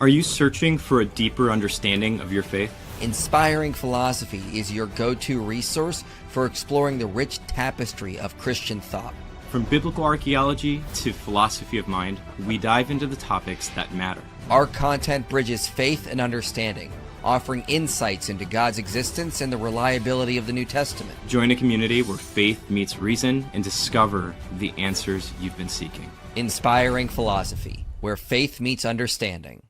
Are you searching for a deeper understanding of your faith? Inspiring Philosophy is your go-to resource for exploring the rich tapestry of Christian thought. From biblical archaeology to philosophy of mind, we dive into the topics that matter. Our content bridges faith and understanding, offering insights into God's existence and the reliability of the New Testament. Join a community where faith meets reason and discover the answers you've been seeking. Inspiring Philosophy, where faith meets understanding.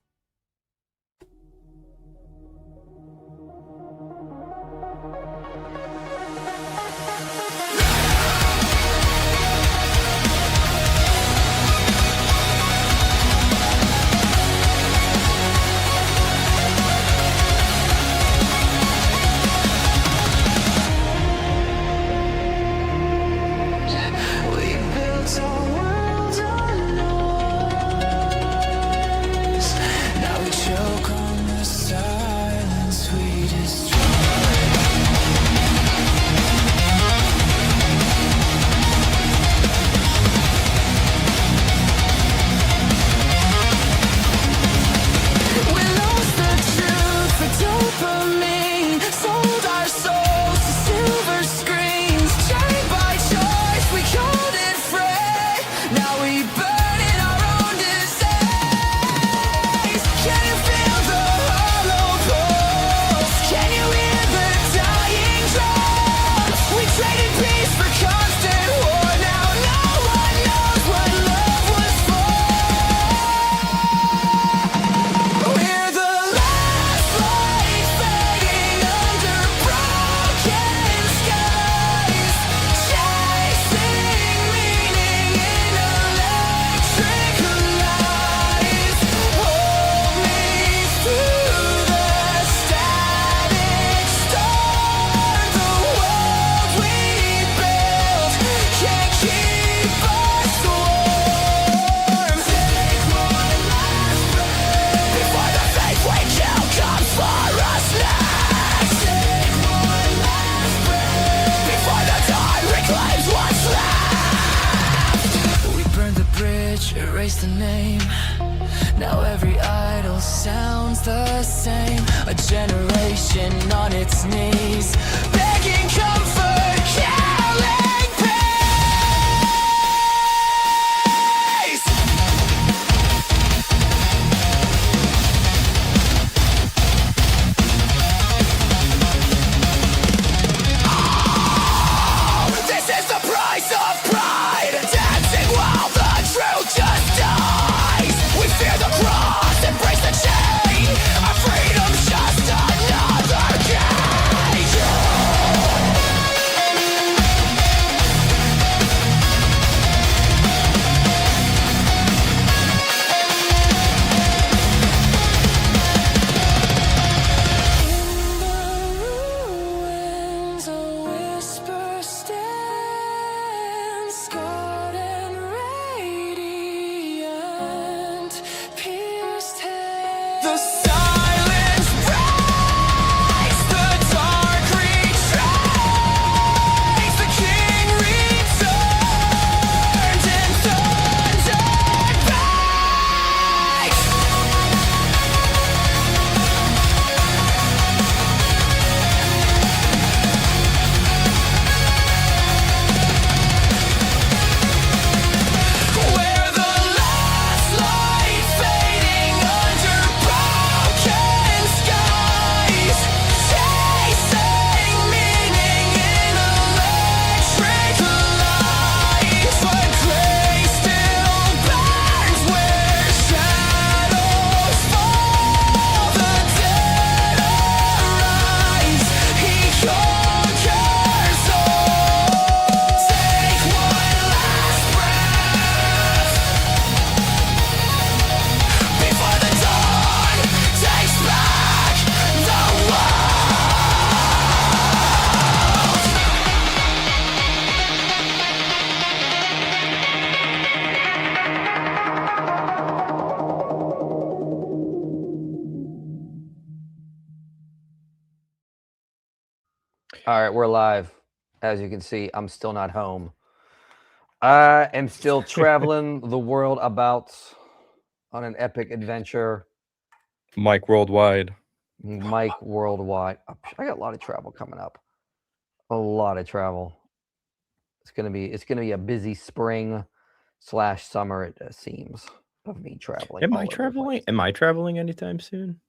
Erase the name. Now every idol sounds the same. A generation on its knees, begging comfort, killing peace. Oh, this is the price of pride, dancing while the truth just dies. We fear the cross, embrace the chain. Our freedom's just another cage. In the ruins, a whisper stands, scarred and radiant, pierced hands. The silence breaks, the dark retreats. The king returned and thundered back. Where the last light fading under broken skies, chasing meaning in electric lights. But grace still burns where shadows fall. The dead arise, he conquers all. Take one last breath before the dawn takes back the All right, we're live. As you can see, I'm still not home. I am still traveling the world about on an epic adventure Mike Worldwide. Mike Worldwide. I got a lot of travel coming up. A lot of travel. It's gonna be a busy spring / summer. It seems of me traveling. Am all I over the traveling? place. Am I traveling anytime soon?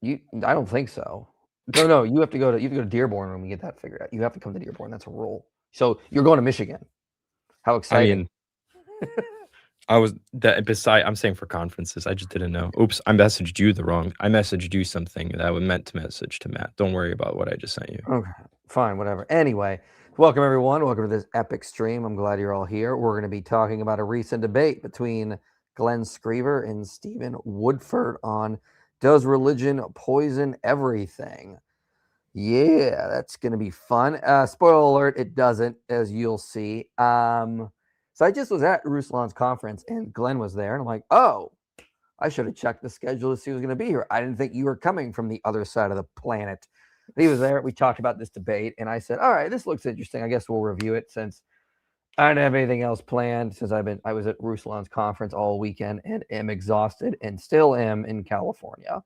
I don't think so. No. You have to go to Dearborn when we get that figured out. You have to come to Dearborn. That's a rule. So you're going to Michigan. How I exciting! mean, I was that beside. I'm saying for conferences. I just didn't know. Oops, I messaged you the wrong. I messaged you something that I was meant to message to Matt. Don't worry about what I just sent you. Okay, fine, whatever. Anyway, welcome everyone. Welcome to this epic stream. I'm glad you're all here. We're going to be talking about a recent debate between Glen Scrivener and Stephen Woodford on does religion poison everything? Yeah, that's going to be fun. Spoiler alert, it doesn't, as you'll see. So I just was at Ruslan's conference and Glenn was there, and I'm like, oh, I should have checked the schedule to see who was going to be here. I didn't think you were coming from the other side of the planet. He was there. We talked about this debate, and I said, all right, this looks interesting. I guess we'll review it since I don't have anything else planned, since I was at Ruslan's conference all weekend and am exhausted and still am in California.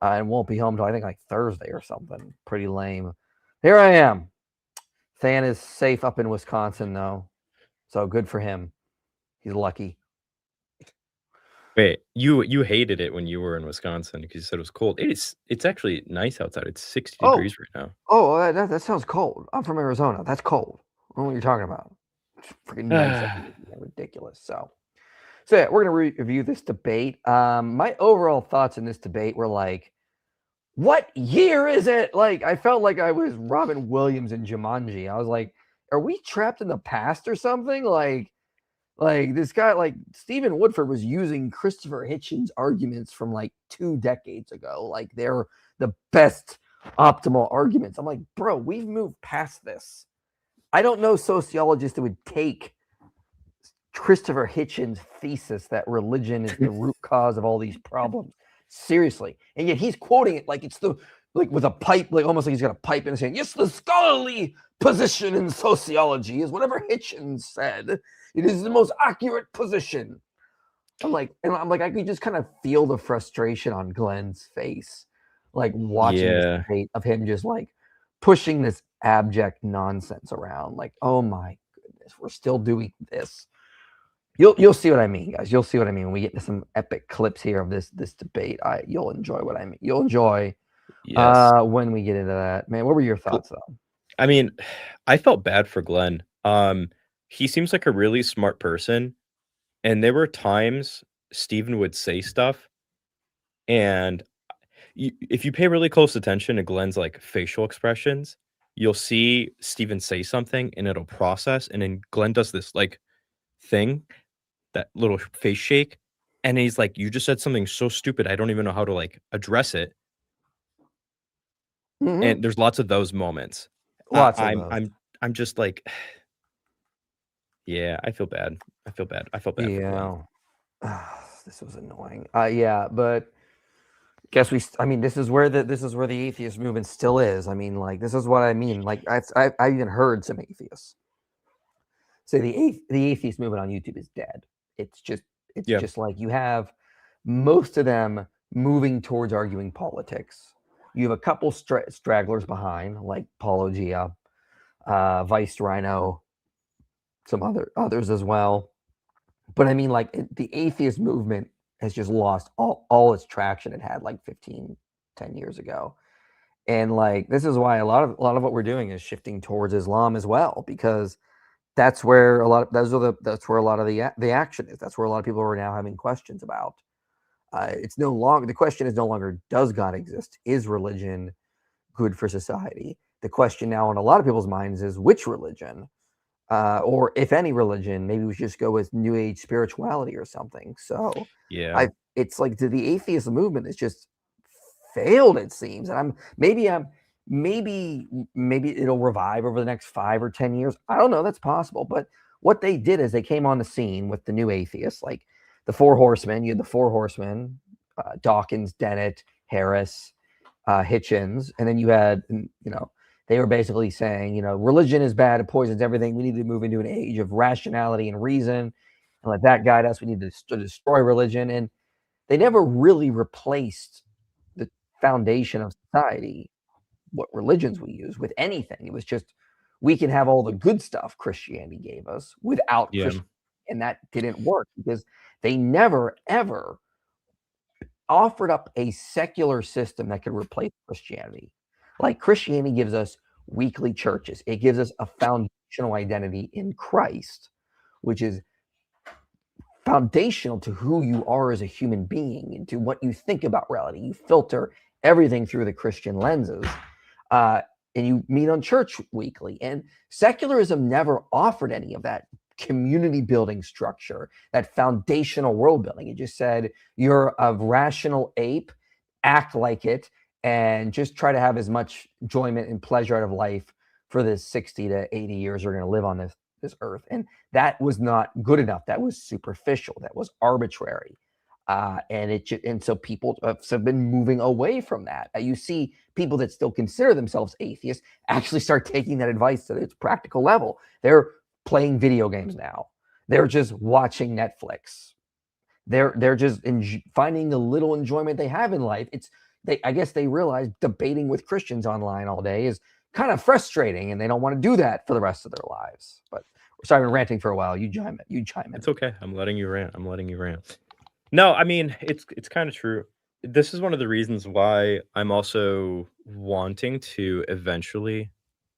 And won't be home till I think like Thursday or something. Pretty lame. Here I am. Than is safe up in Wisconsin, though. So good for him. He's lucky. Wait, you hated it when you were in Wisconsin because you said it was cold. It's actually nice outside. It's 60 degrees right now. Oh, that sounds cold. I'm from Arizona. That's cold. I don't know what you're talking about. It's freaking nice. Ridiculous. So yeah, we're gonna review this debate. My overall thoughts in this debate were like, what year is it? Like, I felt like I was Robin Williams in Jumanji. I was like, are we trapped in the past or something? Like this guy, like Stephen Woodford was using Christopher Hitchens' arguments from like 2 decades ago. Like they're the best optimal arguments. I'm like, bro, we've moved past this. I don't know sociologists that would take Christopher Hitchens' thesis that religion is the root cause of all these problems seriously, and yet he's quoting it like it's with a pipe, like almost like he's got a pipe and saying, yes, the scholarly position in sociology is whatever Hitchens said. It is the most accurate position. I'm like, I could just kind of feel the frustration on Glenn's face, like watching this debate of him just like pushing this abject nonsense around. Like, oh my goodness, we're still doing this. You'll see what I mean, guys. You'll see what I mean when we get to some epic clips here of this debate. You'll enjoy what I mean. You'll enjoy when we get into that. Man, what were your thoughts though? I mean, I felt bad for Glenn. He seems like a really smart person, and there were times Stephen would say stuff, and if you pay really close attention to Glenn's like facial expressions, you'll see Stephen say something and it'll process, and then Glenn does this like thing, that little face shake, and he's like, you just said something so stupid, I don't even know how to like address it. Mm-hmm. And there's lots of those moments. I'm just like, yeah, I feel bad. I felt bad for Glenn. This was annoying. Yeah, but guess this is where the atheist movement still is. I mean, like, this is what I mean. Like, I even heard some atheists say the atheist movement on YouTube is dead. It's just like you have most of them moving towards arguing politics. You have a couple stragglers behind, like Paulo Gia, Vice Rhino, some others as well. But I mean, like, the atheist movement has just lost all its traction it had like 10 years ago. And like, this is why a lot of what we're doing is shifting towards Islam as well, because that's where a lot of the action is. That's where a lot of people are now having questions about. The question is no longer, does God exist? Is religion good for society? The question now in a lot of people's minds is, which religion? Or if any religion, maybe we should just go with New Age spirituality or something. So yeah, it's like the atheist movement has just failed, it seems. And maybe it'll revive over the next 5 or 10 years. I don't know. That's possible. But what they did is they came on the scene with the new atheists, like the 4 horsemen. You had the 4 horsemen, Dawkins, Dennett, Harris, Hitchens, and then you had, they were basically saying, religion is bad, it poisons everything. We need to move into an age of rationality and reason and let that guide us. We need to destroy religion. And they never really replaced the foundation of society, what religions we use, with anything. It was just, we can have all the good stuff Christianity gave us without Yeah. Christianity, and that didn't work because they never ever offered up a secular system that could replace Christianity. Like Christianity gives us weekly churches. It gives us a foundational identity in Christ, which is foundational to who you are as a human being and to what you think about reality. You filter everything through the Christian lenses, and you meet on church weekly. And secularism never offered any of that community building structure, that foundational world building. It just said, you're a rational ape, act like it, and just try to have as much enjoyment and pleasure out of life for the 60 to 80 years you're going to live on this earth. And that was not good enough. That was superficial. That was arbitrary. And so people have been moving away from that. You see people that still consider themselves atheists actually start taking that advice to its practical level. They're playing video games now. They're just watching Netflix. They're just finding the little enjoyment they have in life. I guess they realize debating with Christians online all day is kind of frustrating, and they don't want to do that for the rest of their lives. But sorry, I've been ranting for a while. You chime in. It's okay. I'm letting you rant. No, I mean, it's kind of true. This is one of the reasons why I'm also wanting to eventually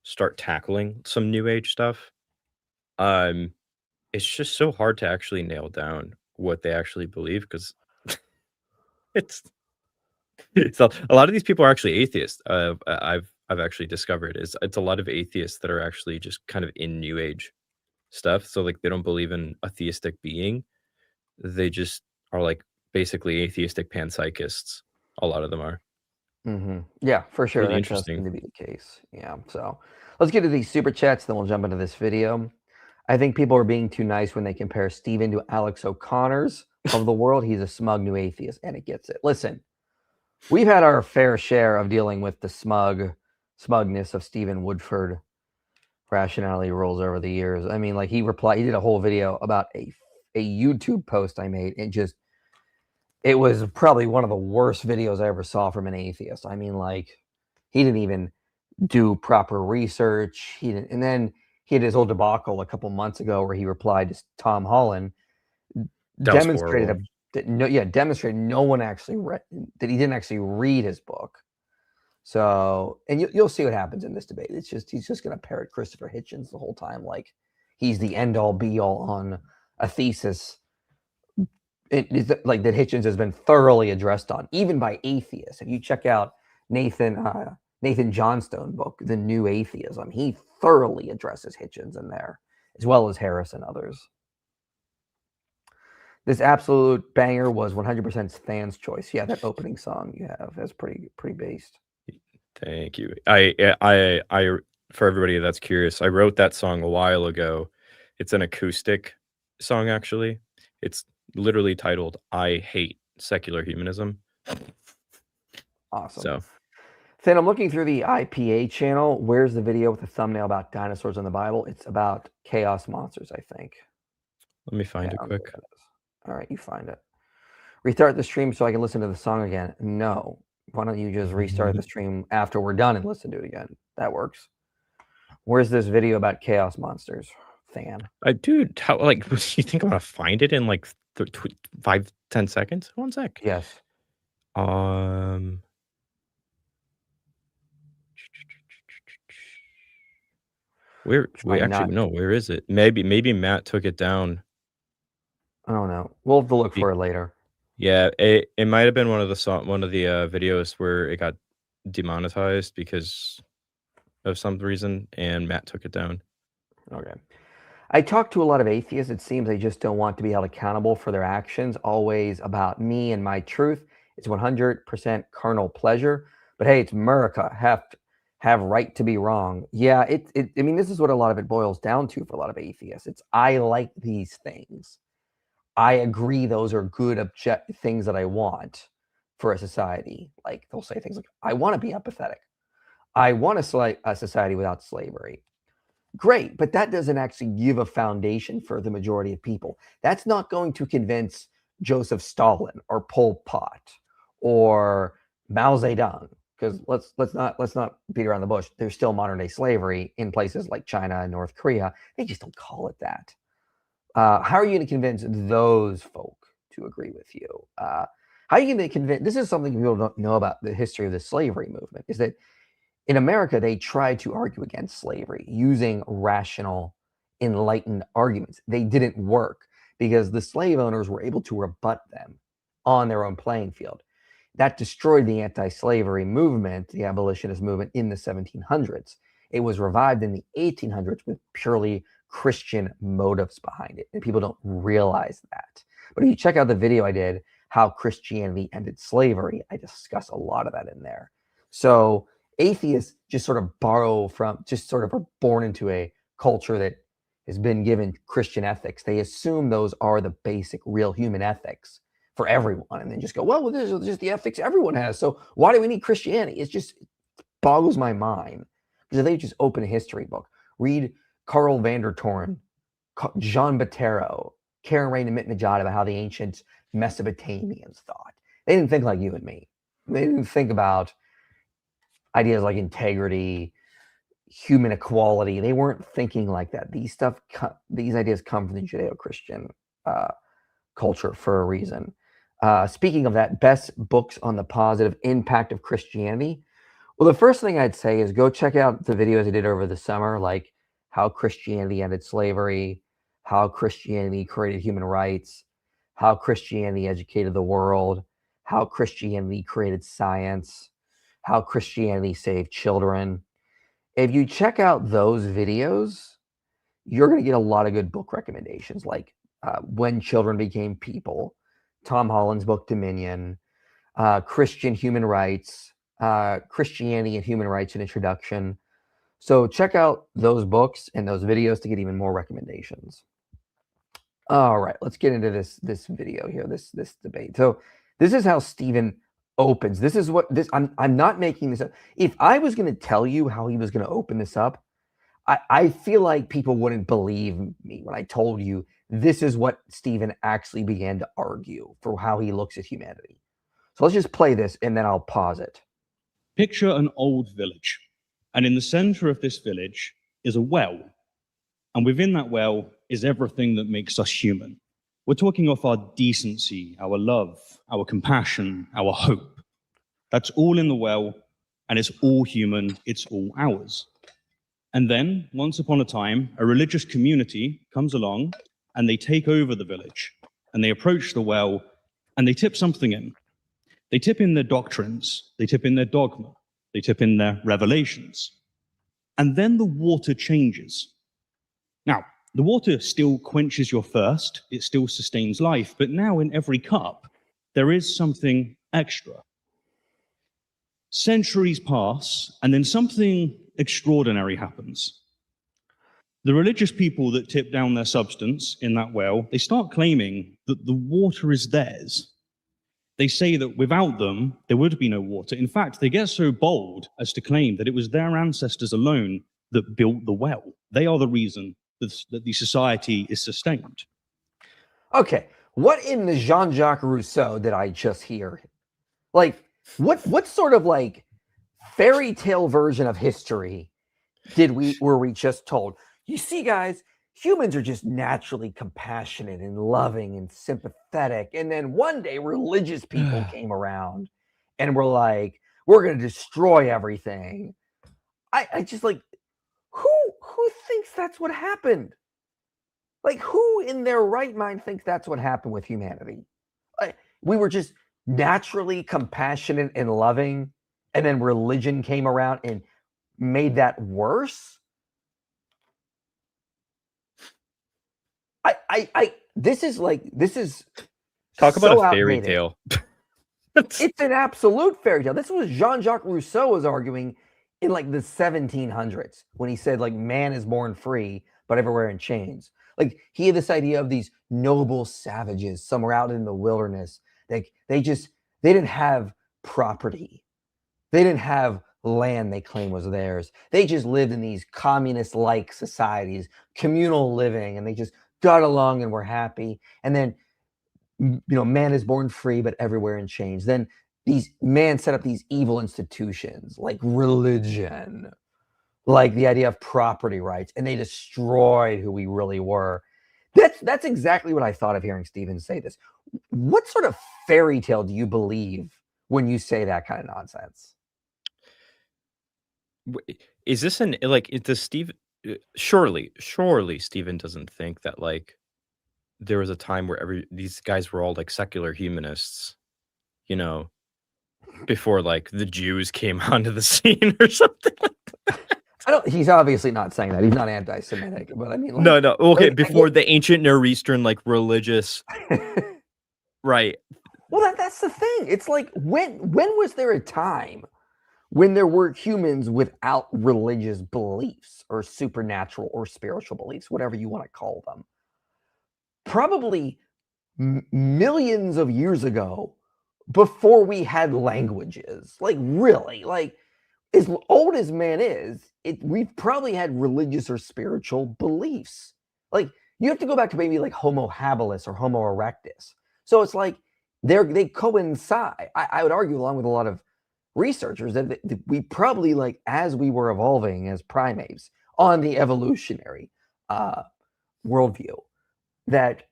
start tackling some new age stuff. It's just so hard to actually nail down what they actually believe, because it's a lot of these people are actually atheists. I've actually discovered it's a lot of atheists that are actually just kind of in new age stuff. So like they don't believe in a theistic being. They just are like basically atheistic panpsychists. A lot of them are. Yeah, for sure. Really That does interesting. seem to be the case. Yeah. So let's get to these super chats, then we'll jump into this video. I think people are being too nice when they compare Steven to Alex O'Connor's of the world. He's a smug new atheist, and it gets it. Listen, we've had our fair share of dealing with the smugness of Stephen Woodford, Rationality Rules, over the years. I mean, like he did a whole video about a YouTube post I made, and it was probably one of the worst videos I ever saw from an atheist. I mean, like he didn't even do proper research. And then he had his whole debacle a couple months ago where he replied to Tom Holland, demonstrated no one actually read, that he didn't actually read his book. So, and you'll see what happens in this debate. He's just going to parrot Christopher Hitchens the whole time, like he's the end all be all on a thesis. Like that Hitchens has been thoroughly addressed on, even by atheists. If you check out Nathan Johnstone book, The New Atheism, he thoroughly addresses Hitchens in there, as well as Harris and others. This absolute banger was 100% Stan's choice. Yeah, that opening song you have, that's pretty based. Thank you. I for everybody that's curious, I wrote that song a while ago. It's an acoustic song, actually. It's literally titled "I Hate Secular Humanism." Awesome. So then I'm looking through the IPA channel. Where's the video with the thumbnail about dinosaurs in the Bible? It's about chaos monsters, I think. let me find it quick. All right, you find it. Restart the stream so I can listen to the song again. No. Why don't you just restart the stream after we're done and listen to it again? That works. Where's this video about chaos monsters, Than? Dude, how, like, you think I'm gonna find it in like 5-10 seconds? 1 sec. Yes. Wait, actually, no, where is it? Maybe Matt took it down. I don't know. We'll have to look for it later. Yeah, it might have been one of the videos where it got demonetized because of some reason, and Matt took it down. Okay. I talk to a lot of atheists. It seems they just don't want to be held accountable for their actions. Always about me and my truth. It's 100% carnal pleasure. But hey, it's America. Have right to be wrong. Yeah, I mean, this is what a lot of it boils down to for a lot of atheists. It's I like these things. I agree those are good things that I want for a society. Like they'll say things like, I want to be empathetic. I want a society without slavery. Great, but that doesn't actually give a foundation for the majority of people. That's not going to convince Joseph Stalin or Pol Pot or Mao Zedong, because let's not beat around the bush. There's still modern day slavery in places like China and North Korea. They just don't call it that. How are you going to convince those folk to agree with you? How are you going to convince? This is something people don't know about the history of the slavery movement, is that in America, they tried to argue against slavery using rational, enlightened arguments. They didn't work because the slave owners were able to rebut them on their own playing field. That destroyed the anti-slavery movement, the abolitionist movement, in the 1700s. It was revived in the 1800s with purely Christian motives behind it, and people don't realize that. But if you check out the video I did, How Christianity Ended Slavery, I discuss a lot of that in there. So atheists just sort of borrow from, just sort of are born into a culture that has been given Christian ethics. They assume those are the basic real human ethics for everyone, and then just go, well, this is just the ethics everyone has, so why do we need Christianity? It boggles my mind. Because if they just open a history book, read Karl van der Toren, Jean Botero, Karen Rain and Mitt Najad about how the ancient Mesopotamians thought. They didn't think like you and me. They didn't think about ideas like integrity, human equality. They weren't thinking like that. These ideas come from the Judeo-Christian culture for a reason. Speaking of that, best books on the positive impact of Christianity. Well, the first thing I'd say is go check out the videos I did over the summer, like How Christianity Ended Slavery, How Christianity Created Human Rights, How Christianity Educated the World, How Christianity Created Science, How Christianity Saved Children. If you check out those videos, you're going to get a lot of good book recommendations, like When Children Became People, Tom Holland's book Dominion, Christian Human Rights, Christianity and Human Rights, an Introduction. So check out those books and those videos to get even more recommendations. All right, let's get into this video here, this debate. So this is how Stephen opens. This is what this. I'm not making this up. If I was going to tell you how he was going to open this up, I feel like people wouldn't believe me when I told you this is what Stephen actually began to argue for how he looks at humanity. So let's just play this and then I'll pause it. Picture an old village, and in the center of this village is a well. And within that well is everything that makes us human. We're talking of our decency, our love, our compassion, our hope. That's all in the well, and it's all human, it's all ours. And then, once upon a time, a religious community comes along and they take over the village, and they approach the well, and they tip something in. They tip in their doctrines, they tip in their dogma, they tip in their revelations. And then the water changes. Now, the water still quenches your thirst, it still sustains life, but now in every cup, there is something extra. Centuries pass, and then something extraordinary happens. The religious people that tip down their substance in that well, they start claiming that the water is theirs. They say that without them, there would be no water. In fact, they get so bold as to claim that it was their ancestors alone that built the well. They are the reason that the society is sustained. Okay, what in the Jean-Jacques Rousseau did I just hear? Like, what sort of like fairy tale version of history were we just told? You see, guys, humans are just naturally compassionate and loving and sympathetic. And then one day religious people came around and were like, we're going to destroy everything. I just like, who thinks that's what happened? Like, who in their right mind thinks that's what happened with humanity? Like, we were just naturally compassionate and loving, and then religion came around and made that worse? This is Talk about so a fairy outdated. tale. It's an absolute fairy tale. This was Jean-Jacques Rousseau was arguing in like the 1700s when he said like man is born free, but everywhere in chains. Like he had this idea of these noble savages somewhere out in the wilderness. Like they didn't have property. They didn't have land they claim was theirs. They just lived in these communist-like societies, communal living, and they just got along and were happy. And then man is born free, but everywhere in chains. Then man set up these evil institutions like religion, like the idea of property rights, and they destroyed who we really were. That's exactly what I thought of hearing Stephen say this. What sort of fairy tale do you believe when you say that kind of nonsense? Is this does Steve surely Stephen doesn't think that like there was a time where these guys were all like secular humanists, before like the Jews came onto the scene or something like that. He's obviously not saying that. He's not anti-Semitic, but I mean, like, no. Okay, before the ancient Near Eastern like religious, right? Well, that's the thing. It's like when was there a time when there were humans without religious beliefs or supernatural or spiritual beliefs, whatever you want to call them? Probably millions of years ago, before we had languages. Like, really, like, as old as man is, we've probably had religious or spiritual beliefs. Like, you have to go back to maybe like Homo habilis or Homo erectus. So it's like they coincide. I would argue, along with a lot of researchers, that we probably, like, as we were evolving as primates on the evolutionary worldview, that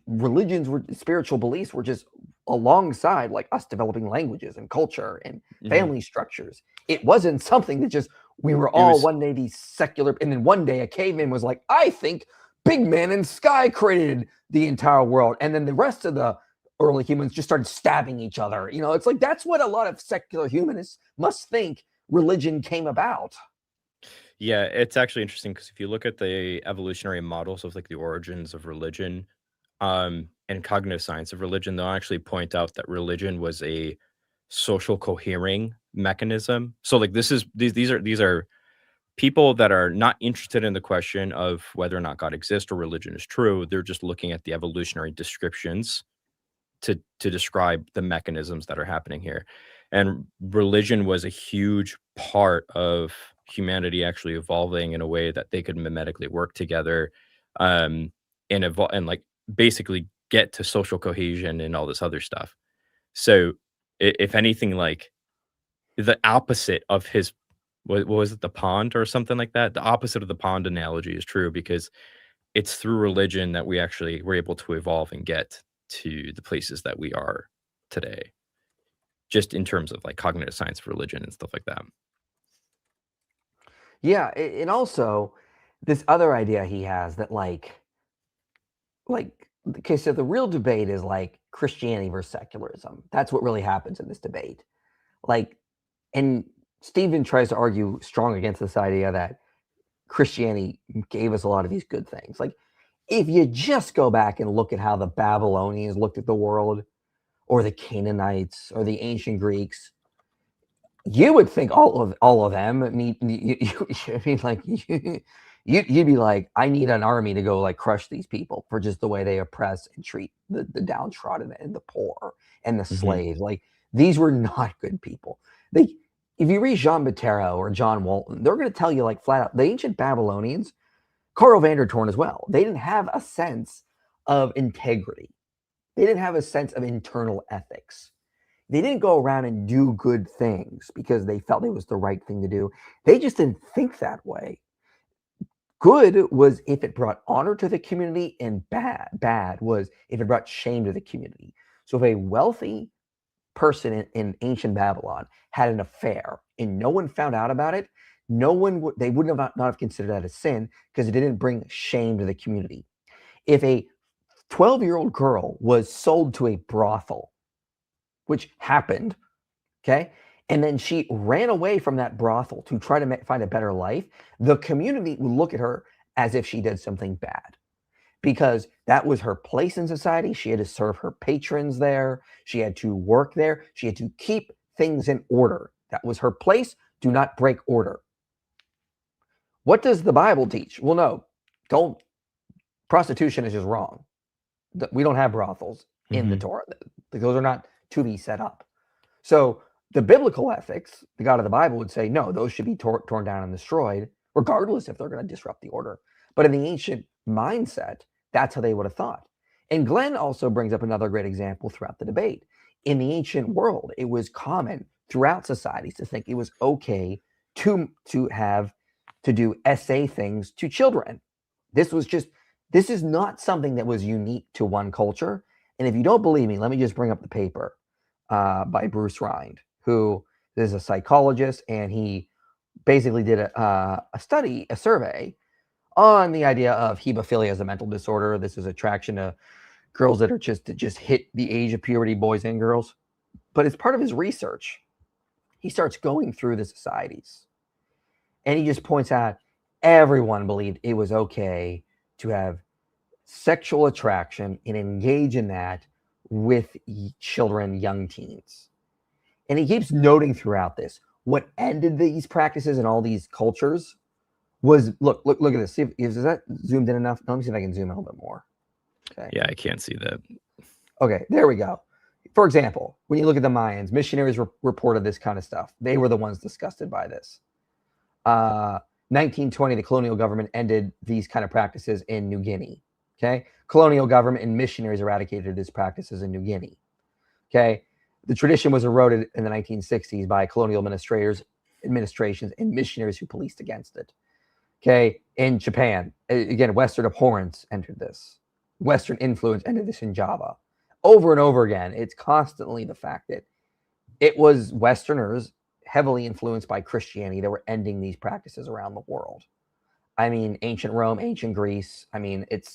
religions were spiritual beliefs were just alongside like us developing languages and culture and family structures. It wasn't something that just we were all one day these secular, and then one day a caveman was like, I think big man in sky created the entire world, and then the rest of the early humans just started stabbing each other. It's like that's what a lot of secular humanists must think religion came about. Yeah, it's actually interesting because if you look at the evolutionary models of like the origins of religion, and cognitive science of religion, they'll actually point out that religion was a social cohering mechanism. So like these are people that are not interested in the question of whether or not God exists or religion is true. They're just looking at the evolutionary descriptions to describe the mechanisms that are happening here. And religion was a huge part of humanity actually evolving in a way that they could mimetically work together, and evolve and like basically get to social cohesion and all this other stuff. So if anything, like the opposite of his, what was it, the pond or something like that? The opposite of the pond analogy is true, because it's through religion that we actually were able to evolve and get to the places that we are today, just in terms of like cognitive science of religion and stuff like that. Yeah, and also this other idea he has that like okay, so the real debate is like Christianity versus secularism. That's what really happens in this debate. Like, and Stephen tries to argue strong against this idea that Christianity gave us a lot of these good things. Like, if you just go back and look at how the Babylonians looked at the world, or the Canaanites, or the ancient Greeks, you would think all of them. I mean, you'd be like, I need an army to go like crush these people for just the way they oppress and treat the downtrodden and the poor and the slaves. Like, these were not good people. If you read Jean Bottero or John Walton, they're going to tell you like flat out, the ancient Babylonians, Carl van der Toorn as well, they didn't have a sense of integrity. They didn't have a sense of internal ethics. They didn't go around and do good things because they felt it was the right thing to do. They just didn't think that way. Good was if it brought honor to the community, and bad was if it brought shame to the community. So if a wealthy person in ancient Babylon had an affair and no one found out about it, they wouldn't have not have considered that a sin, because it didn't bring shame to the community. If a 12-year-old girl was sold to a brothel, which happened, okay, and then she ran away from that brothel to try to find a better life, the community would look at her as if she did something bad, because that was her place in society. She had to serve her patrons there. She had to work there. She had to keep things in order. That was her place. Do not break order. What does the Bible teach? Well, no, prostitution is just wrong. We don't have brothels in the Torah. Those are not to be set up. So the biblical ethics, the God of the Bible would say, no, those should be torn down and destroyed, regardless if they're going to disrupt the order. But in the ancient mindset, that's how they would have thought. And Glenn also brings up another great example throughout the debate. In the ancient world, it was common throughout societies to think it was okay to do essay things to children. This is not something that was unique to one culture. And if you don't believe me, let me just bring up the paper by Bruce Rind, who is a psychologist, and he basically did a survey on the idea of hebephilia as a mental disorder. This is attraction to girls that are just hit the age of puberty, boys and girls. But as part of his research, he starts going through the societies, and he just points out everyone believed it was okay to have sexual attraction and engage in that with children, young teens. And he keeps noting throughout this, what ended these practices in all these cultures was, look at this. See is that zoomed in enough? Let me see if I can zoom in a little bit more. Okay. Yeah, I can't see that. Okay, there we go. For example, when you look at the Mayans, missionaries reported this kind of stuff. They were the ones disgusted by this. 1920, the colonial government ended these kind of practices in New Guinea. Okay, colonial government and missionaries eradicated these practices in New Guinea. Okay, the tradition was eroded in the 1960s by colonial administrations and missionaries who policed against it. Okay, in Japan, again, Western abhorrence entered this. Western influence entered this in Java. Over and over again, it's constantly the fact that it was Westerners heavily influenced by Christianity that were ending these practices around the world. I mean, ancient Rome, ancient Greece. I mean, it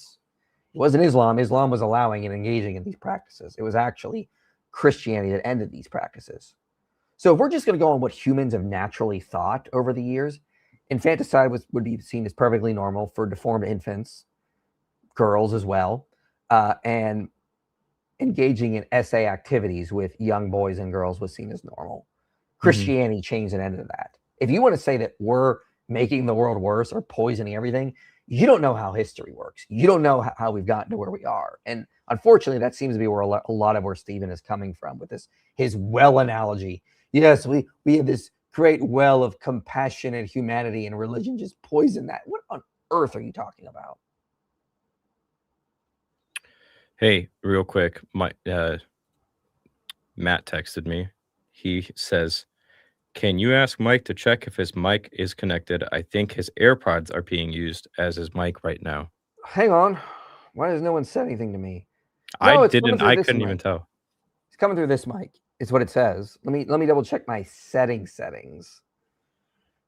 wasn't Islam. Islam was allowing and engaging in these practices. It was actually Christianity that ended these practices. So if we're just going to go on what humans have naturally thought over the years, infanticide would be seen as perfectly normal for deformed infants, girls as well, and engaging in essay activities with young boys and girls was seen as normal. Christianity changed and ended that. If you want to say that we're making the world worse or poisoning everything, you don't know how history works. You don't know how we've gotten to where we are. And unfortunately, that seems to be where a lot of where Stephen is coming from with his well analogy. Yes, we have this great well of compassion and humanity, and religion just poisoned that. What on earth are you talking about? Hey, real quick, Matt texted me. He says, "Can you ask Mike to check if his mic is connected? I think his AirPods are being used as his mic right now." Hang on. Why has no one said anything to me? I No, couldn't even tell. It's coming through this mic. It's what it says. Let me double check my settings,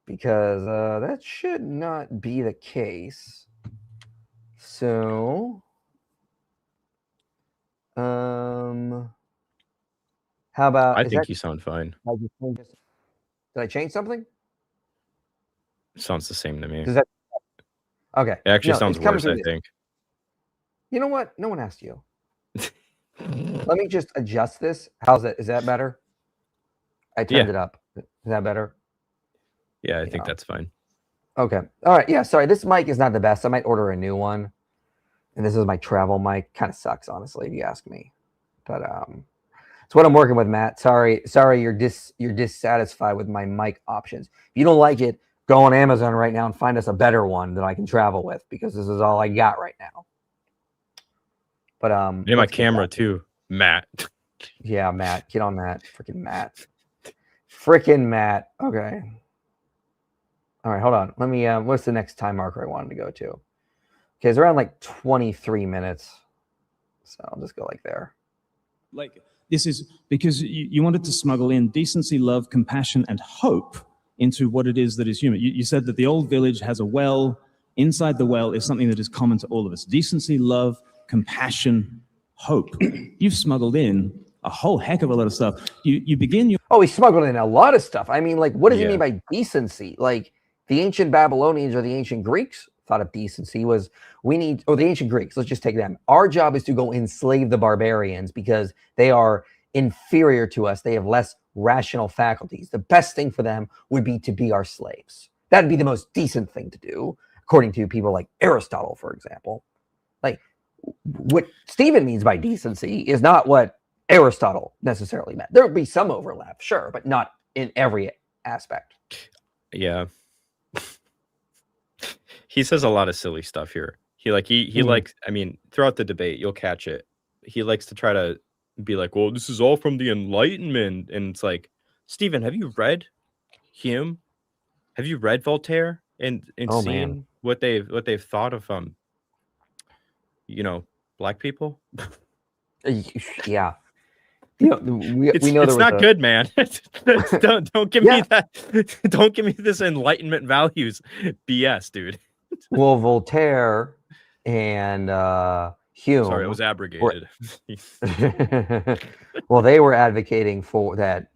because that should not be the case. So, how about? I think you sound fine. Did I change something? It sounds the same to me. Does that? Okay. It actually No, sounds it's coming worse, through I this. think. You know what? No one asked you. Let me just adjust this. How's that? Is that better? I turned it up. Is that better? Yeah, I think that's fine. Okay. All right. Yeah. Sorry. This mic is not the best. I might order a new one. And this is my travel mic. Kind of sucks, honestly, if you ask me. But it's what I'm working with, Matt. Sorry. You're dissatisfied with my mic options. If you don't like it, go on Amazon right now and find us a better one that I can travel with, because this is all I got right now. But and my camera too, Matt. Yeah, Matt. Get on that. Freaking Matt. Okay. All right, hold on. Let me what's the next time marker I wanted to go to? Okay, it's around like 23 minutes. So I'll just go like there. Like, this is because you wanted to smuggle in decency, love, compassion, and hope into what it is that is human. You said that the old village has a well. Inside the well is something that is common to all of us. Decency, love, compassion, hope. You've smuggled in a whole heck of a lot of stuff. You begin your... Oh, he smuggled in a lot of stuff. I mean, like, what does he mean by decency? Like, the ancient Babylonians or the ancient Greeks thought of decency was the ancient Greeks, let's just take them. Our job is to go enslave the barbarians because they are inferior to us. They have less rational faculties. The best thing for them would be to be our slaves. That'd be the most decent thing to do, according to people like Aristotle, for example. Like, what Stephen means by decency is not what Aristotle necessarily meant. There would be some overlap, sure, but not in every aspect. Yeah. He says a lot of silly stuff here. He likes, I mean, throughout the debate, you'll catch it. He likes to try to be like, well, this is all from the Enlightenment. And it's like, Stephen, have you read Hume? Have you read Voltaire and Oh, seen man. what they've thought of black people? Yeah. We know It's there was not good, man. Don't give me that. Don't give me this Enlightenment values BS, dude. Well, Voltaire and Hume. Sorry, it was abrogated. Well, they were advocating for that,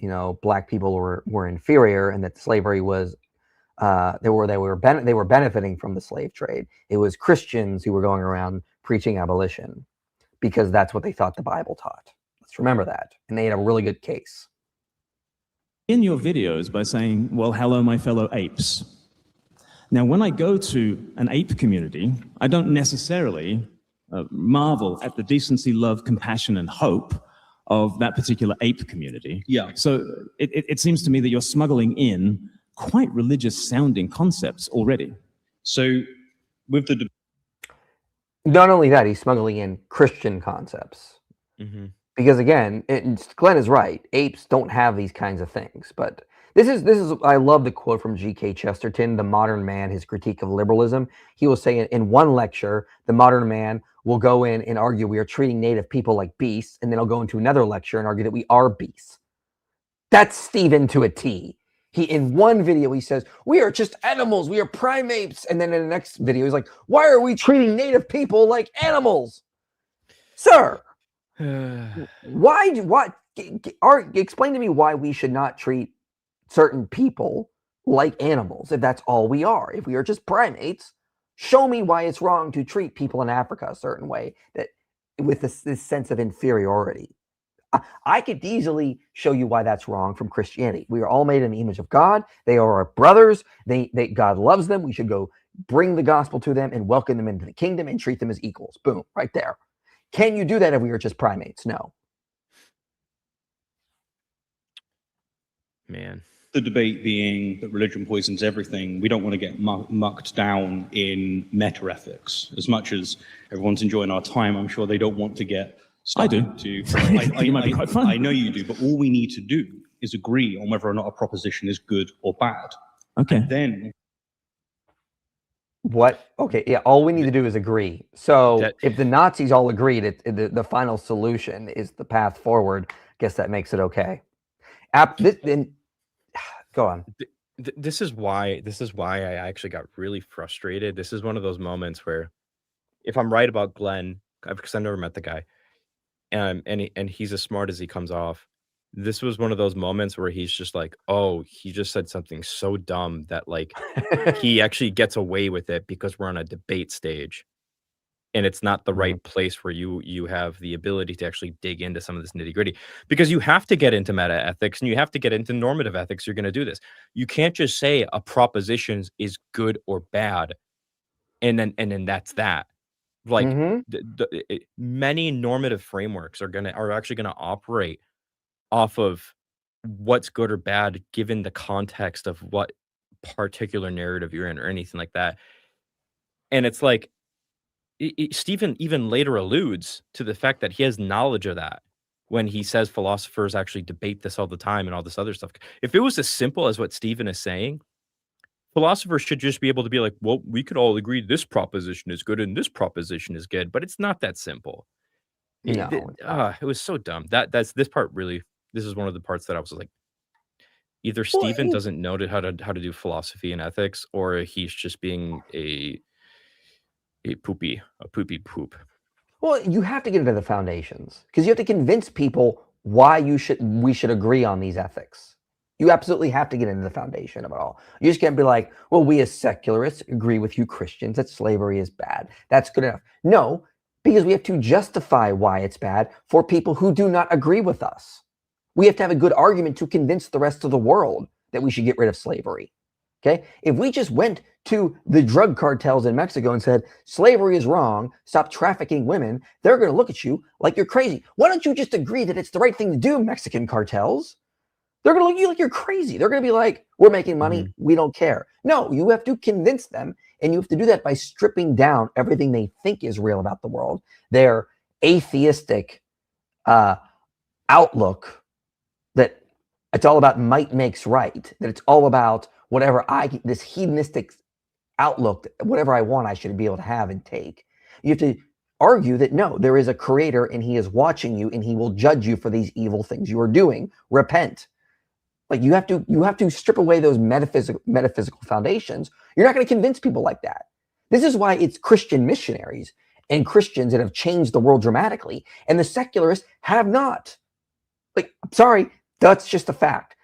black people were inferior and that slavery was they were benefiting from the slave trade. It was Christians who were going around preaching abolition because that's what they thought the Bible taught. Let's remember that. And they had a really good case. In your videos by saying, well, hello, my fellow apes. Now, when I go to an ape community, I don't necessarily marvel at the decency, love, compassion, and hope of that particular ape community. Yeah. So it seems to me that you're smuggling in quite religious sounding concepts already. So with the Not only that, he's smuggling in Christian concepts. Mm-hmm. Because again, Glenn is right. Apes don't have these kinds of things. But this is I love the quote from G.K. Chesterton, The Modern Man, his critique of liberalism. He will say in one lecture, the modern man will go in and argue we are treating native people like beasts, and then he'll go into another lecture and argue that we are beasts. That's Stephen to a T. In one video, he says, we are just animals, we are primates. And then in the next video, he's like, why are we treating native people like animals? Sir, explain to me why we should not treat certain people like animals if that's all we are. If we are just primates, show me why it's wrong to treat people in Africa a certain way, that with this sense of inferiority. I could easily show you why that's wrong from Christianity. We are all made in the image of God. They are our brothers. God loves them. We should go bring the gospel to them and welcome them into the kingdom and treat them as equals. Boom, right there. Can you do that if we are just primates? No. Man. The debate being that religion poisons everything. We don't want to get mucked down in meta ethics. As much as everyone's enjoying our time, I'm sure they don't want to get I do. I might be quite fun. I know you do, but all we need to do is agree on whether or not a proposition is good or bad. Okay. Then what? Okay, yeah, all we need to do is agree. So if the Nazis all agreed the final solution is the path forward, I guess that makes it okay. Go on. This is why I actually got really frustrated. This is one of those moments where, if I'm right about Glenn, because I've never met the guy, and he's as smart as he comes off, this was one of those moments where he's just like, oh, he just said something so dumb that like he actually gets away with it because we're on a debate stage, and it's not the right place where you have the ability to actually dig into some of this nitty gritty, because you have to get into meta ethics and you have to get into normative ethics. You're going to do this. You can't just say a proposition is good or bad, and then that's that. Like many normative frameworks are actually gonna operate off of what's good or bad given the context of what particular narrative you're in or anything like that. And it's like Stephen even later alludes to the fact that he has knowledge of that when he says philosophers actually debate this all the time and all this other stuff. If it was as simple as what Stephen is saying, philosophers should just be able to be like, well, we could all agree this proposition is good and this proposition is good, but it's not that simple. No, it was so dumb. This is one of the parts that I was like, either Stephen doesn't know how to do philosophy and ethics, or he's just being a poopy poop. Well, you have to get into the foundations because you have to convince people why we should agree on these ethics. You absolutely have to get into the foundation of it all. You just can't be like, well, we as secularists agree with you Christians that slavery is bad. That's good enough. No, because we have to justify why it's bad for people who do not agree with us. We have to have a good argument to convince the rest of the world that we should get rid of slavery. Okay? If we just went to the drug cartels in Mexico and said, slavery is wrong, stop trafficking women, they're going to look at you like you're crazy. Why don't you just agree that it's the right thing to do, Mexican cartels? They're going to look at you like you're crazy. They're going to be like, We're making money. We don't care. No, you have to convince them, and you have to do that by stripping down everything they think is real about the world, their atheistic outlook that it's all about might makes right, that it's all about whatever this hedonistic outlook, whatever I want, I should be able to have and take. You have to argue that no, there is a creator and he is watching you and he will judge you for these evil things you are doing. Repent. Like you have to strip away those metaphysical foundations. You're not going to convince people like that. This is why it's Christian missionaries and Christians that have changed the world dramatically, and the secularists have not. Like, I'm sorry, that's just a fact.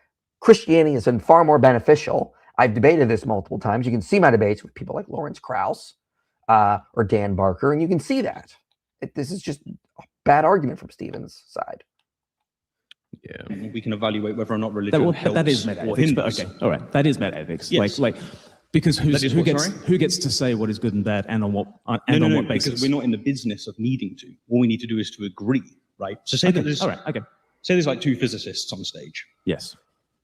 Christianity has been far more beneficial. I've debated this multiple times. You can see my debates with people like Lawrence Krauss or Dan Barker, and you can see that. This is just a bad argument from Stephen's side. Yeah, we can evaluate whether or not religion helps that is or metaethics. hinders. But okay, all right, that is metaethics. Yes. Like because who sorry? gets to say what is good and bad, and on what what basis? Because we're not in the business of needing to. All we need to do is to agree, right? So say that there's say there's like two physicists on stage. Yes.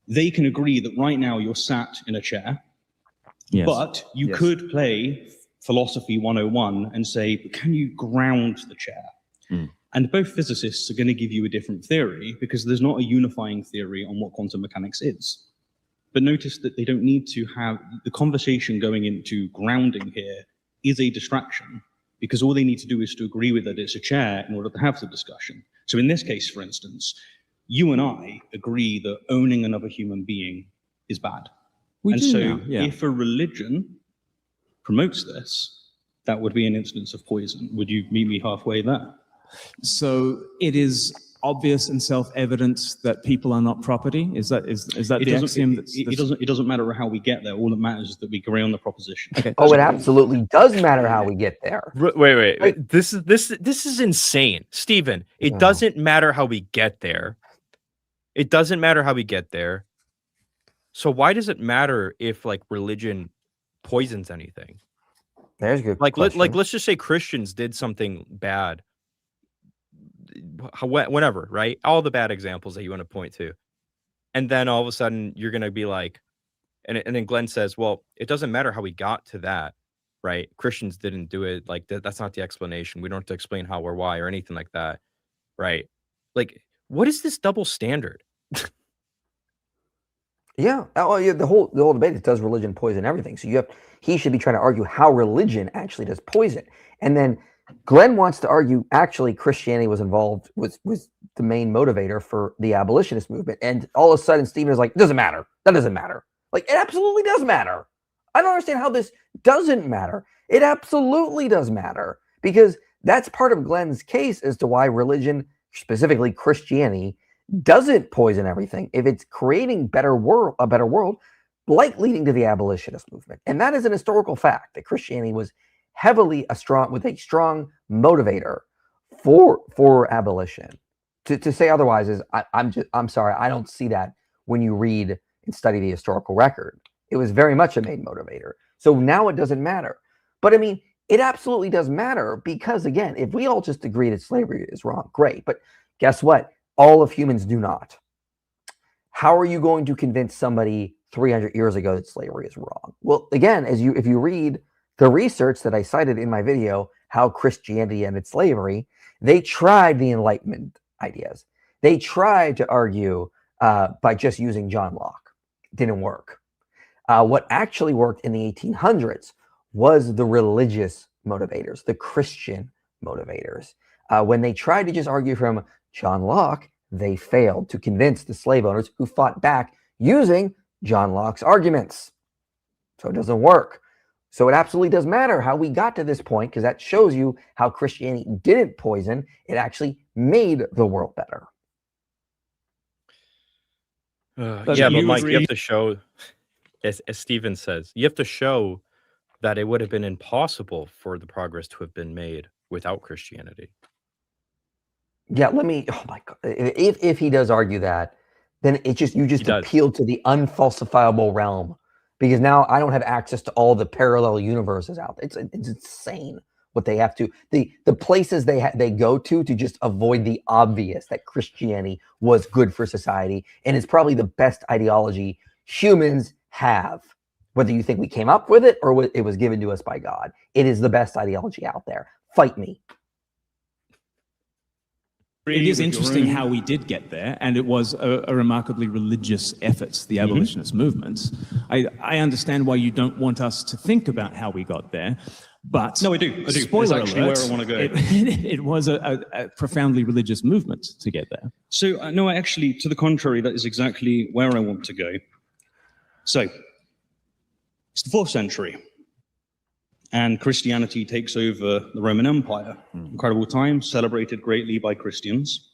They can agree that right now you're sat in a chair, Yes. but you could play Philosophy 101 and say, can you ground the chair? And both physicists are going to give you a different theory because there's not a unifying theory on what quantum mechanics is. But notice that they don't need to have the conversation going into grounding here is a distraction because all they need to do is to agree with that it's a chair in order to have the discussion. So in this case, for instance, you and I agree that owning another human being is bad. If a religion promotes this, that would be an instance of poison. Would you meet me halfway there? So it is obvious and self-evident that people are not property. Is that the axiom? It doesn't matter how we get there. All that matters is that we agree on the proposition. Okay. Oh, it absolutely does matter how we get there. Wait. This is insane, Stephen. It doesn't matter how we get there. It doesn't matter how we get there. So why does it matter if like religion poisons anything? There's a good Like question. let's just say Christians did something bad. Whenever, right? All the bad examples that you want to point to. And then all of a sudden you're going to be like, and then Glenn says, well, it doesn't matter how we got to that, right? Christians didn't do it. Like that's not the explanation. We don't have to explain how or why or anything like that, right? Like, what is this double standard? Yeah. Oh, yeah. The whole debate is, does religion poison everything? So he should be trying to argue how religion actually does poison. And then Glenn wants to argue actually Christianity was involved, was the main motivator for the abolitionist movement. And all of a sudden Stephen is like, doesn't matter. That doesn't matter. Like, it absolutely does matter. I don't understand how this doesn't matter. It absolutely does matter, because that's part of Glenn's case as to why religion, specifically Christianity, doesn't poison everything if it's creating a better world, like leading to the abolitionist movement. And that is an historical fact that Christianity was heavily a strong motivator for abolition. To say otherwise is I'm sorry, I don't see that when you read and study the historical record. It was very much a main motivator. So now it doesn't matter. But I mean, it absolutely does matter, because again, if we all just agree that slavery is wrong, great. But guess what? All of humans do not. How are you going to convince somebody 300 years ago that slavery is wrong? Well, again, if you read the research that I cited in my video, How Christianity Ended Slavery, they tried the Enlightenment ideas. They tried to argue by just using John Locke. Didn't work. What actually worked in the 1800s was the religious motivators, the Christian motivators. When they tried to just argue from John Locke, they failed to convince the slave owners who fought back using John Locke's arguments. So it doesn't work. So it absolutely does matter how we got to this point, because that shows you how Christianity didn't poison. It actually made the world better. But Mike, you have to show, as Stephen says, you have to show that it would have been impossible for the progress to have been made without Christianity. Yeah, oh my God. If he does argue that, then you just appeal to the unfalsifiable realm, because now I don't have access to all the parallel universes out there. It's insane what they have to, the places they go to just avoid the obvious, that Christianity was good for society and is probably the best ideology humans have. Whether you think we came up with it or it was given to us by God, it is the best ideology out there. Fight me. It is interesting how we did get there, and it was a remarkably religious effort, the abolitionist movements. I understand why you don't want us to think about how we got there, but No, I do. Spoiler That's actually alert, where I want to go. It was a profoundly religious movement to get there. So, no, actually, to the contrary, that is exactly where I want to go. So, it's the 4th century, and Christianity takes over the Roman Empire. Incredible time, celebrated greatly by Christians,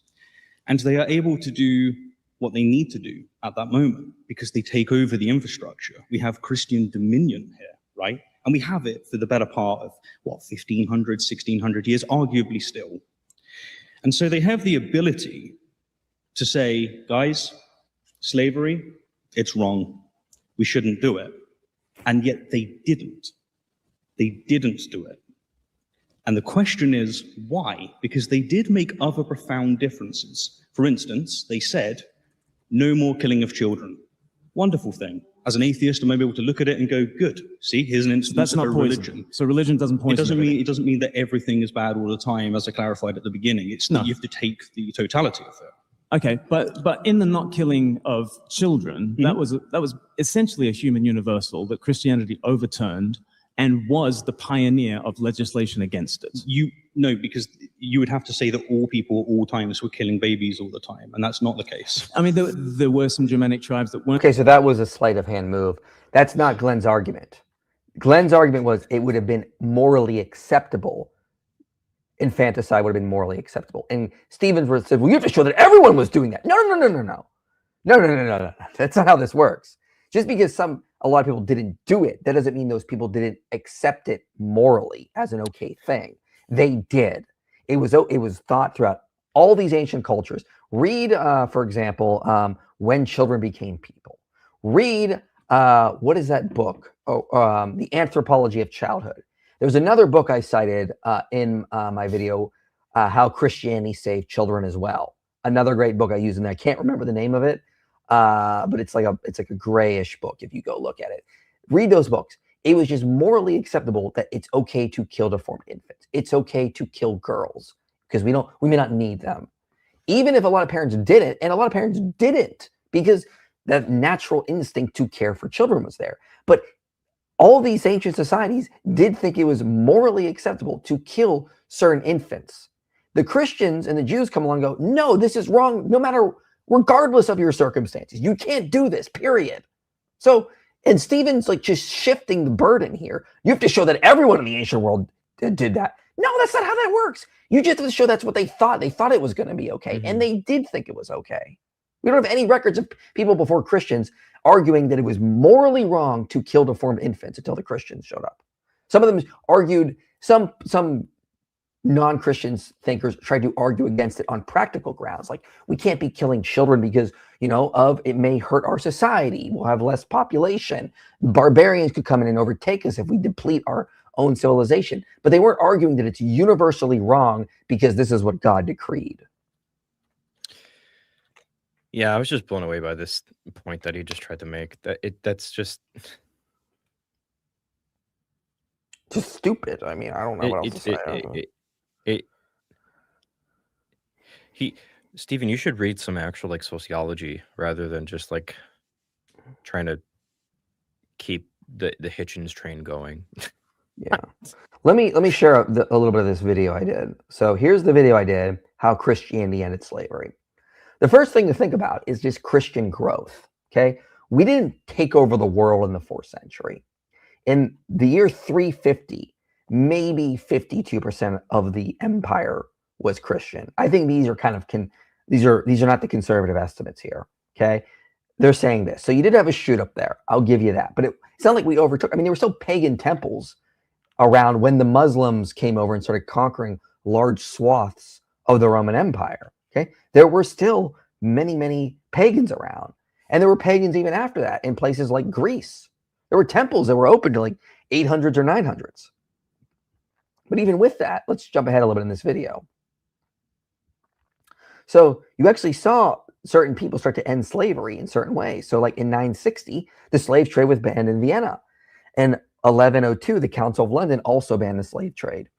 and they are able to do what they need to do at that moment because they take over the infrastructure. We have Christian dominion here, right? And we have it for the better part of, 1,500, 1,600 years, arguably still. And so they have the ability to say, guys, slavery, it's wrong. We shouldn't do it. And yet they didn't. They didn't do it. And the question is, why? Because they did make other profound differences. For instance, they said, no more killing of children. Wonderful thing. As an atheist, I may be able to look at it and go, good. See, here's an instance That's of not a poison. religion. So religion doesn't poison. It doesn't mean that everything is bad all the time, as I clarified at the beginning. It's that you have to take the totality of it. Okay, but in the not killing of children, that was essentially a human universal that Christianity overturned and was the pioneer of legislation against it. No, because you would have to say that all people at all times were killing babies all the time, and that's not the case. I mean, there were some Germanic tribes that weren't. Okay, so that was a sleight of hand move. That's not Glenn's argument. Glenn's argument was it would have been morally acceptable. Infanticide would have been morally acceptable. And Stevens said, well, you have to show that everyone was doing that. No. That's not how this works. Just because a lot of people didn't do it, that doesn't mean those people didn't accept it morally as an okay thing. They did. It was thought throughout all these ancient cultures. Read, for example, When Children Became People. Read, what is that book? The Anthropology of Childhood. There's another book I cited in my video, How Christianity Saved Children as well. Another great book I use in there. I can't remember the name of it, but it's like a grayish book if you go look at it. Read those books. It was just morally acceptable that it's okay to kill deformed infants. It's okay to kill girls because we may not need them. Even if a lot of parents did it, and a lot of parents didn't, because that natural instinct to care for children was there. But all these ancient societies did think it was morally acceptable to kill certain infants. The Christians and the Jews come along and go, no, this is wrong, regardless of your circumstances. You can't do this, period. So, and Stephen's like just shifting the burden here. You have to show that everyone in the ancient world did that. No, that's not how that works. You just have to show that's what they thought. They thought it was going to be okay, and they did think it was okay. We don't have any records of people before Christians arguing that it was morally wrong to kill deformed infants until the Christians showed up. Some of them argued, some non-Christians thinkers tried to argue against it on practical grounds. Like, we can't be killing children because, it may hurt our society. We'll have less population. Barbarians could come in and overtake us if we deplete our own civilization. But they weren't arguing that it's universally wrong because this is what God decreed. Yeah, I was just blown away by this point that he just tried to make. That's just stupid. I mean, I don't know what else to say. Stephen, you should read some actual sociology rather than just trying to keep the Hitchens train going. Yeah. Let me share a little bit of this video I did. So here's the video I did, How Christianity Ended Slavery. The first thing to think about is just Christian growth, okay? We didn't take over the world in the 4th century. In the year 350, maybe 52% of the empire was Christian. I think these are these are not the conservative estimates here, okay? They're saying this. So you did have a shoot up there. I'll give you that. But it's not like we overtook. I mean, there were still pagan temples around when the Muslims came over and started conquering large swaths of the Roman Empire. Okay, there were still many pagans around, and there were pagans even after that in places like Greece. There were temples that were open to 800s or 900s. But even with that, let's jump ahead a little bit in this video. So you actually saw certain people start to end slavery in certain ways. So like in 960, the slave trade was banned in Vienna. In 1102, the Council of London also banned the slave trade.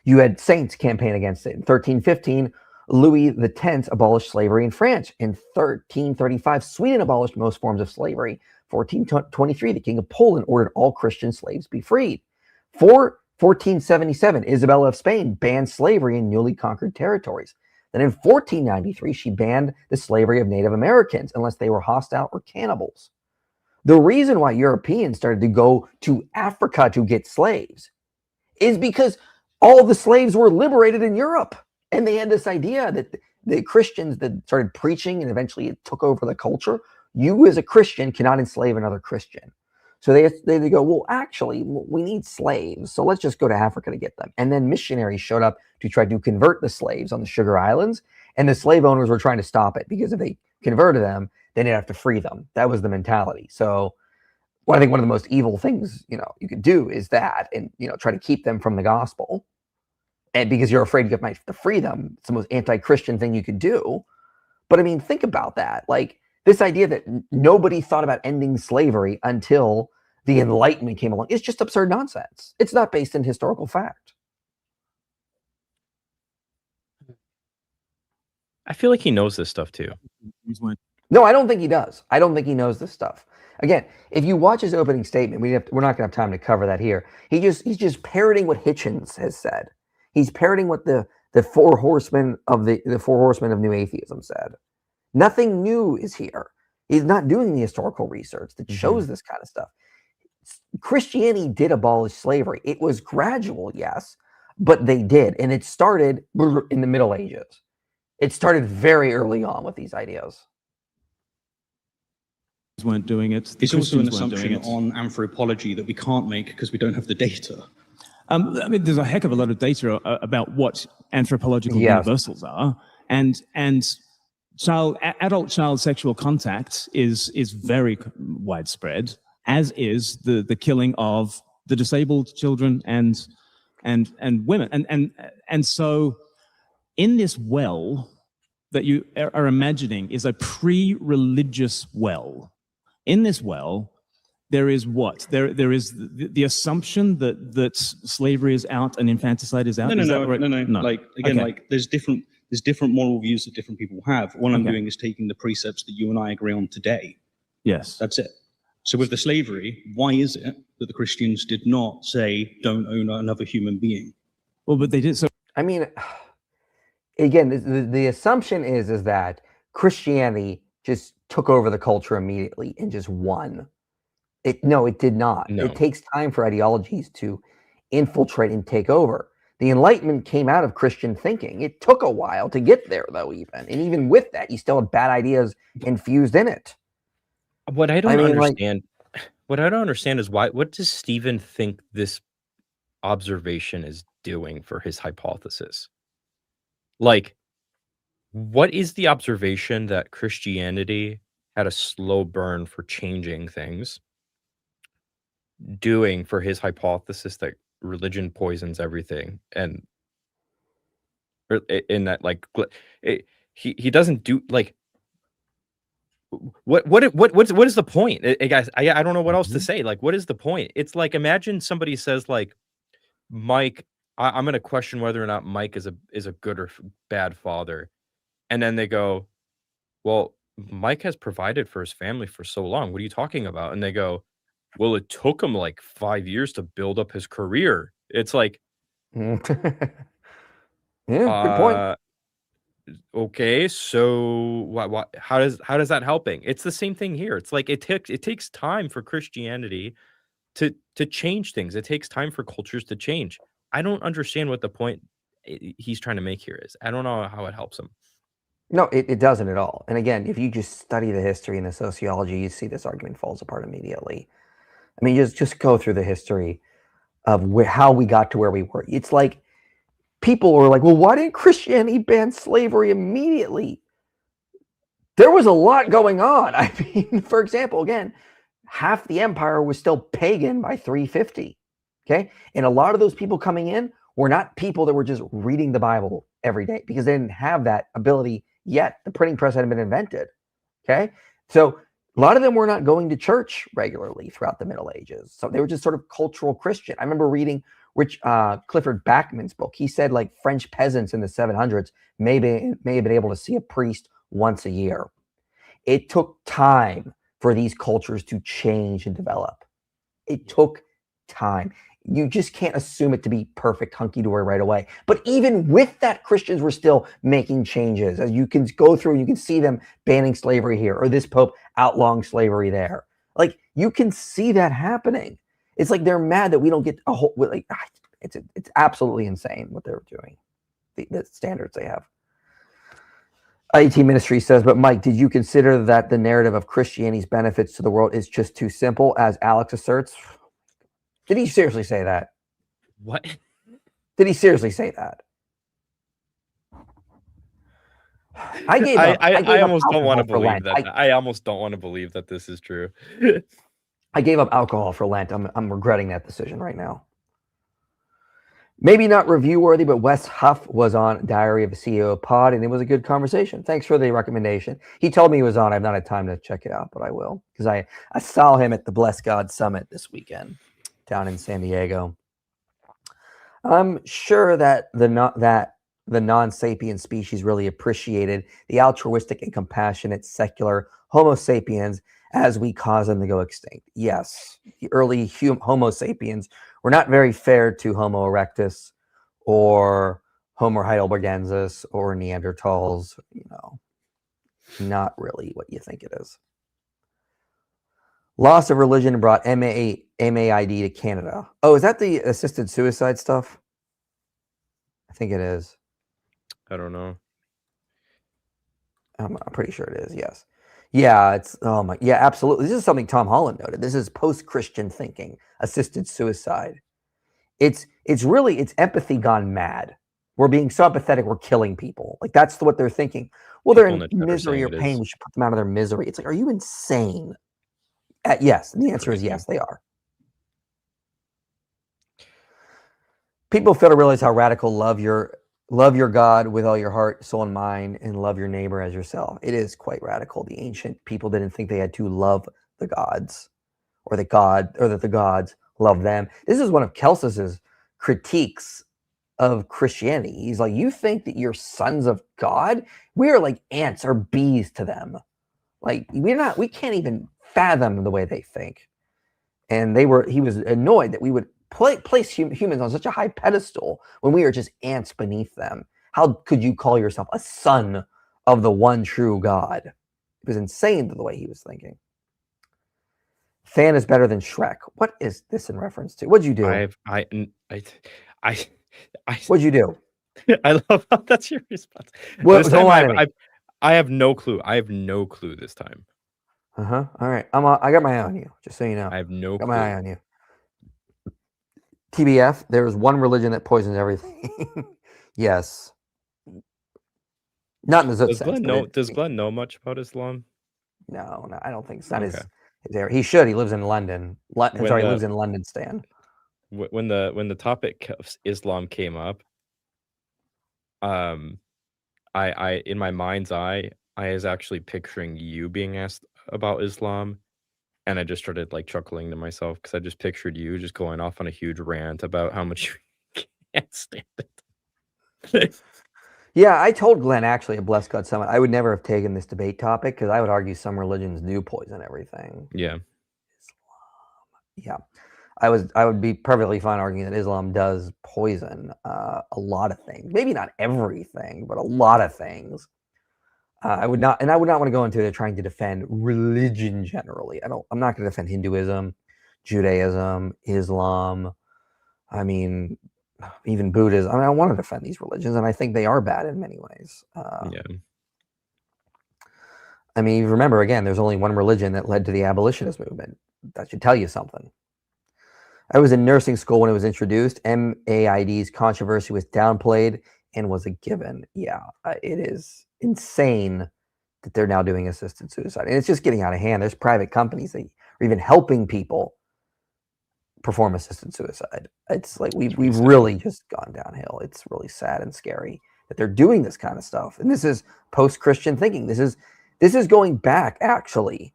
You had saints campaign against it. In 1315, Louis X abolished slavery in France. In 1335, Sweden abolished most forms of slavery. 1423, the King of Poland ordered all Christian slaves be freed. 1477, Isabella of Spain banned slavery in newly conquered territories. Then in 1493, she banned the slavery of Native Americans unless they were hostile or cannibals. The reason why Europeans started to go to Africa to get slaves is because all the slaves were liberated in Europe. And they had this idea that the Christians that started preaching and eventually it took over the culture, you as a Christian cannot enslave another Christian. So they go, well, actually, we need slaves. So let's just go to Africa to get them. And then missionaries showed up to try to convert the slaves on the Sugar Islands. And the slave owners were trying to stop it because if they converted them, then they'd have to free them. That was the mentality. So I think one of the most evil things, you could do is that and, try to keep them from the gospel. And because you're afraid you might have to free them, it's the most anti-Christian thing you could do. But I mean, think about that. Like this idea that nobody thought about ending slavery until the Enlightenment came along is just absurd nonsense. It's not based in historical fact. I feel like he knows this stuff too. No, I don't think he does. I don't think he knows this stuff. Again, if you watch his opening statement, we're not going to have time to cover that here. He's just parroting what Hitchens has said. He's parroting what the four horsemen of New Atheism said. Nothing new is here. He's not doing the historical research that shows this kind of stuff. Christianity did abolish slavery. It was gradual, yes, but they did. And it started in the Middle Ages. It started very early on with these ideas. Weren't doing it. It's also an assumption on anthropology that we can't make because we don't have the data. I mean, there's a heck of a lot of data about what anthropological universals are, and adult child sexual contact is very widespread, as is the killing of the disabled children and women, and so in this well that you are imagining is a pre-religious well. In this well, there is what? There is the assumption that slavery is out and infanticide is out. No. Like again, like there's different moral views that different people have. All I'm doing is taking the precepts that you and I agree on today. Yes, that's it. So with the slavery, why is it that the Christians did not say don't own another human being? Well, but they did. So I mean, again, the assumption is that Christianity just took over the culture immediately and just won. No, it did not. No. It takes time for ideologies to infiltrate and take over. The Enlightenment came out of Christian thinking. It took a while to get there, though, and even with that, you still had bad ideas infused in it. What I don't understand is what does Stephen think this observation is doing for his hypothesis? Like, what is the observation that Christianity had a slow burn for changing things doing for his hypothesis that religion poisons everything? And in that, like, he doesn't do like what is the point? Guys, I don't know what else to say. Like, what is the point? It's like, imagine somebody says like, Mike, I'm going to question whether or not Mike is a good or bad father. And then they go, well, Mike has provided for his family for so long. What are you talking about? And they go, well, it took him like 5 years to build up his career. It's like, yeah, good point. Okay, so what? How does that helping? It's the same thing here. It's like it takes time for Christianity to change things. It takes time for cultures to change. I don't understand what the point he's trying to make here is. I don't know how it helps him. No, it doesn't at all. And again, if you just study the history and the sociology, you see this argument falls apart immediately. I mean, just go through the history of how we got to where we were. It's like people were like, well, why didn't Christianity ban slavery immediately? There was a lot going on. I mean, for example, again, half the empire was still pagan by 350. Okay. And a lot of those people coming in were not people that were just reading the Bible every day because they didn't have that ability yet. The printing press hadn't been invented. Okay. So a lot of them were not going to church regularly throughout the Middle Ages. So they were just sort of cultural Christian. I remember reading Clifford Bachman's book. He said like French peasants in the 700s may have been able to see a priest once a year. It took time for these cultures to change and develop. It took time. You just can't assume it to be perfect hunky-dory right away. But even with that, Christians were still making changes. As you can go through and you can see them banning slavery here, or this Pope outlawing slavery there. Like, you can see that happening. It's like they're mad that we don't get a whole, like, it's absolutely insane what they're doing, the standards they have. IT Ministry says, but Mike, did you consider that the narrative of Christianity's benefits to the world is just too simple, as Alex asserts? Did he seriously say that? What? Did he seriously say that? I almost don't want to believe that. I almost don't want to believe that this is true. I gave up alcohol for Lent. I'm regretting that decision right now. Maybe not review worthy, but Wes Huff was on Diary of a CEO Pod, and it was a good conversation. Thanks for the recommendation. He told me he was on. I've not had time to check it out, but I will, because I saw him at the Bless God Summit this weekend down in San Diego. I'm sure that the non-sapient species really appreciated the altruistic and compassionate secular Homo sapiens as we cause them to go extinct. Yes, the early Homo sapiens were not very fair to Homo erectus or Homo heidelbergensis or Neanderthals, not really what you think it is. Loss of religion brought MAID to Canada. Oh, is that the assisted suicide stuff? I think it is. I don't know. I'm pretty sure it is, yes. Yeah, absolutely. This is something Tom Holland noted. This is post-Christian thinking, assisted suicide. It's empathy gone mad. We're being so empathetic, we're killing people. Like, that's what they're thinking. Well, they're in misery or pain. We should put them out of their misery. It's like, are you insane? Yes, and the answer is yes, they are. People fail to realize how radical love your God with all your heart, soul, and mind, and love your neighbor as yourself. It is quite radical. The ancient people didn't think they had to love the gods, or that the gods love them. This is one of Celsus's critiques of Christianity. He's like, you think that you're sons of God? We are like ants or bees to them. Like, we can't even fathom the way they think. And he was annoyed that we would place humans on such a high pedestal when we are just ants beneath them. How could you call yourself a son of the one true God? It was insane the way he was thinking. Fan is better than Shrek. What is this in reference to? What'd you do? What'd you do? I love how that's your response. Well, this time I have no clue. I have no clue this time. All right. I got my eye on you, just so you know. I have no clue. Got my eye on you. TBF, there is one religion that poisons everything. Yes. Not in the Does Glenn does Glenn know much about Islam? No, I don't think so. Not his area. He should. He lives in London. He lives in London, Stan. When the topic of Islam came up, I in my mind's eye, I was actually picturing you being asked about Islam, and I just started like chuckling to myself because I just pictured you just going off on a huge rant about how much you can't stand it. Yeah, I told Glenn actually at Bless God Summit I would never have taken this debate topic because I would argue some religions do poison everything. Yeah. Yeah. I would be perfectly fine arguing that Islam does poison a lot of things. Maybe not everything, but a lot of things. I would not want to go into trying to defend religion generally. I'm not going to defend Hinduism, Judaism, Islam. I mean, even Buddhism. I want to defend these religions, and I think they are bad in many ways. Yeah. I mean, remember, again, there's only one religion that led to the abolitionist movement. That should tell you something. I was in nursing school when it was introduced. MAID's controversy was downplayed and was a given. Yeah, it is insane that they're now doing assisted suicide. And it's just getting out of hand. There's private companies that are even helping people perform assisted suicide. It's like we've really just gone downhill. It's really sad and scary. that they're doing this kind of stuff. And this is post-Christian thinking. This is going back actually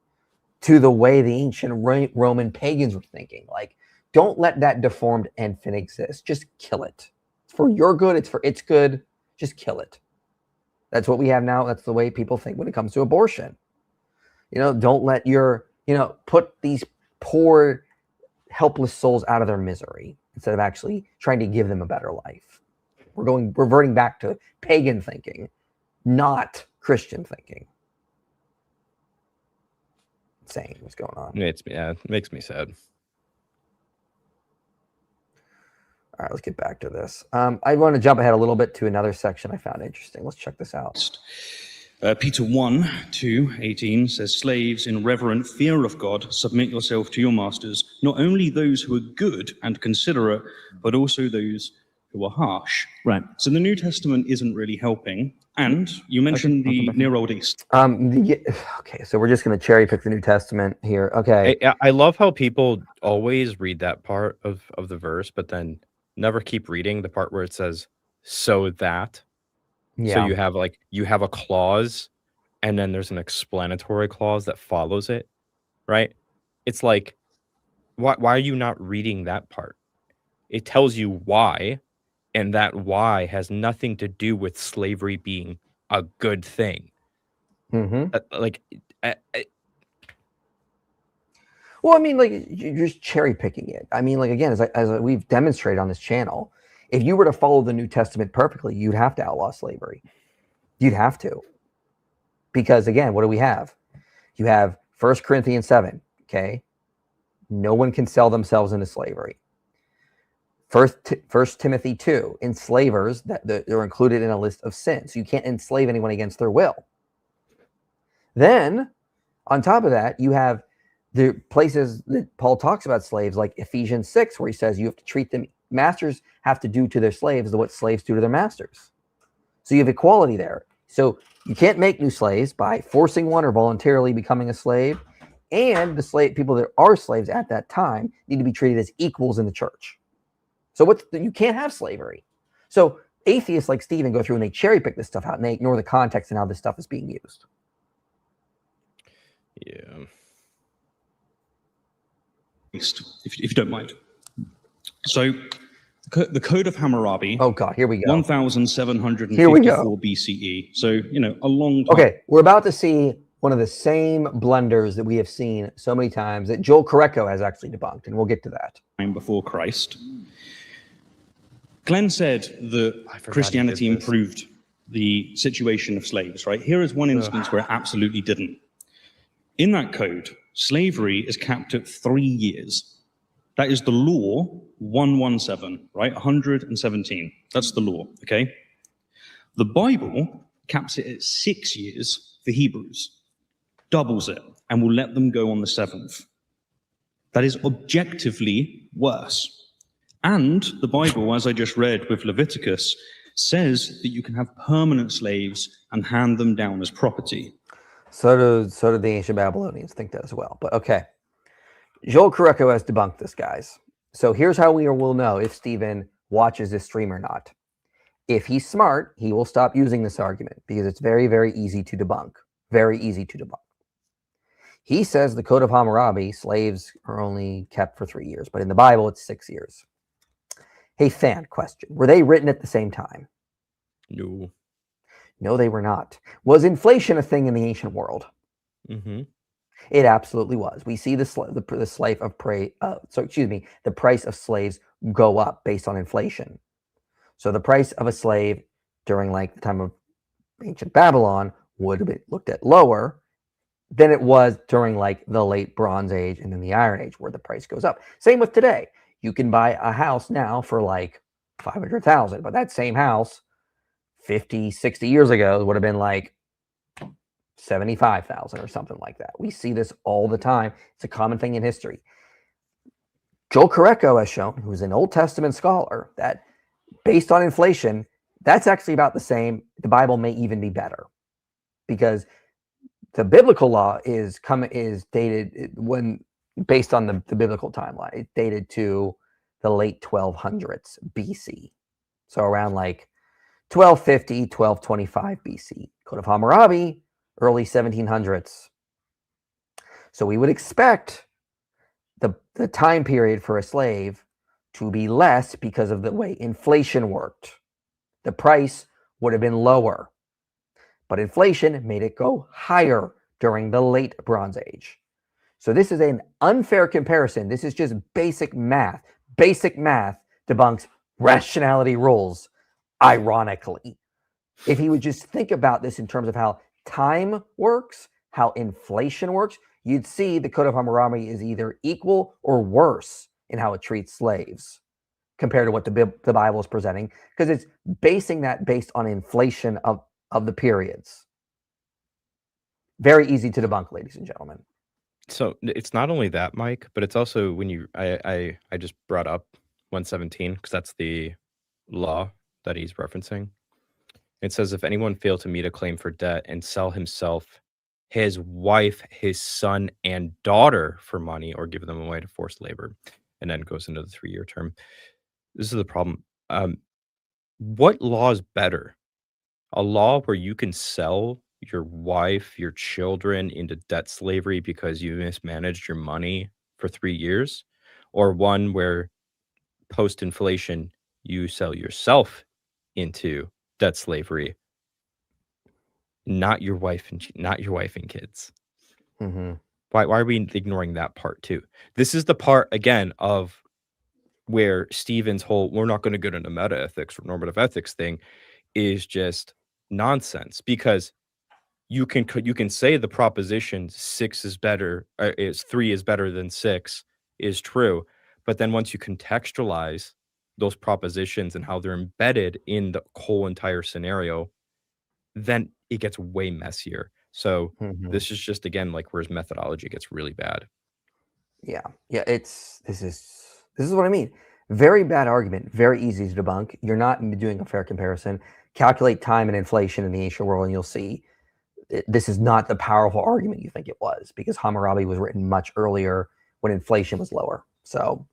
to the way the ancient Roman pagans were thinking. Like, don't let that deformed infant exist. Just kill it. It's for your good. It's for its good. Just kill it. That's what we have now. That's the way people think when it comes to abortion. Don't let put these poor, helpless souls out of their misery instead of actually trying to give them a better life. We're reverting back to pagan thinking, not Christian thinking. Insane what's going on. It makes me sad. All right, let's get back to this. I want to jump ahead a little bit to another section I found interesting. Let's check this out. Peter 1:2-18 says, slaves, in reverent fear of God, submit yourself to your masters, not only those who are good and considerate, but also those who are harsh. Right. So the New Testament isn't really helping. And you mentioned the Near Old East. Okay, so we're just going to cherry pick the New Testament here. Okay. I love how people always read that part of the verse, but then never keep reading the part where it says, so that. Yeah. So you have a clause, and then there's an explanatory clause that follows it, right? It's like, why are you not reading that part? It tells you why, and that why has nothing to do with slavery being a good thing. Mm-hmm. Well, I mean, like, you're just cherry picking it. I mean, like, again, as we've demonstrated on this channel, if you were to follow the New Testament perfectly, you'd have to outlaw slavery. You'd have to. Because, again, what do we have? You have 1 Corinthians 7, okay? No one can sell themselves into slavery. First Timothy 2, enslavers, that they're included in a list of sins. So you can't enslave anyone against their will. Then, on top of that, you have the places that Paul talks about slaves, like Ephesians 6, where he says you have to treat them, masters have to do to their slaves what slaves do to their masters. So you have equality there. So you can't make new slaves by forcing one or voluntarily becoming a slave. And the people that are slaves at that time need to be treated as equals in the church. So you can't have slavery. So atheists like Stephen go through and they cherry pick this stuff out and they ignore the context and how this stuff is being used. yeah. If you don't mind. So the Code of Hammurabi. Oh God, here we go. 1754 BCE. So, a long time. Okay, we're about to see one of the same blunders that we have seen so many times that Joel Korecko has actually debunked, and we'll get to that. Before Christ. Glenn said that Christianity improved the situation of slaves, right? Here is one instance where it absolutely didn't. In that code, slavery is capped at 3 years. That is the law 117, right? 117. That's the law, okay? The Bible caps it at 6 years for Hebrews, doubles it, and will let them go on the 7th. That is objectively worse. And the Bible, as I just read with Leviticus, says that you can have permanent slaves and hand them down as property. So do the ancient Babylonians think that as well. But okay. Joel Korecko has debunked this, guys. So here's how we will know if Stephen watches this stream or not. If he's smart, he will stop using this argument because it's very, very easy to debunk. Very easy to debunk. He says the Code of Hammurabi, slaves are only kept for 3 years, but in the Bible, it's 6 years. Hey, fan question. Were they written at the same time? No. No, they were not. Was inflation a thing in the ancient world? Mm-hmm. It absolutely was. We see the price of slaves go up based on inflation. So the price of a slave during like the time of ancient Babylon would have been looked at lower than it was during like the late Bronze Age and then the Iron Age, where the price goes up. Same with today. You can buy a house now for like $500,000, but that same house 50, 60 years ago would have been like $75,000 or something like that. We see this all the time. It's a common thing in history. Joel Korecko has shown, who's an Old Testament scholar, that based on inflation, that's actually about the same. The Bible may even be better because the biblical law is dated when based on the biblical timeline. It's dated to the late 1200s BC. So around like 1250, 1225 BC. Code of Hammurabi, early 1700s. So we would expect the time period for a slave to be less because of the way inflation worked. The price would have been lower, but inflation made it go higher during the late Bronze Age. So this is an unfair comparison. This is just basic math. Basic math debunks rationality rules, ironically. If he would just think about this in terms of how time works, how inflation works, you'd see the Code of Hammurabi is either equal or worse in how it treats slaves compared to what the Bible is presenting, because it's basing that based on inflation of the periods. Very easy to debunk, ladies and gentlemen. So it's not only that, Mike, but it's also when I just brought up 117 because that's the law that he's referencing. It says if anyone fail to meet a claim for debt and sell himself, his wife, his son, and daughter for money or give them away to forced labor, and then goes into the 3-year term. This is the problem. What law is better? A law where you can sell your wife, your children into debt slavery because you mismanaged your money for 3 years, or one where post-inflation you sell yourself into debt slavery, not your wife and kids. Mm-hmm. Why are we ignoring that part too? This is the part again of where Stephen's whole "we're not going to get into meta ethics or normative ethics" thing is just nonsense, because you can say the proposition 6 is better, is 3 is better than 6 is true, but then once you contextualize those propositions and how they're embedded in the whole entire scenario, then it gets way messier. So this is just again like where his methodology gets really bad. Yeah, this is what I mean. Very bad argument, very easy to debunk. You're not doing a fair comparison. Calculate time and inflation in the ancient world, and you'll see this is not the powerful argument you think it was, because Hammurabi was written much earlier when inflation was lower. So,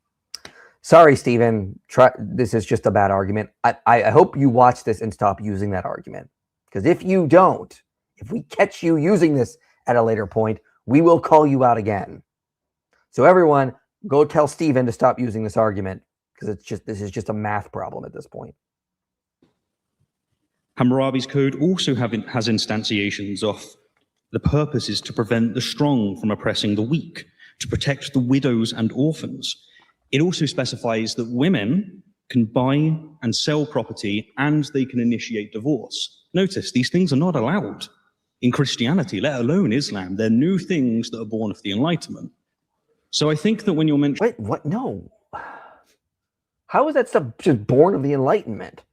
sorry, Stephen. This is just a bad argument. I hope you watch this and stop using that argument, because if you don't, if we catch you using this at a later point, we will call you out again. So everyone, go tell Stephen to stop using this argument, because this is just a math problem at this point. Hammurabi's code also has instantiations of the purpose is to prevent the strong from oppressing the weak, to protect the widows and orphans. It also specifies that women can buy and sell property and they can initiate divorce. Notice, these things are not allowed in Christianity, let alone Islam. They're new things that are born of the Enlightenment. So I think that when you're mentioning... Wait, what? No. How is that stuff just born of the Enlightenment?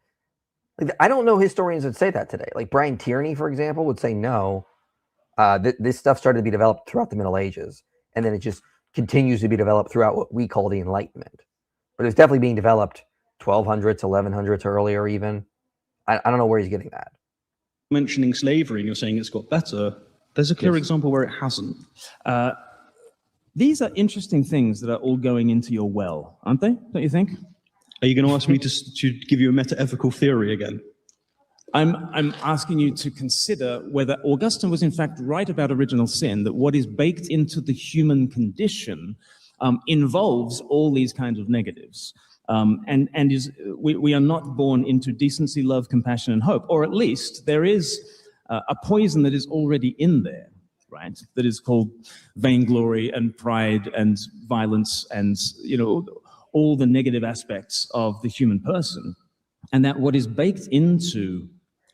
Like, I don't know historians that say that today. Like Brian Tierney, for example, would say no. This stuff started to be developed throughout the Middle Ages, and then it just continues to be developed throughout what we call the Enlightenment. But it's definitely being developed 1200s, 1100s, earlier even. I don't know where he's getting that. Mentioning slavery and you're saying it's got better, there's a clear example where it hasn't. These are interesting things that are all going into your well, aren't they? Don't you think? Are you going to ask me to give you a meta-ethical theory again? I'm asking you to consider whether Augustine was in fact right about original sin, that what is baked into the human condition involves all these kinds of negatives. We are not born into decency, love, compassion, and hope, or at least there is a poison that is already in there, right? That is called vainglory and pride and violence and, all the negative aspects of the human person. And that what is baked into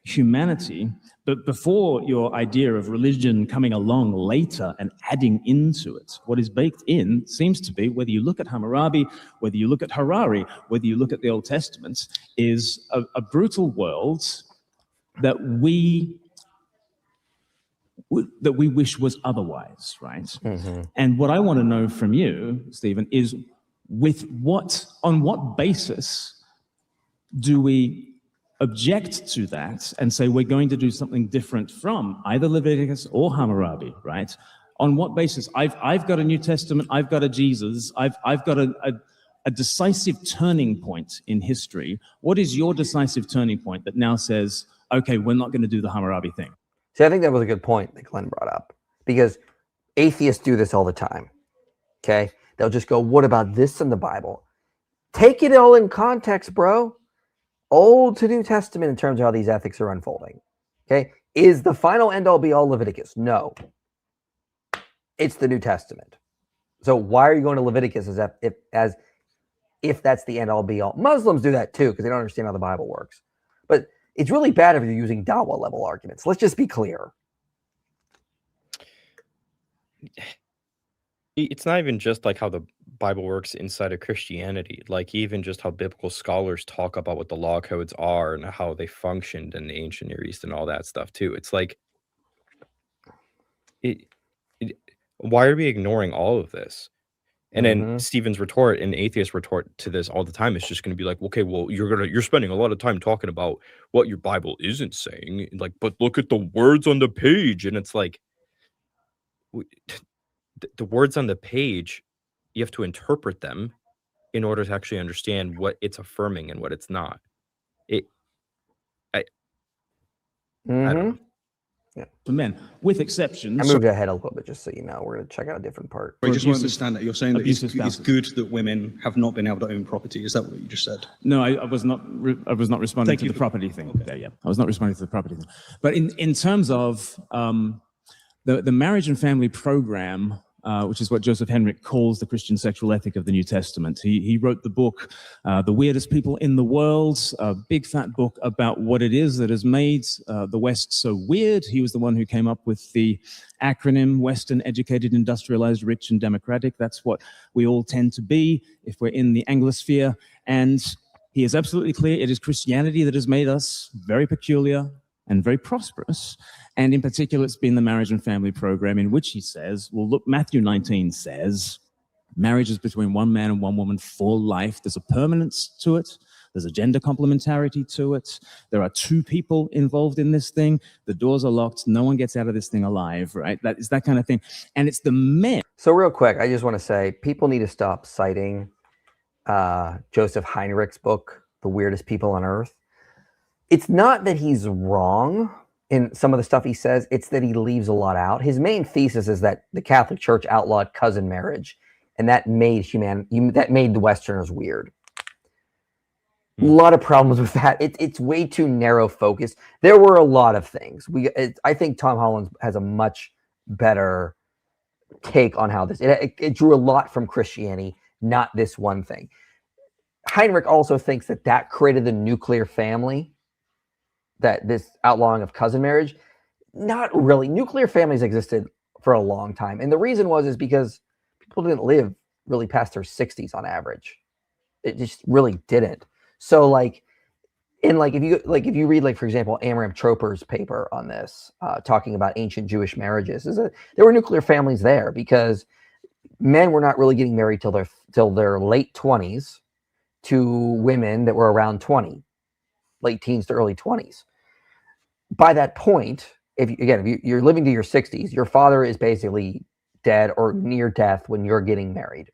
humanity, but before your idea of religion coming along later and adding into it, what is baked in seems to be, whether you look at Hammurabi, whether you look at Harari, whether you look at the Old Testament, is a brutal world that we wish was otherwise, right? Mm-hmm. And what I want to know from you, Stephen, is on what basis do we object to that and say we're going to do something different from either Leviticus or Hammurabi, right? On what basis? I've got a New Testament, I've got a Jesus, I've got a decisive turning point in history. What is your decisive turning point that now says, okay, we're not going to do the Hammurabi thing? See, I think that was a good point that Glenn brought up, because atheists do this all the time. Okay, they'll just go, what about this in the Bible? Take it all in context, bro. Old to New Testament in terms of how these ethics are unfolding. Okay, is the final end all be all Leviticus? No, it's the New Testament. So why are you going to Leviticus as if that's the end all be all? Muslims do that too because they don't understand how the Bible works. But it's really bad if you're using Dawa level arguments. Let's just be clear. It's not even just like how the Bible works inside of Christianity, like even just how biblical scholars talk about what the law codes are and how they functioned in the ancient Near East and all that stuff too. It's like, why are we ignoring all of this? And then Stephen's retort and atheist retort to this all the time is just going to be like, okay, well, you're spending a lot of time talking about what your Bible isn't saying, like, but look at the words on the page, and it's like, the words on the page, you have to interpret them in order to actually understand what it's affirming and what it's not. I don't know. Yeah. For men, with exceptions. I moved ahead a little bit just so you know. We're going to check out a different part. I just want to understand that you're saying that it's good that women have not been able to own property. Is that what you just said? No, I was not. I was not responding to the property thing. Okay. Yeah, I was not responding to the property thing. But in terms of the marriage and family program, which is what Joseph Henrich calls the Christian sexual ethic of the New Testament. He wrote the book, The Weirdest People in the World, a big fat book about what it is that has made the West so weird. He was the one who came up with the acronym Western Educated, Industrialized, Rich, and Democratic. That's what we all tend to be if we're in the Anglosphere. And he is absolutely clear it is Christianity that has made us very peculiar and very prosperous. And in particular, it's been the marriage and family program in which he says, well, look, Matthew 19 says, marriage is between one man and one woman for life. There's a permanence to it. There's a gender complementarity to it. There are two people involved in this thing. The doors are locked. No one gets out of this thing alive, right? That is that kind of thing. And it's the men. So real quick, I just want to say, people need to stop citing Joseph Heinrich's book, The Weirdest People on Earth. It's not that he's wrong in some of the stuff he says, it's that he leaves a lot out. His main thesis is that the Catholic Church outlawed cousin marriage, and that made the Westerners weird. A lot of problems with that. It's way too narrow focused. There were a lot of things. I think Tom Holland has a much better take on how this. It drew a lot from Christianity, not this one thing. Heinrich also thinks that created the nuclear family. That this outlawing of cousin marriage, not really. Nuclear families existed for a long time, and the reason is because people didn't live really past their 60s on average. It just really didn't. So, if you read, for example, Amram Troper's paper on this, talking about ancient Jewish marriages, there were nuclear families there because men were not really getting married till their late 20s to women that were around 20, late teens to early 20s. By that point, if you're living to your 60s, your father is basically dead or near death when you're getting married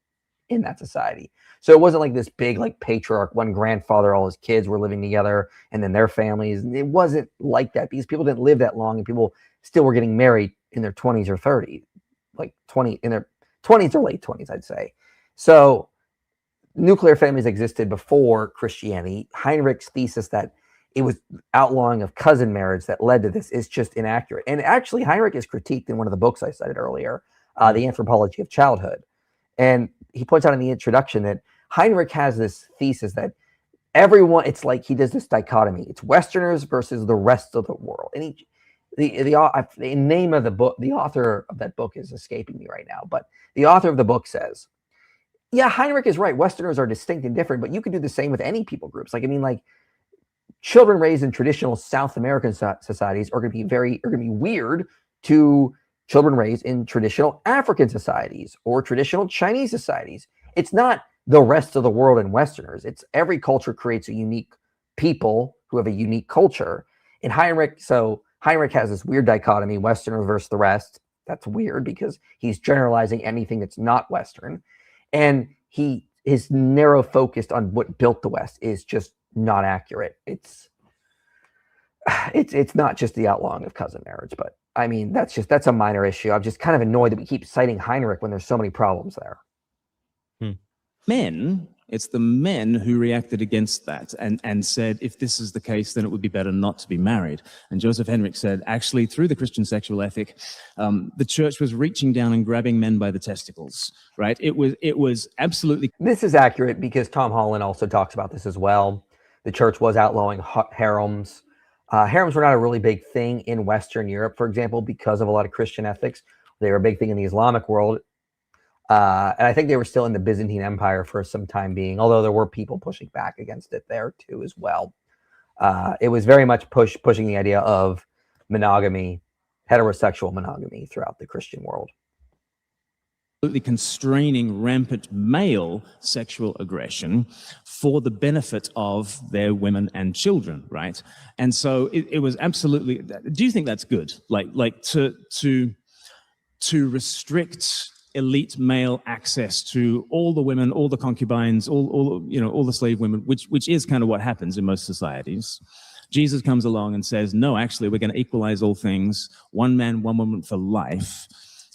in that society. So it wasn't like this big patriarch, one grandfather, all his kids were living together and then their families. It wasn't like that because people didn't live that long and people still were getting married in their 20s or 30s, in their 20s or late 20s, I'd say. So nuclear families existed before Christianity. Heinrich's thesis that it was outlawing of cousin marriage that led to this is just inaccurate. And actually, Heinrich is critiqued in one of the books I cited earlier, The Anthropology of Childhood. And he points out in the introduction that Heinrich has this thesis that everyone, it's like he does this dichotomy. It's Westerners versus the rest of the world. And the name of the book, the author of that book is escaping me right now, but the author of the book says, yeah, Heinrich is right. Westerners are distinct and different, but you could do the same with any people groups. Children raised in traditional South American societies are going to be weird to children raised in traditional African societies or traditional Chinese societies. It's not the rest of the world and Westerners. It's every culture creates a unique people who have a unique culture. And Heinrich has this weird dichotomy, Westerners versus the rest. That's weird because he's generalizing anything that's not Western. And he his narrow focused on what built the West is just not accurate. It's not just the outlawing of cousin marriage, but I mean that's a minor issue. I'm just kind of annoyed that we keep citing Heinrich when there's so many problems there. It's the men who reacted against that and said, if this is the case, then it would be better not to be married. And Joseph Henrich said, actually, through the Christian sexual ethic, the church was reaching down and grabbing men by the testicles, right? It was absolutely... This is accurate because Tom Holland also talks about this as well. The church was outlawing harems. Harems were not a really big thing in Western Europe, for example, because of a lot of Christian ethics. They were a big thing in the Islamic world. And I think they were still in the Byzantine Empire for some time being, although there were people pushing back against it there too as well. It was very much pushing the idea of monogamy, heterosexual monogamy throughout the Christian world. Absolutely constraining rampant male sexual aggression for the benefit of their women and children, right? And so it was absolutely... Do you think that's good? Like to restrict elite male access to all the women, all the concubines, all the slave women, which is kind of what happens in most societies. Jesus comes along and says, no, actually, we're going to equalize all things, one man, one woman for life,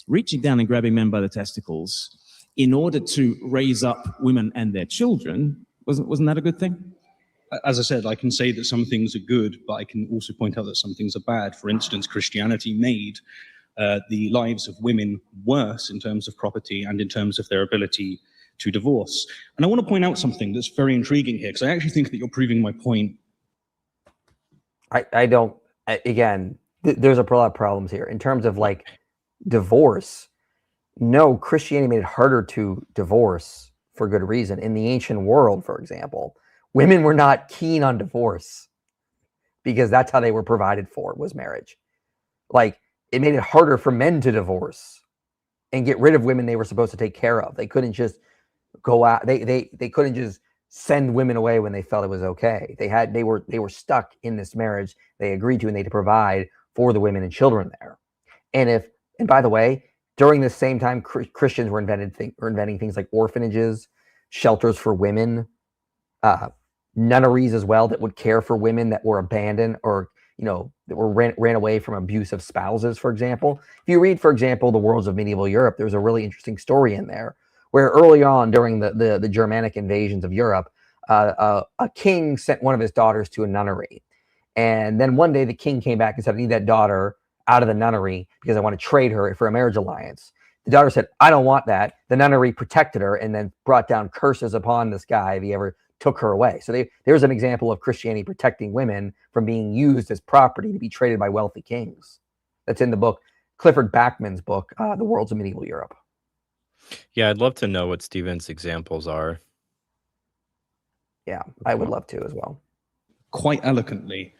reaching down and grabbing men by the testicles in order to raise up women and their children. Wasn't that a good thing? As I said, I can say that some things are good, but I can also point out that some things are bad. For instance, Christianity made the lives of women worse in terms of property and in terms of their ability to divorce. And I want to point out something that's very intriguing here, because I actually think that you're proving my point. I don't, again, there's a lot of problems here. In terms of like divorce, no, Christianity made it harder to divorce for good reason. In the ancient world, for example, women were not keen on divorce because that's how they were provided for, was marriage. Like, it made it harder for men to divorce and get rid of women they were supposed to take care of. They couldn't just go out. They couldn't just send women away when they felt it was okay. They were stuck in this marriage they agreed to, and they had to provide for the women and children there. And by the way, during the same time, Christians were inventing things like orphanages, shelters for women, nunneries as well that would care for women that were abandoned or that were ran away from abusive spouses, for example. If you read, for example, The Worlds of Medieval Europe, there's a really interesting story in there where early on during the Germanic invasions of Europe, a king sent one of his daughters to a nunnery. And then one day the king came back and said, I need that daughter out of the nunnery because I want to trade her for a marriage alliance. The daughter said, I don't want that. The nunnery protected her and then brought down curses upon this guy if he ever took her away. So there's an example of Christianity protecting women from being used as property to be traded by wealthy kings. That's in the book, Clifford Bachman's book, The Worlds of Medieval Europe. Yeah, I'd love to know what Stephen's examples are. Yeah, I would love to as well. Quite eloquently.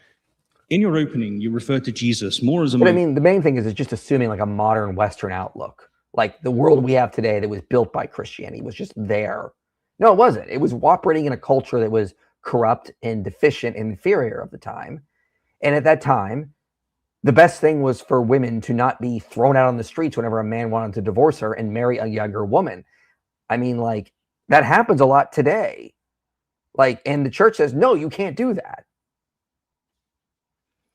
In your opening, you referred to Jesus more as a... But I mean, the main thing is just assuming like a modern Western outlook. Like the world we have today that was built by Christianity was just there. No, it wasn't. It was operating in a culture that was corrupt and deficient and inferior of the time. And at that time, the best thing was for women to not be thrown out on the streets whenever a man wanted to divorce her and marry a younger woman. I mean, like, that happens a lot today. Like, and the church says, no, you can't do that.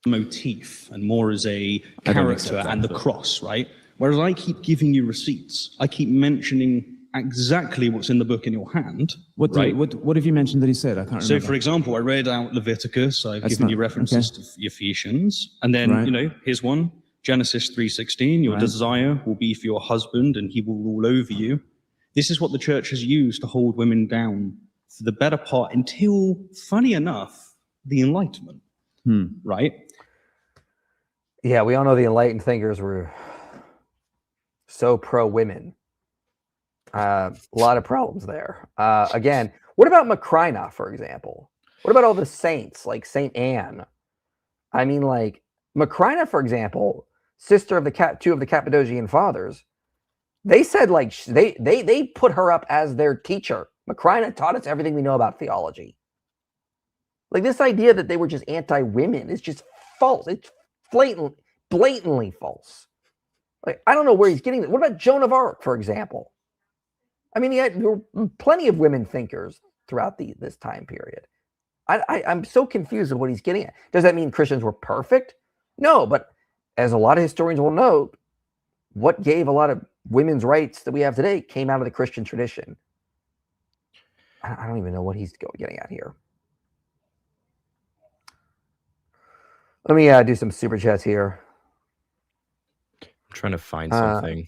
Motif and more as a character and the cross, right? Whereas I keep giving you receipts. I keep mentioning exactly what's in the book in your hand. What have you mentioned that he said? I can't remember. So, for example, I read out Leviticus. I've given you references to Ephesians. And then, here's one. Genesis 3:16, your desire will be for your husband and he will rule over you. This is what the church has used to hold women down for the better part until, funny enough, the Enlightenment, right? Yeah, we all know the enlightened thinkers were so pro-women. A lot of problems there. Again, what about Macrina, for example? What about all the saints, like Saint Anne? I mean, like, Macrina, for example, sister of two of the Cappadocian fathers, they said, like, they put her up as their teacher. Macrina taught us everything we know about theology. Like, this idea that they were just anti-women is just false. It's blatantly false. Like, I don't know where he's getting it. What about Joan of Arc, for example? I mean, there were plenty of women thinkers throughout this time period. I'm so confused with what he's getting at. Does that mean Christians were perfect? No, but as a lot of historians will note, what gave a lot of women's rights that we have today came out of the Christian tradition. I don't even know what he's getting at here. Let me do some super chats here. I'm trying to find something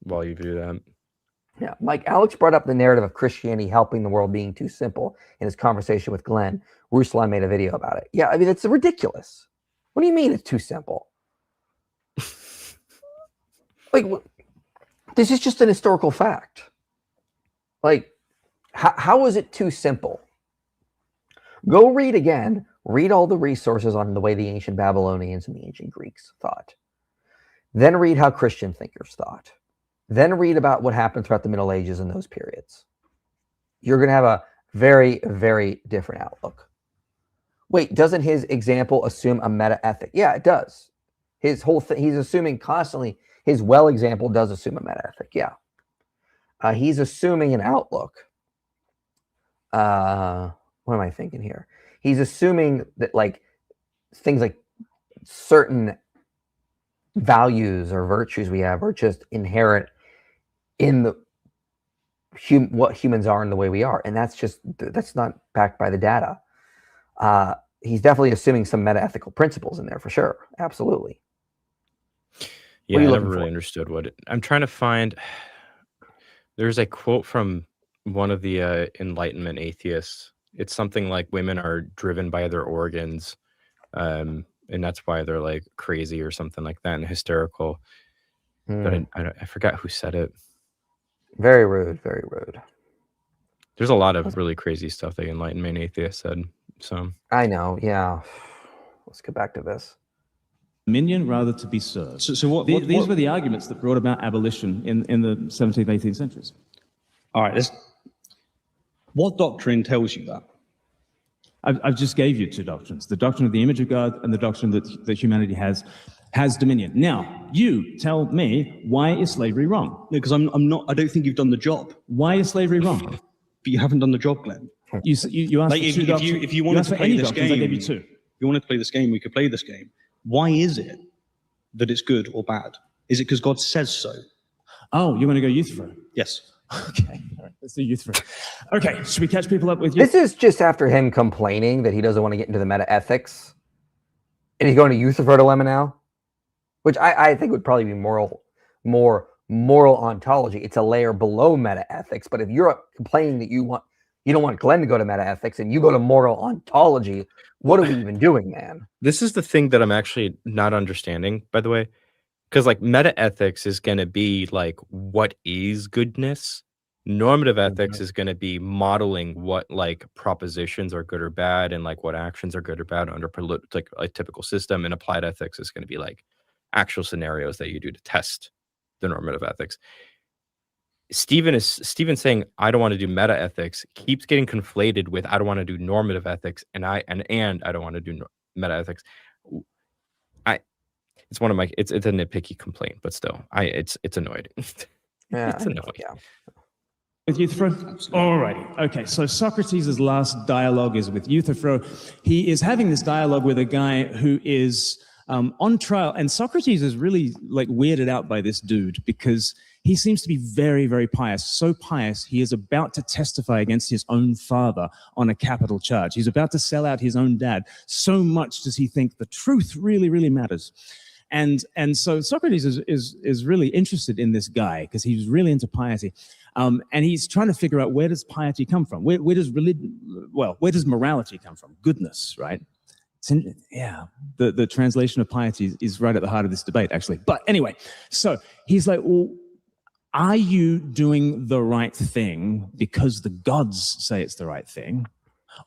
while you do that. Yeah, Mike, Alex brought up the narrative of Christianity helping the world being too simple in his conversation with Glenn. Ruslan made a video about it. Yeah, I mean, it's ridiculous. What do you mean it's too simple? Like, this is just an historical fact. Like, how is it too simple? Go read again. Read all the resources on the way the ancient Babylonians and the ancient Greeks thought. Then read how Christian thinkers thought. Then read about what happened throughout the Middle Ages in those periods. You're going to have a very, very different outlook. Wait, doesn't his example assume a meta ethic? Yeah, it does. His whole thing, he's assuming constantly, his well example does assume a meta ethic. Yeah. He's assuming an outlook. What am I thinking here? He's assuming that like things like certain values or virtues we have are just inherent in the what humans are and the way we are, and that's not backed by the data. He's definitely assuming some meta-ethical principles in there for sure. Absolutely. Yeah, I never really understood I'm trying to find. There's a quote from one of the Enlightenment atheists. It's something like women are driven by their organs, and that's why they're like crazy or something like that and hysterical. But I forgot who said it. Very rude, very rude. There's a lot of really crazy stuff the Enlightenment atheist said. So I know, yeah. Let's get back to this. Dominion rather to be served. So These were the arguments that brought about abolition in the 17th, 18th centuries. All right, what doctrine tells you that? I've just gave you two doctrines: the doctrine of the image of God and the doctrine that humanity has dominion. Now, you tell me, why is slavery wrong? Because I don't think you've done the job. Why is slavery wrong? But you haven't done the job, Glenn. You asked like for two doctrines. If you wanted to play this game, I gave you two. If you wanted to play this game, we could play this game. Why is it that it's good or bad? Is it because God says so? Oh, you want to go youth throw? Yes. Okay, all right, let's do youth throw. Okay, should we catch people up with youth? This is just after him complaining that he doesn't want to get into the meta ethics, and he's going to youth throw dilemma now, which I think would probably be more moral ontology. It's a layer below meta ethics. But if you're complaining that you don't want Glenn to go to meta ethics and you go to moral ontology, what are we even doing, man? this is the thing that I'm actually not understanding, by the way, because like meta ethics is going to be like what is goodness. Normative ethics is going to be modeling what like propositions are good or bad and like what actions are good or bad under like a typical system. And applied ethics is going to be like actual scenarios that you do to test the normative ethics. Stephen saying I don't want to do meta ethics keeps getting conflated with I don't want to do normative ethics and I don't want to do meta ethics. It's one of my it's a nitpicky complaint, but still it's annoyed. Yeah, it's annoying. Yeah. With Euthyphro? All righty. Okay, so Socrates' last dialogue is with Euthyphro. He is having this dialogue with a guy who is on trial, and Socrates is really like weirded out by this dude because he seems to be very, very pious. So pious, he is about to testify against his own father on a capital charge. He's about to sell out his own dad. So much does he think the truth really, really matters. And so Socrates is really interested in this guy because he's really into piety. And he's trying to figure out, where does piety come from? Where does morality come from? Goodness, right? The translation of piety is right at the heart of this debate, actually. But anyway, so he's like, well, are you doing the right thing because the gods say it's the right thing?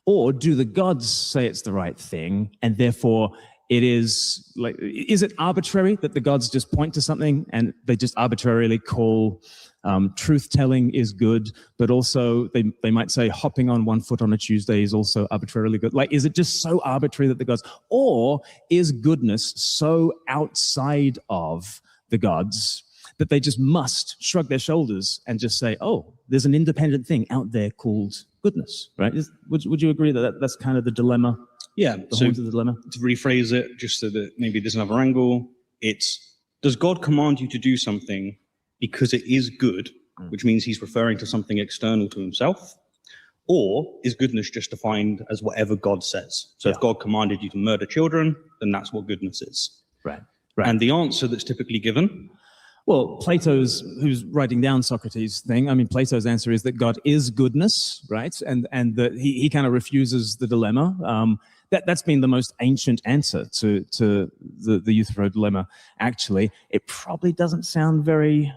Or do the gods say it's the right thing, and therefore it is like, is it arbitrary that the gods just point to something and they just arbitrarily call truth-telling is good, but also they might say hopping on one foot on a Tuesday is also arbitrarily good? Like, is it just so arbitrary that the gods, or is goodness so outside of the gods that they just must shrug their shoulders and just say, oh, there's an independent thing out there called goodness, right? Would you agree that that's kind of the dilemma? Yeah, The so horns of the dilemma? to rephrase it, just so that maybe there's another angle, it's, does God command you to do something because it is good, which means he's referring to something external to himself? Or is goodness just defined as whatever God says? So if God commanded you to murder children, then that's what goodness is. Right. And the answer that's typically given, Well, Plato's, who's writing down Socrates' thing, I mean, Plato's answer is that God is goodness, right? And that he kind of refuses the dilemma. That's been the most ancient answer to the Euthyphro dilemma, actually. It probably doesn't sound very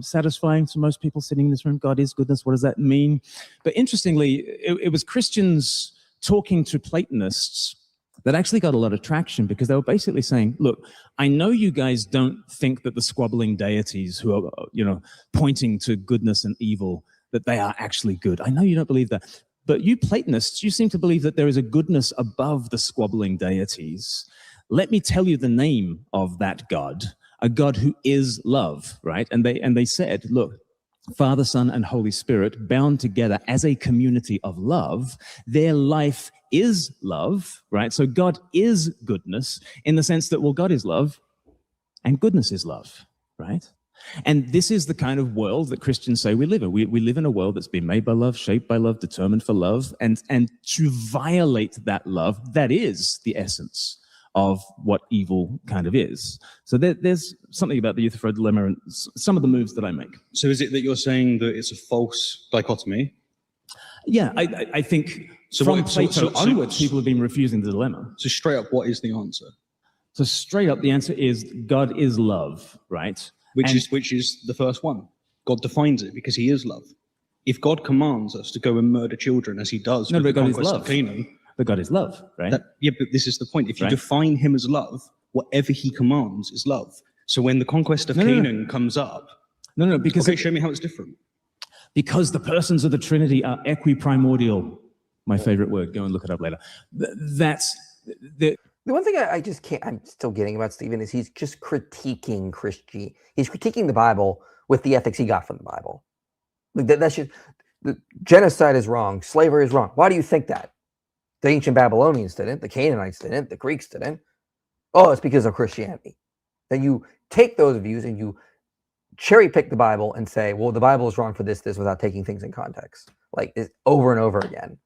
satisfying to most people sitting in this room. God is goodness, what does that mean? But interestingly, it was Christians talking to Platonists that actually got a lot of traction, because they were basically saying, look, I know you guys don't think that the squabbling deities who are, pointing to goodness and evil, that they are actually good. I know you don't believe that. But you Platonists, you seem to believe that there is a goodness above the squabbling deities. Let me tell you the name of that God, a God who is love, right? And they said, look, Father, Son, and Holy Spirit bound together as a community of love, their life is love, right? So God is goodness in the sense that, well, God is love and goodness is love, right? And this is the kind of world that Christians say we live in. We live in a world that's been made by love, shaped by love, determined for love, and to violate that love, that is the essence of what evil kind of is. So there's something about the Euthyphro dilemma and some of the moves that I make. so is it that you're saying that it's a false dichotomy? Yeah, I think So from what- so- Plato so- onwards, people have been refusing the dilemma. So straight up, what is the answer? So straight up, the answer is God is love, right? Which And- is the first one. God defines it because he is love. If God commands us to go and murder children as he does No, with but the God is conquest love. of Canaan, But God is love, right? but this is the point. If you Right. define him as love, whatever he commands is love. So when the conquest of No, no, no. Canaan comes up, No, because okay, show me how it's different. Because the persons of the Trinity are equiprimordial. My favorite word. Go and look it up later. That's the. The one thing I just can't, I'm still getting about Stephen is he's just critiquing Christianity. He's critiquing the Bible with the ethics he got from the Bible. Like that's just, the genocide is wrong. Slavery is wrong. Why do you think that? The ancient Babylonians didn't. The Canaanites didn't. The Greeks didn't. Oh, it's because of Christianity. Then you take those views and you cherry pick the Bible and say, well, the Bible is wrong for this, without taking things in context. Like it's over and over again.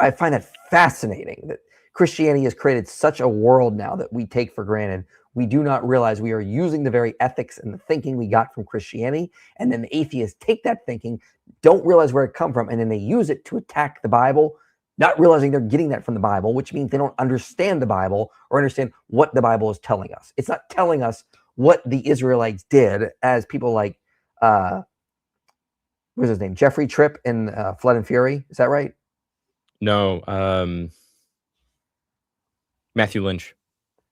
I find that fascinating that Christianity has created such a world now that we take for granted. We do not realize we are using the very ethics and the thinking we got from Christianity. And then the atheists take that thinking, don't realize where it come from, and then they use it to attack the Bible, not realizing they're getting that from the Bible, which means they don't understand the Bible or understand what the Bible is telling us. It's not telling us what the Israelites did, as people like, what's his name? Jeffrey Tripp in Flood and Fury. Is that right? No, Matthew Lynch.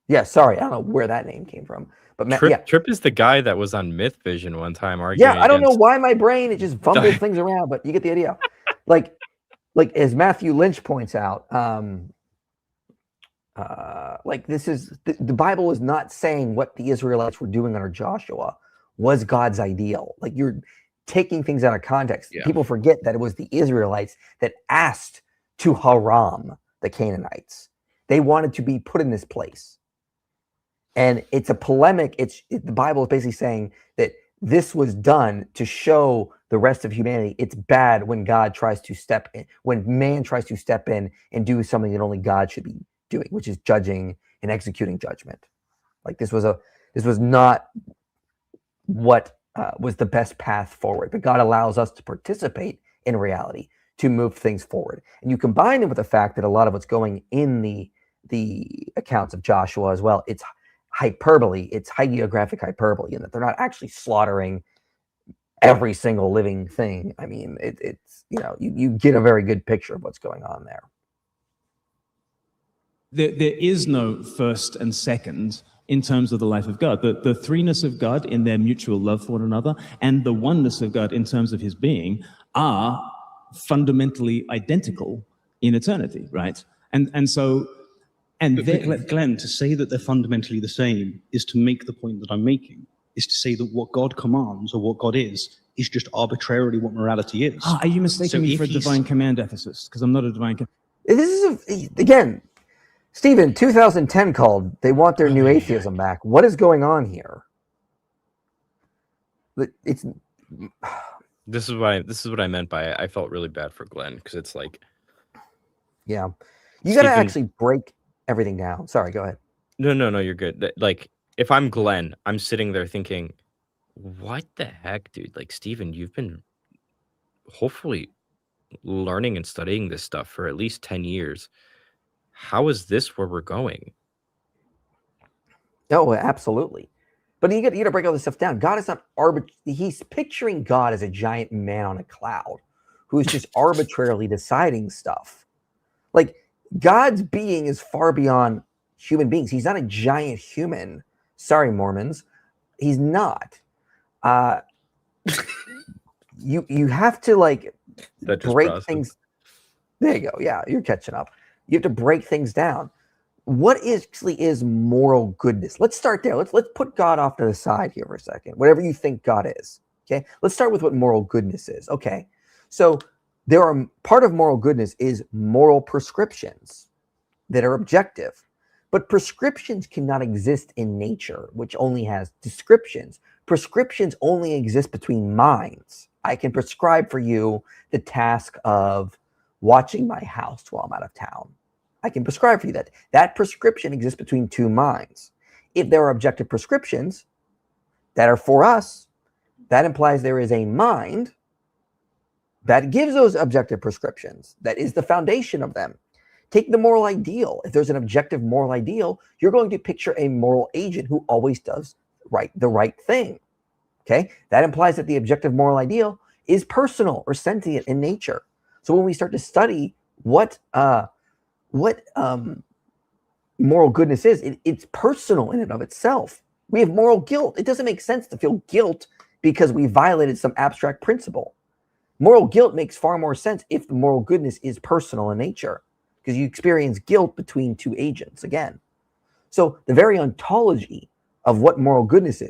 Yeah, sorry, I don't know where that name came from, but Tripp is the guy that was on Myth Vision one time arguing. Yeah, I don't know against- why my brain, it just fumbles things around, but you get the idea. Like as Matthew Lynch points out, like this is the Bible is not saying what the Israelites were doing under Joshua was God's ideal. Like you're taking things out of context. Yeah. People forget that it was the Israelites that asked to haram the Canaanites. They wanted to be put in this place. And it's a polemic. The Bible is basically saying that this was done to show the rest of humanity it's bad when God tries to step in, when man tries to step in and do something that only God should be doing, which is judging and executing judgment. Like this was not what was the best path forward, but God allows us to participate in reality to move things forward. And you combine it with the fact that a lot of what's going in the accounts of Joshua as well, it's hyperbole, it's hagiographic hyperbole, in that they're not actually slaughtering every single living thing. I mean, it's you get a very good picture of what's going on there. There is no first and second in terms of the life of God. The threeness of God in their mutual love for one another and the oneness of God in terms of his being are fundamentally identical in eternity, right? Glenn, to say that they're fundamentally the same is to make the point that I'm making. is to say that what God commands or what God is just arbitrarily what morality is. Are you mistaking me for a divine command ethicist? Because I'm not a divine command. This is, again, Stephen, 2010 called. They want their new atheism back. What is going on here? It's This is what I meant by I felt really bad for Glenn, because it's like, yeah, you got to actually break everything down. Sorry, go ahead. No, you're good. Like, if I'm Glenn, I'm sitting there thinking, what the heck, dude? Like, Steven, you've been hopefully learning and studying this stuff for at least 10 years. How is this where we're going? Oh, absolutely. But you got to break all this stuff down. God is not arbitrary. He's picturing God as a giant man on a cloud who is just arbitrarily deciding stuff. Like, God's being is far beyond human beings. He's not a giant human. Sorry, Mormons. He's not. You have to, like, break things. There you go. Yeah, you're catching up. You have to break things down. What actually is moral goodness? Let's start there. Let's put God off to the side here for a second. Whatever you think God is. Okay. Let's start with what moral goodness is. Okay. So part of moral goodness is moral prescriptions that are objective. But prescriptions cannot exist in nature, which only has descriptions. Prescriptions only exist between minds. I can prescribe for you the task of watching my house while I'm out of town. I can prescribe for you that. That prescription exists between two minds. If there are objective prescriptions that are for us, that implies there is a mind that gives those objective prescriptions. That is the foundation of them. Take the moral ideal. If there's an objective moral ideal, you're going to picture a moral agent who always does the right thing. Okay? That implies that the objective moral ideal is personal or sentient in nature. So when we start to study what moral goodness is, it's personal in and of itself. We have moral guilt. It doesn't make sense to feel guilt because we violated some abstract principle. Moral guilt makes far more sense if the moral goodness is personal in nature, because you experience guilt between two agents again. So the very ontology of what moral goodness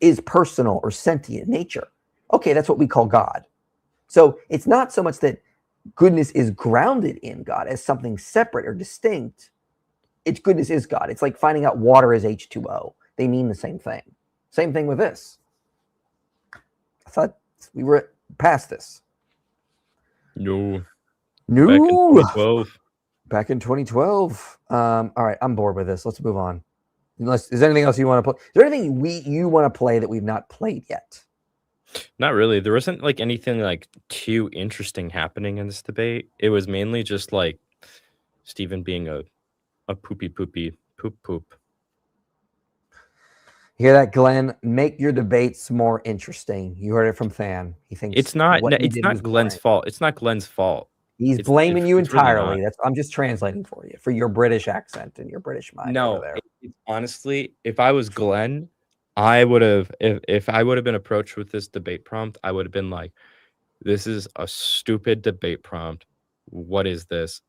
is personal or sentient in nature. Okay, that's what we call God. So it's not so much that goodness is grounded in God as something separate or distinct. It's goodness is God. It's like finding out water is H2O. They mean the same thing. Same thing with this. I thought we were past this. No. Back in 2012. All right, I'm bored with this. Let's move on. Is there anything else you want to play? Is there anything you want to play that we've not played yet? Not really. There wasn't like anything like too interesting happening in this debate. It was mainly just like Steven being a poop poop. You hear that, Glenn? Make your debates more interesting. You heard it from Than. He thinks it's not Glenn's fault. It's not Glenn's fault. He's blaming you entirely. Really, I'm just translating for you, for your British accent and your British mind. No, honestly, if I was Glenn, I would have, if I would have been approached with this debate prompt, I would have been like, this is a stupid debate prompt. What is this?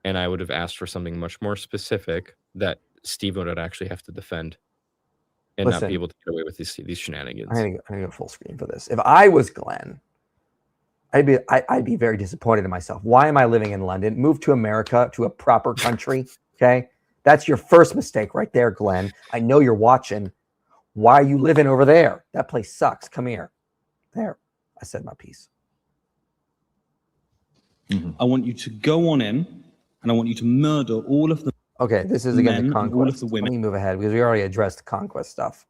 And I would have asked for something much more specific that Steven would actually have to defend and not be able to get away with these shenanigans. I'm gonna go full screen for this. If I was Glenn, I'd be very disappointed in myself. Why am I living in London? Move to America, to a proper country. Okay. That's your first mistake right there, Glenn. I know you're watching. Why are you living over there? That place sucks. Come here. There. I said my piece. I want you to go on in and I want you to murder all of the Okay, this is again the conquest. All of the women. Let me move ahead because we already addressed the conquest stuff.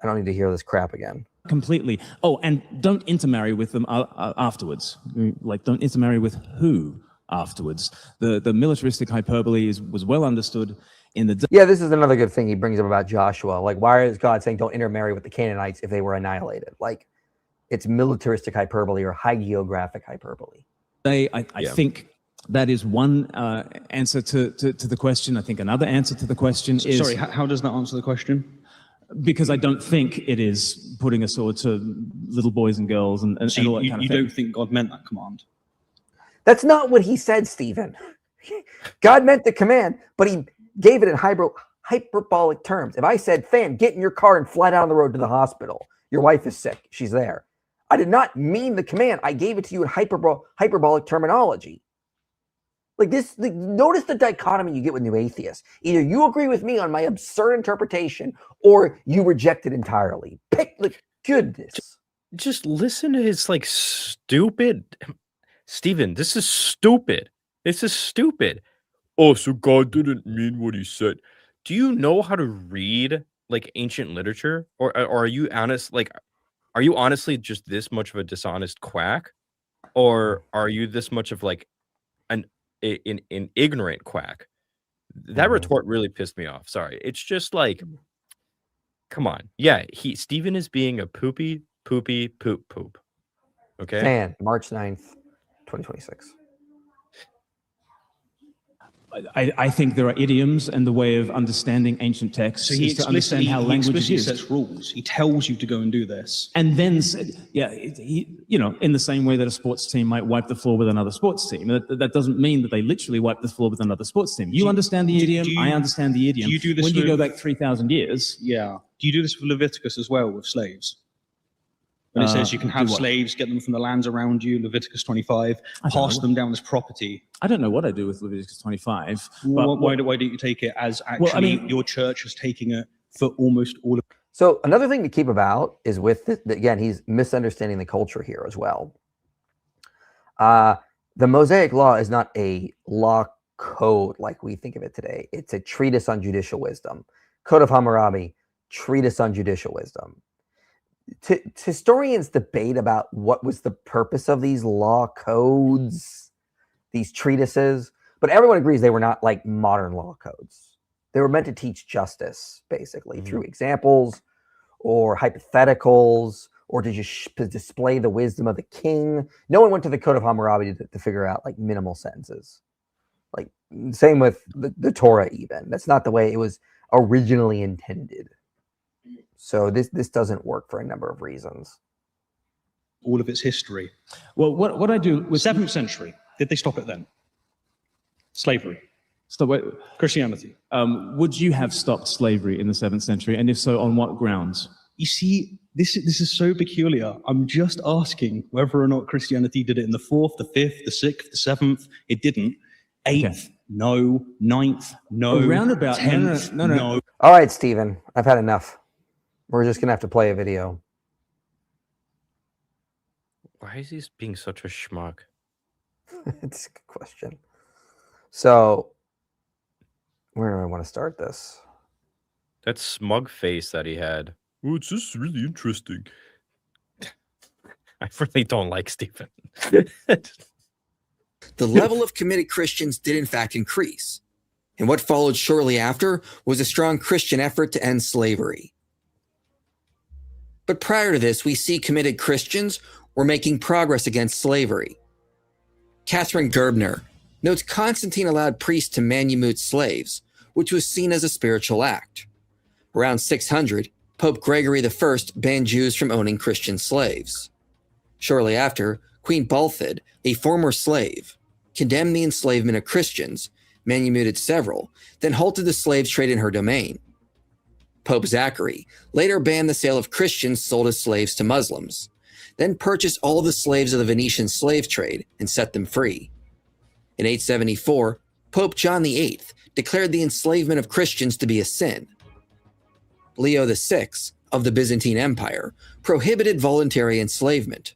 I don't need to hear this crap again. Completely. Oh, and don't intermarry with them afterwards. Like, don't intermarry with who afterwards. The militaristic hyperbole was well understood in the... Yeah, this is another good thing he brings up about Joshua. Like, why is God saying don't intermarry with the Canaanites if they were annihilated? Like, it's militaristic hyperbole or hagiographic hyperbole. I think that is one answer to the question. I think another answer to the question is... Sorry, how does that answer the question? Because I don't think it is putting a sword to little boys and girls and all that kind of thing. You don't think God meant that command? That's not what he said, Stephen. God meant the command, but he gave it in hyperbolic terms. If I said, Fan, get in your car and fly down the road to the hospital. Your wife is sick. She's there. I did not mean the command. I gave it to you in hyperbolic terminology. Like this, notice the dichotomy you get with new atheists. Either you agree with me on my absurd interpretation or you reject it entirely. Pick the goodness. Just listen to his like stupid. Stephen, this is stupid. This is stupid. Oh, so God didn't mean what he said. Do you know how to read like ancient literature, or are you honest? Like, are you honestly just this much of a dishonest quack, or are you this much of like an ignorant quack? That retort really pissed me off. Sorry, it's just like, come on. Yeah, Stephen is being a poop. Okay. Fan, March 9th, 2026. I think there are idioms and the way of understanding ancient texts So he is to understand how language is used. sets rules. He tells you to go and do this. And then, in the same way that a sports team might wipe the floor with another sports team, that doesn't mean that they literally wipe the floor with another sports team. You understand the idiom, I understand the idiom. Do you do this when you go with- back 3,000 years? Yeah. Do you do this with Leviticus as well, with slaves? When it says you can have do what? slaves, get them from the lands around you, Leviticus 25, pass them down as property. I don't know what I do with Leviticus 25. But But why don't you take it as actually your church is taking it for almost all of So another thing to keep about is with this, again, he's misunderstanding the culture here as well. The Mosaic Law is not a law code like we think of it today. It's a treatise on judicial wisdom. Code of Hammurabi, treatise on judicial wisdom. Historians debate about what was the purpose of these law codes, these treatises, but everyone agrees they were not like modern law codes. They were meant to teach justice, basically, through examples or hypotheticals, or to just display the wisdom of the king. No one went to the Code of Hammurabi to figure out like minimal sentences. Like same with the Torah even. That's not the way it was originally intended. So this doesn't work for a number of reasons. all of its history. Well, what I do with 7th century, did they stop it then? Slavery, so wait, Christianity. would you have stopped slavery in the 7th century, and if so, on what grounds? You see, this is so peculiar. I'm just asking whether or not Christianity did it in the 4th, the 5th, the 6th, the 7th. It didn't. 8th, no. 9th, no. Around about 10th, no. All right, Stephen, I've had enough. We're just gonna have to play a video. Why is he being such a schmuck? It's a good question. So, where do I want to start this? That smug face that he had. Oh, it's just really interesting. I really don't like Stephen. The level of committed Christians did in fact increase, and what followed shortly after was a strong Christian effort to end slavery. But prior to this, we see committed Christians were making progress against slavery. Catherine Gerbner notes Constantine allowed priests to manumute slaves, which was seen as a spiritual act. Around 600, Pope Gregory I banned Jews from owning Christian slaves. Shortly after, Queen Balthid, a former slave, condemned the enslavement of Christians, manumitted several, then halted the slave trade in her domain. Pope Zachary later banned the sale of Christians sold as slaves to Muslims, then purchased all the slaves of the Venetian slave trade and set them free. In 874, Pope John VIII declared the enslavement of Christians to be a sin. Leo VI of the Byzantine Empire prohibited voluntary enslavement.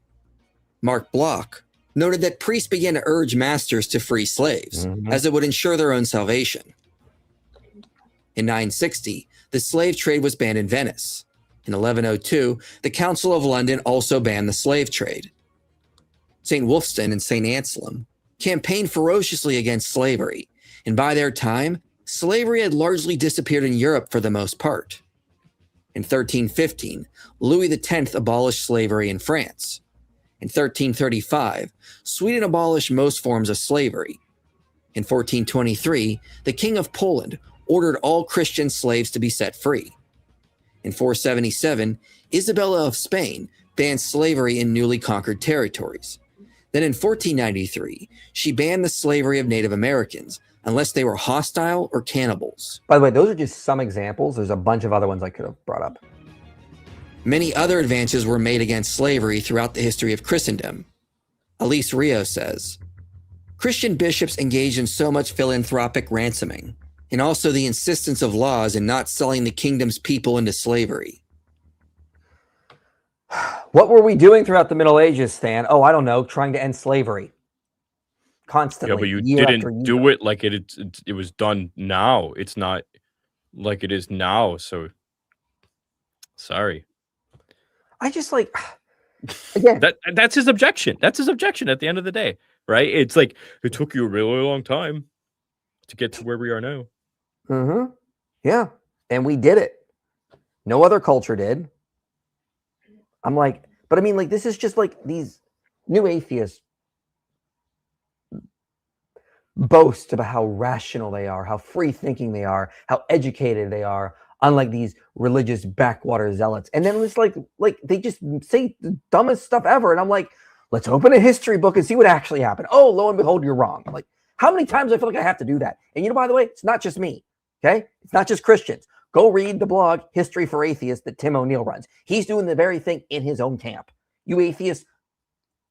Mark Bloch noted that priests began to urge masters to free slaves, as it would ensure their own salvation. In 960, the slave trade was banned in Venice. In 1102, the Council of London also banned the slave trade. St. Wulfstan and St. Anselm campaigned ferociously against slavery, and by their time, slavery had largely disappeared in Europe for the most part. In 1315, Louis X abolished slavery in France. In 1335, Sweden abolished most forms of slavery. In 1423, the King of Poland ordered all Christian slaves to be set free. In 477, Isabella of Spain banned slavery in newly conquered territories. Then in 1493, she banned the slavery of Native Americans, unless they were hostile or cannibals. By the way, those are just some examples. There's a bunch of other ones I could have brought up. Many other advances were made against slavery throughout the history of Christendom. Elise Rio says, Christian bishops engaged in so much philanthropic ransoming, and also the insistence of laws in not selling the kingdom's people into slavery. What were we doing throughout the Middle Ages, Stan? Oh, I don't know, trying to end slavery. Constantly. Yeah, but you year after didn't year. do it like it was done now. It's not like it is now. So sorry. I just like, again, That's his objection. That's his objection at the end of the day, right? It's like it took you a really long time to get to where we are now. mm-hmm. Yeah, and we did it. No other culture did. I'm like, but I mean, like, this is just like these new atheists boast about how rational they are, how free thinking they are, how educated they are, unlike these religious backwater zealots. And then it's like they just say the dumbest stuff ever. And I'm like, let's open a history book and see what actually happened. Oh, lo and behold, you're wrong. I'm like, how many times I feel like I have to do that? And you know, by the way, it's not just me. Okay. It's not just Christians. Go read the blog History for Atheists that Tim O'Neill runs. He's doing the very thing in his own camp. You atheists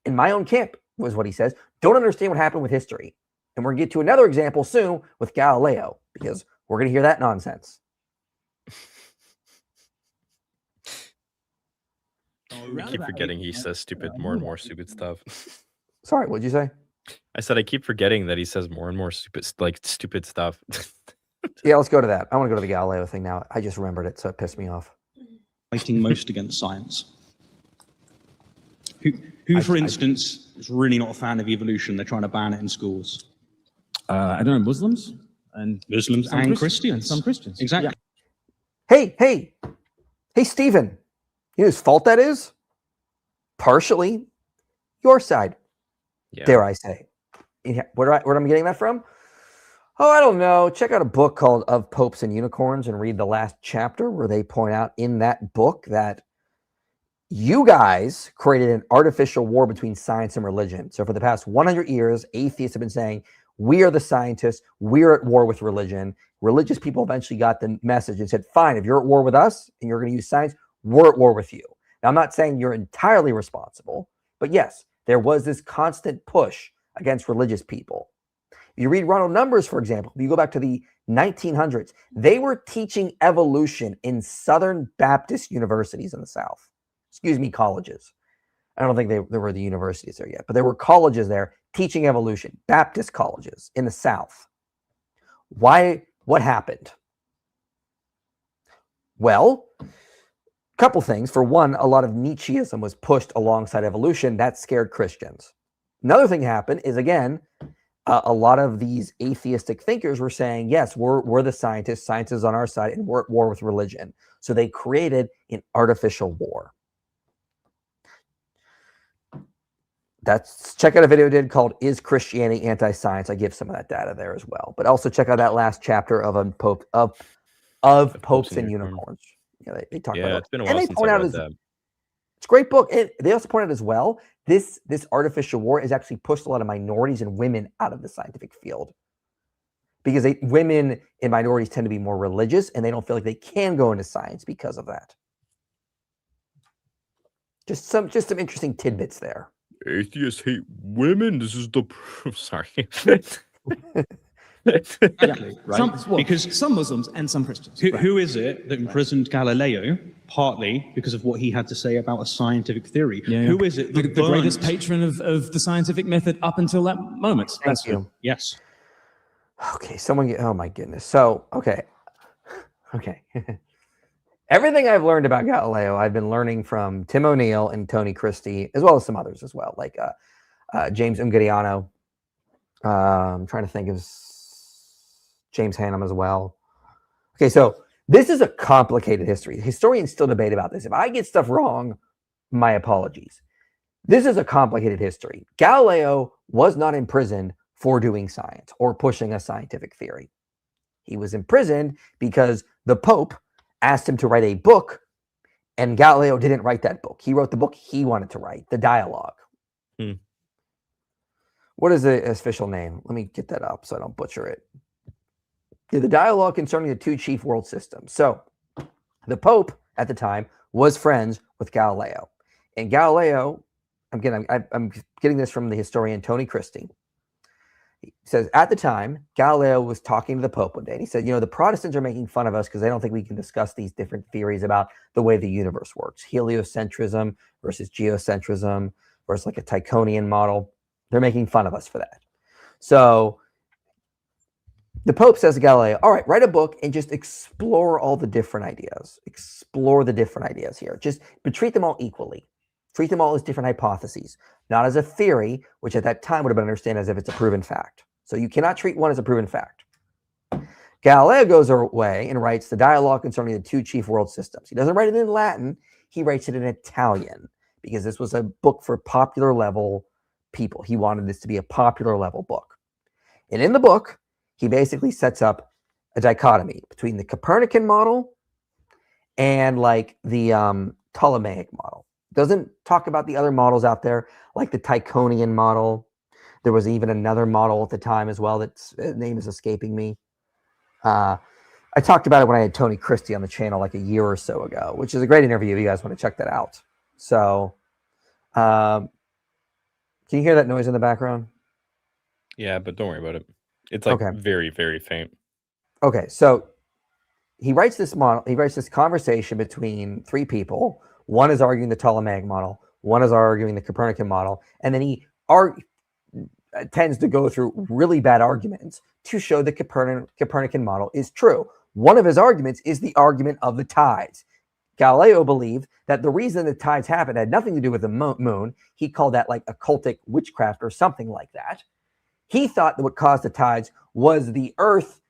in my own camp, was what he says, don't understand what happened with history. And we're going to get to another example soon with Galileo, because we're going to hear that nonsense. I keep forgetting he says more and more stupid stuff. Sorry, what'd you say? I said I keep forgetting that he says more and more stupid stuff. Yeah, let's go to that. I want to go to the Galileo thing now. I just remembered it, so it pissed me off. Fighting most against science. Who, for instance, is really not a fan of evolution? They're trying to ban it in schools. I don't know, Muslims and Muslims some and Christians. Christians. Some Christians. Exactly. Yeah. Hey, Stephen. You know whose fault that is? Partially your side, Yeah. dare I say. Where am I getting that from? Oh, I don't know. Check out a book called Of Popes and Unicorns and read the last chapter where they point out in that book that you guys created an artificial war between science and religion. So for the past 100 years, atheists have been saying, we are the scientists, we're at war with religion. Religious people eventually got the message and said, fine, if you're at war with us and you're going to use science, we're at war with you. Now, I'm not saying you're entirely responsible, but yes, there was this constant push against religious people. If you read Ronald Numbers, for example, if you go back to the 1900s, they were teaching evolution in Southern Baptist universities in the South. Excuse me, colleges. I don't think there were the universities there yet, but there were colleges there teaching evolution, Baptist colleges in the South. Why? What happened? Well, a couple things. For one, a lot of Nietzscheism was pushed alongside evolution. That scared Christians. Another thing happened is, again, a lot of these atheistic thinkers were saying, yes, we're the scientists, science is on our side, and we're at war with religion. So they created an artificial war. Check out a video I did called Is Christianity Anti-Science? I give some of that data there as well. But also check out that last chapter of Popes and Unicorns. Yeah, they talk about it. It's been a while since I read that. It's a great book. And they also point out as well, this artificial war has actually pushed a lot of minorities and women out of the scientific field. Because women and minorities tend to be more religious, and they don't feel like they can go into science because of that. Just some interesting tidbits there. Atheists hate women. This is the sorry. Exactly, right? Because some Muslims and some Christians. Who is it that imprisoned Galileo? Partly because of what he had to say about a scientific theory. Yeah. Who is it? The greatest patron of the scientific method up until that moment. Thank you. Yes. Okay, oh my goodness. So, okay. Everything I've learned about Galileo, I've been learning from Tim O'Neill and Tony Christie, as well as some others as well, like James Ungariano. I'm trying to think of James Hannam as well. Okay, so this is a complicated history. Historians still debate about this. If I get stuff wrong, my apologies. This is a complicated history. Galileo was not imprisoned for doing science or pushing a scientific theory. He was imprisoned because the Pope asked him to write a book, and Galileo didn't write that book. He wrote the book he wanted to write, the dialogue. What is the official name? Let me get that up so I don't butcher it. the dialogue concerning the two chief world systems. So the Pope at the time was friends with Galileo. And Galileo, I'm getting this from the historian Tony Christie. He says, at the time, Galileo was talking to the Pope one day, and he said, the Protestants are making fun of us because they don't think we can discuss these different theories about the way the universe works. Heliocentrism versus geocentrism versus like a Tychonian model. They're making fun of us for that. So the Pope says to Galileo, all right, write a book and just explore all the different ideas. Explore the different ideas here. But treat them all equally. Treat them all as different hypotheses, not as a theory, which at that time would have been understood as if it's a proven fact. So you cannot treat one as a proven fact. Galileo goes away and writes the dialogue concerning the two chief world systems. He doesn't write it in Latin. He writes it in Italian because this was a book for popular level people. He wanted this to be a popular level book. And in the book, he basically sets up a dichotomy between the Copernican model and like the Ptolemaic model. Doesn't talk about the other models out there, like the Tychonian model. There was even another model at the time as well. That's name is escaping me. I talked about it when I had Tony Christie on the channel like a year or so ago, which is a great interview if you guys want to check that out. So, can you hear that noise in the background? Yeah, but don't worry about it. It's like very, very faint. Okay, so he writes this model. He writes this conversation between three people. One is arguing the Ptolemaic model. One is arguing the Copernican model. And then he tends to go through really bad arguments to show the Copernican model is true. One of his arguments is the argument of the tides. Galileo believed that the reason the tides happened had nothing to do with the moon. He called that like occultic witchcraft or something like that. He thought that what caused the tides was the Earth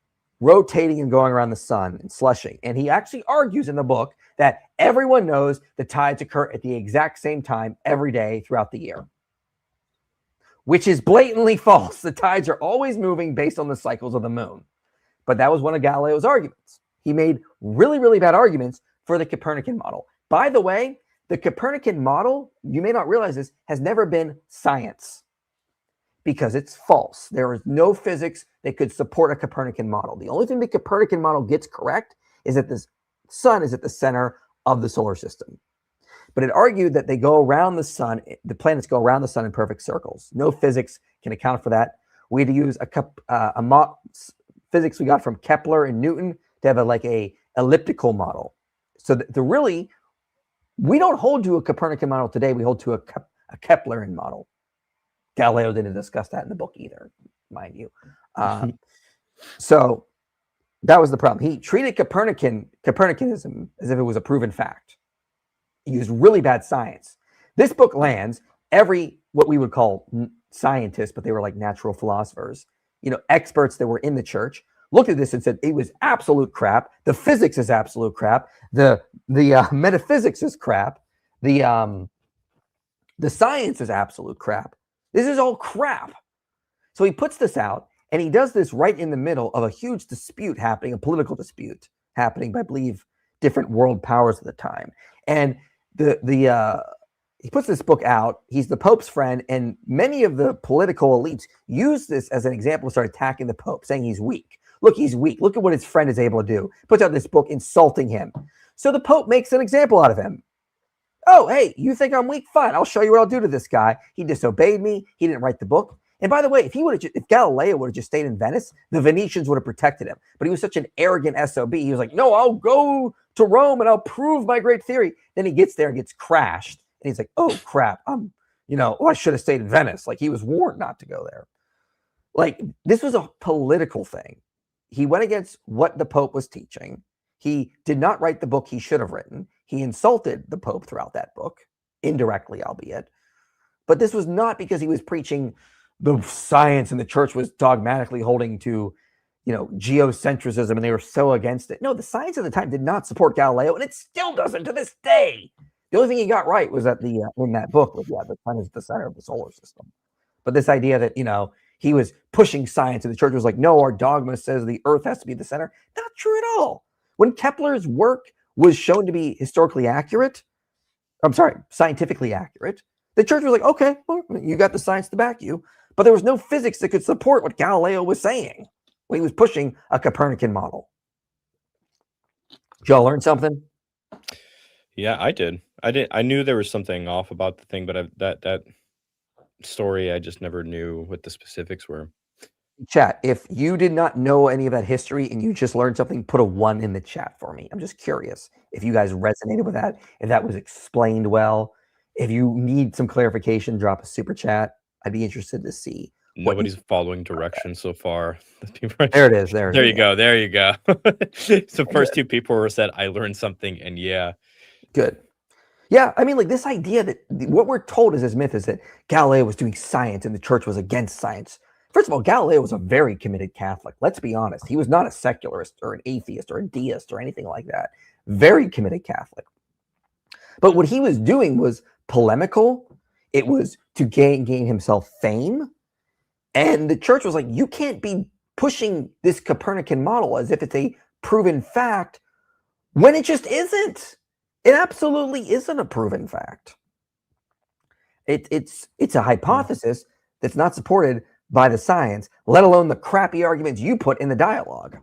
rotating and going around the sun and slushing. And he actually argues in the book that everyone knows the tides occur at the exact same time every day throughout the year, which is blatantly false. The tides are always moving based on the cycles of the moon. But that was one of Galileo's arguments. He made really, really bad arguments for the Copernican model. By the way, the Copernican model, you may not realize this, has never been science because it's false. There is no physics that could support a Copernican model. The only thing the Copernican model gets correct is that the sun is at the center of the solar system. But it argued that they go around the sun, the planets go around the sun in perfect circles. No physics can account for that. We had to use physics we got from Kepler and Newton to have a elliptical model. So we don't hold to a Copernican model today. We hold to a Keplerian model. Galileo didn't discuss that in the book either, mind you. So that was the problem. He treated Copernicanism as if it was a proven fact. He used really bad science. This book lands what we would call scientists, but they were like natural philosophers, experts that were in the church, looked at this and said it was absolute crap. The physics is absolute crap. The metaphysics is crap. The science is absolute crap. This is all crap. So he puts this out, and he does this right in the middle of a huge dispute happening, a political dispute happening by, I believe, different world powers at the time. And he puts this book out. He's the Pope's friend, and many of the political elites use this as an example to start attacking the Pope, saying he's weak. Look, he's weak. Look at what his friend is able to do. Puts out this book insulting him. So the Pope makes an example out of him. Oh, hey, you think I'm weak? Fine, I'll show you what I'll do to this guy. He disobeyed me. He didn't write the book. And by the way, if Galileo would have just stayed in Venice, the Venetians would have protected him. But he was such an arrogant SOB. He was like, no, I'll go to Rome and I'll prove my great theory. Then he gets there and gets crashed. And he's like, oh, crap. I should have stayed in Venice. Like, he was warned not to go there. Like, this was a political thing. He went against what the Pope was teaching. He did not write the book he should have written. He insulted the Pope throughout that book, indirectly, albeit. But this was not because he was preaching the science and the church was dogmatically holding to, geocentrism and they were so against it. No, the science at the time did not support Galileo, and it still doesn't to this day. The only thing he got right was that in that book was, the sun is the center of the solar system. But this idea that, he was pushing science and the church was like, no, our dogma says the earth has to be the center. Not true at all. When Kepler's work was shown to be scientifically accurate, the church was like, okay, well, you got the science to back you. But there was no physics that could support what Galileo was saying. Well, he was pushing a Copernican model. Did y'all learn something? Yeah, I did. I knew there was something off about the thing, but that story, I just never knew what the specifics were. Chat, if you did not know any of that history and you just learned something, put a 1 in the chat for me. I'm just curious if you guys resonated with that, if that was explained well. If you need some clarification, drop a super chat. I'd be interested to see. Nobody's following directions so far. There it is. There you go. There you go. So first two people were said, I learned something, and yeah. Good. Yeah, I mean, like this idea that what we're told is this myth is that Galileo was doing science and the church was against science. First of all, Galileo was a very committed Catholic. Let's be honest. He was not a secularist or an atheist or a deist or anything like that. Very committed Catholic. But what he was doing was polemical. It was to gain himself fame. And the church was like, you can't be pushing this Copernican model as if it's a proven fact when it just isn't. It absolutely isn't a proven fact. It's a hypothesis that's not supported by the science, let alone the crappy arguments you put in the dialogue.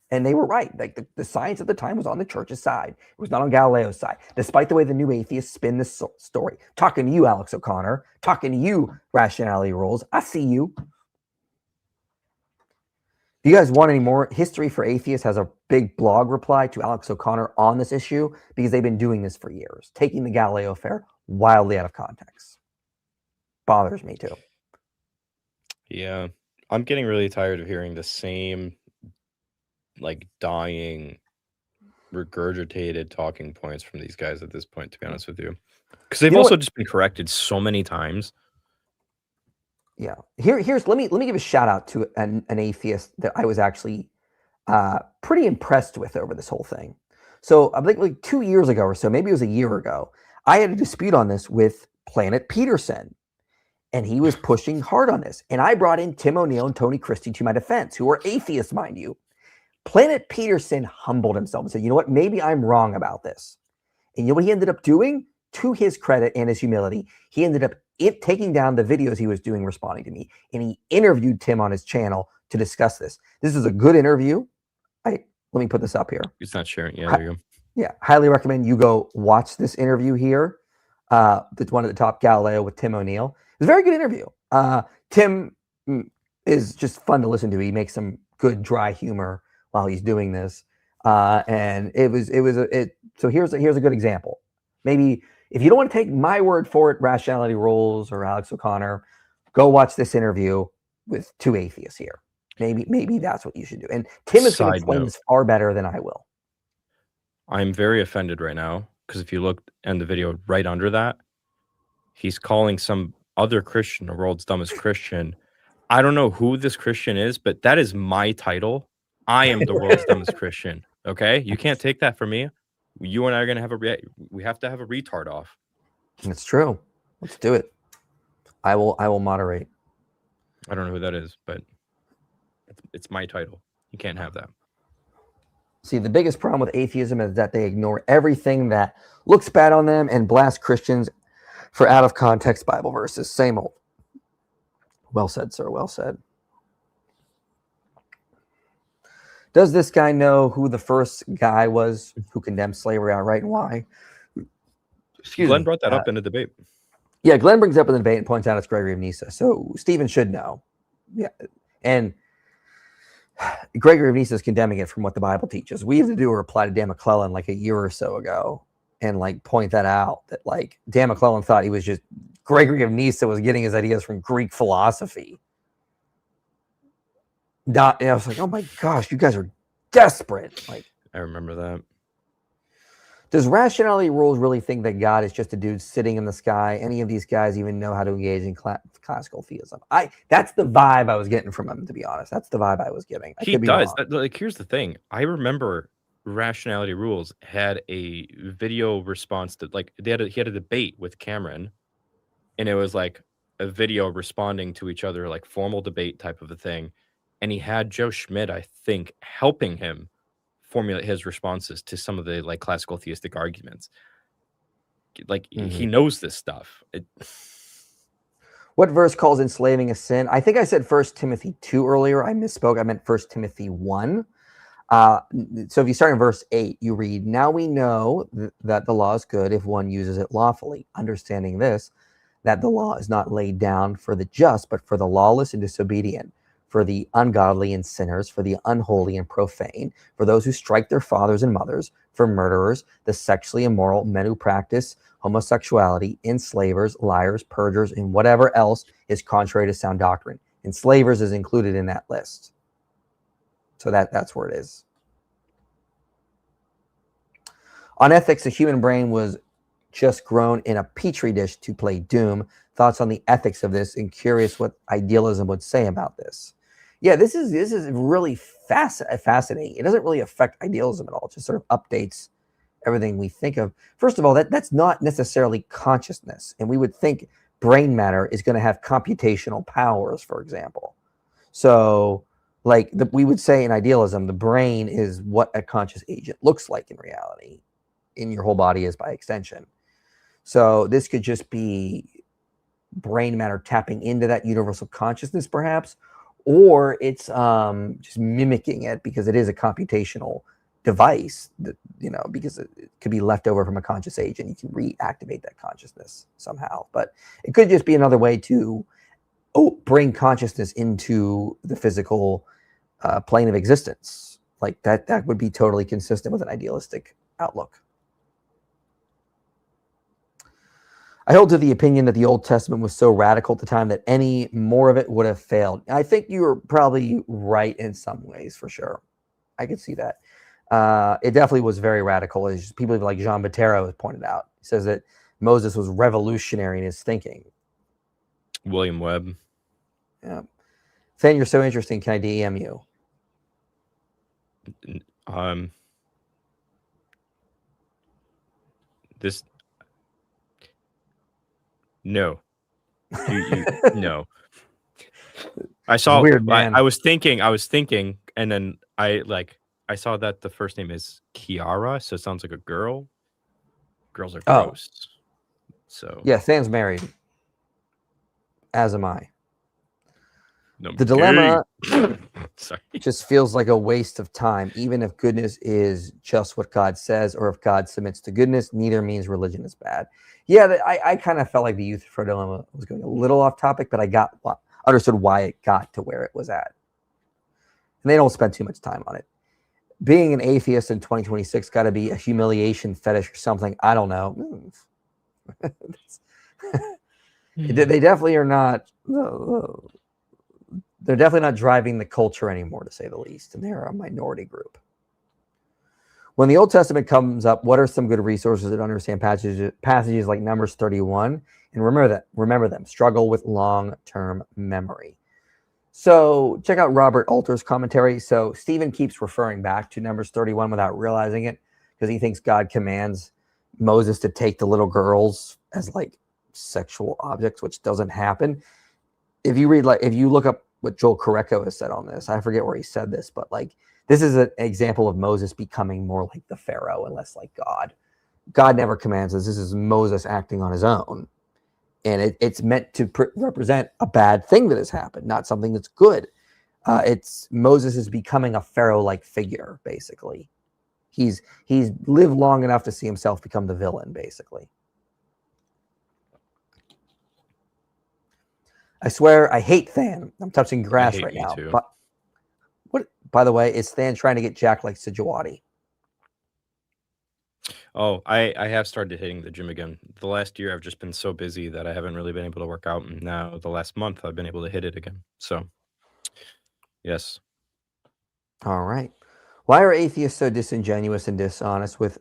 And they were right. Like the science at the time was on the church's side. It was not on Galileo's side, despite the way the new atheists spin this story. Talking to you, Alex O'Connor. Talking to you, Rationality Rules. I see you. If you guys want any more, History for Atheists has a big blog reply to Alex O'Connor on this issue because they've been doing this for years, taking the Galileo affair wildly out of context. Bothers me too. Yeah, I'm getting really tired of hearing the same, like, dying, regurgitated talking points from these guys at this point, to be honest with you. Because they've also just been corrected so many times. Yeah. Here's let me give a shout out to an atheist that I was actually pretty impressed with over this whole thing. So I think like 2 years ago or so, maybe it was a year ago, I had a dispute on this with Planet Peterson. And he was pushing hard on this. And I brought in Tim O'Neill and Tony Christie to my defense, who are atheists, mind you. Planet Peterson humbled himself and said, you know what, maybe I'm wrong about this. And you know what he ended up doing? To his credit and his humility, he ended up taking down the videos he was doing responding to me. And he interviewed Tim on his channel to discuss this. This is a good interview. Let me put this up here. It's not sharing. Yeah, there you go. Yeah, highly recommend you go watch this interview here. That's one at the top, Galileo with Tim O'Neill. It's a very good interview. Tim is just fun to listen to. He makes some good dry humor while he's doing this. And so here's a good example. Maybe if you don't want to take my word for it, Rationality Rules or Alex O'Connor, go watch this interview with two atheists here. Maybe that's what you should do. And Tim is going to explain this far better than I will. I'm very offended right now because if you look in the video right under that, he's calling some other Christian the world's dumbest Christian. I don't know who this Christian is, but that is my title. I am the world's dumbest Christian. Okay, you can't take that from me. You and I are gonna have we have to have a retard off. It's true. Let's do it. I will moderate. I don't know who that is, but it's my title. You can't have that. See, the biggest problem with atheism is that they ignore everything that looks bad on them and blast Christians for out of context Bible verses. Same old. Well said, sir. Well said. Does this guy know who the first guy was who condemned slavery outright and why? Glenn brought that up in a debate. Yeah, Glenn brings it up in the debate and points out it's Gregory of Nyssa. So Stephen should know. Yeah. And Gregory of Nyssa is condemning it from what the Bible teaches. We have to do a reply to Dan McClellan like a year or so ago and like point that out, that like Dan McClellan thought he was just Gregory of Nyssa was getting his ideas from Greek philosophy. And I was like, oh my gosh, you guys are desperate. Like, I remember that. Does Rationality Rules really think that God is just a dude sitting in the sky? Any of these guys even know how to engage in classical theism? That's the vibe I was getting from him, to be honest. That's the vibe I was getting. He does. Like, here's the thing. I remember Rationality Rules had a video response to, like, he had a debate with Cameron, and it was like a video responding to each other, like formal debate type of a thing. And he had Joe Schmidt, I think, helping him formulate his responses to some of the like classical theistic arguments. Like he knows this stuff. What verse calls enslaving a sin? I think I said 1 Timothy 2 earlier. I misspoke. I meant 1 Timothy 1. So if you start in verse 8, you read, "Now we know that the law is good if one uses it lawfully, understanding this, that the law is not laid down for the just, but for the lawless and disobedient, for the ungodly and sinners, for the unholy and profane, for those who strike their fathers and mothers, for murderers, the sexually immoral, men who practice homosexuality, enslavers, liars, perjurers, and whatever else is contrary to sound doctrine." Enslavers is included in that list. So that's where it is. On ethics, the human brain was just grown in a petri dish to play Doom. Thoughts on the ethics of this, and curious what idealism would say about this. Yeah, this is really fascinating. It doesn't really affect idealism at all. It just sort of updates everything we think of. First of all, that's not necessarily consciousness, and we would think brain matter is going to have computational powers, for example. So, like we would say in idealism, the brain is what a conscious agent looks like in reality, and your whole body is by extension. So this could just be brain matter tapping into that universal consciousness, perhaps, or it's just mimicking it because it is a computational device that, because it could be left over from a conscious agent. You can reactivate that consciousness somehow, but it could just be another way to bring consciousness into the physical plane of existence. Like that would be totally consistent with an idealistic outlook. I hold to the opinion that the Old Testament was so radical at the time that any more of it would have failed. I think you're probably right in some ways, for sure. I could see that. It definitely was very radical, as people like Jean Bottero has pointed out. He says that Moses was revolutionary in his thinking. William Webb. Yeah. Fan, you're so interesting. Can I DM you? This. No. No. I saw. Weird, man. I was thinking, and then I saw that the first name is Kiara, so it sounds like a girl. Girls are gross. So yeah, Than's married. As am I. No, the dilemma Sorry. just feels like a waste of time. Even if goodness is just what God says, or if God submits to goodness, neither means religion is bad. Yeah, I kind of felt like the youth for dilemma was going a little off topic, but I understood why it got to where it was at. And they don't spend too much time on it. Being an atheist in 2026 got to be a humiliation fetish or something. I don't know. They definitely are not. They're definitely not driving the culture anymore, to say the least, and they're a minority group. When the Old Testament comes up, what are some good resources that understand passages like Numbers 31? And remember them. Struggle with long-term memory. So check out Robert Alter's commentary. So Stephen keeps referring back to Numbers 31 without realizing it, because he thinks God commands Moses to take the little girls as like sexual objects, which doesn't happen. If you look up what Joel Correcco has said on this, I forget where he said this, but like this is an example of Moses becoming more like the Pharaoh and less like God. God never commands us. This is Moses acting on his own. And it's meant to represent a bad thing that has happened, not something that's good. It's Moses is becoming a Pharaoh-like figure, basically. He's lived long enough to see himself become the villain, basically. I swear I hate Than. I'm touching grass right now. Too. But what? By the way, is Than trying to get Jack like Sijuwati? Oh, I have started hitting the gym again. The last year I've just been so busy that I haven't really been able to work out, and now the last month I've been able to hit it again. So, yes. All right. Why are atheists so disingenuous and dishonest with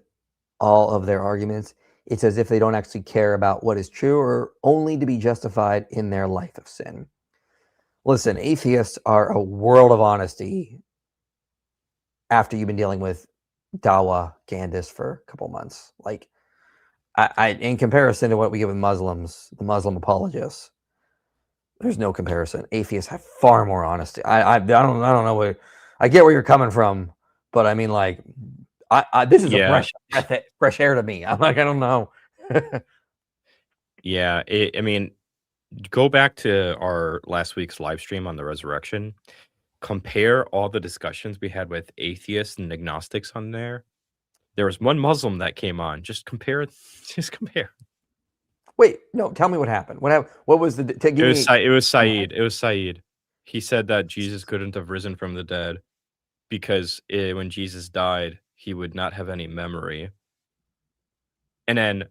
all of their arguments? It's as if they don't actually care about what is true, or only to be justified in their life of sin. Listen, atheists are a world of honesty after you've been dealing with Dawa Gandhis for a couple months. Like, I in comparison to what we get with Muslims, the Muslim apologists, there's no comparison. Atheists have far more honesty. I don't know where I get where you're coming from, but I mean, like, this is a fresh air to me. I'm like, I don't know. Yeah, I mean, Go back to our last week's live stream on the resurrection. Compare all the discussions we had with atheists and agnostics on there. There was one Muslim that came on. Just compare. Just compare. Wait, no, tell me what happened. What was the? It was Saeed. It was Saeed. He said that Jesus couldn't have risen from the dead because when Jesus died, he would not have any memory. And then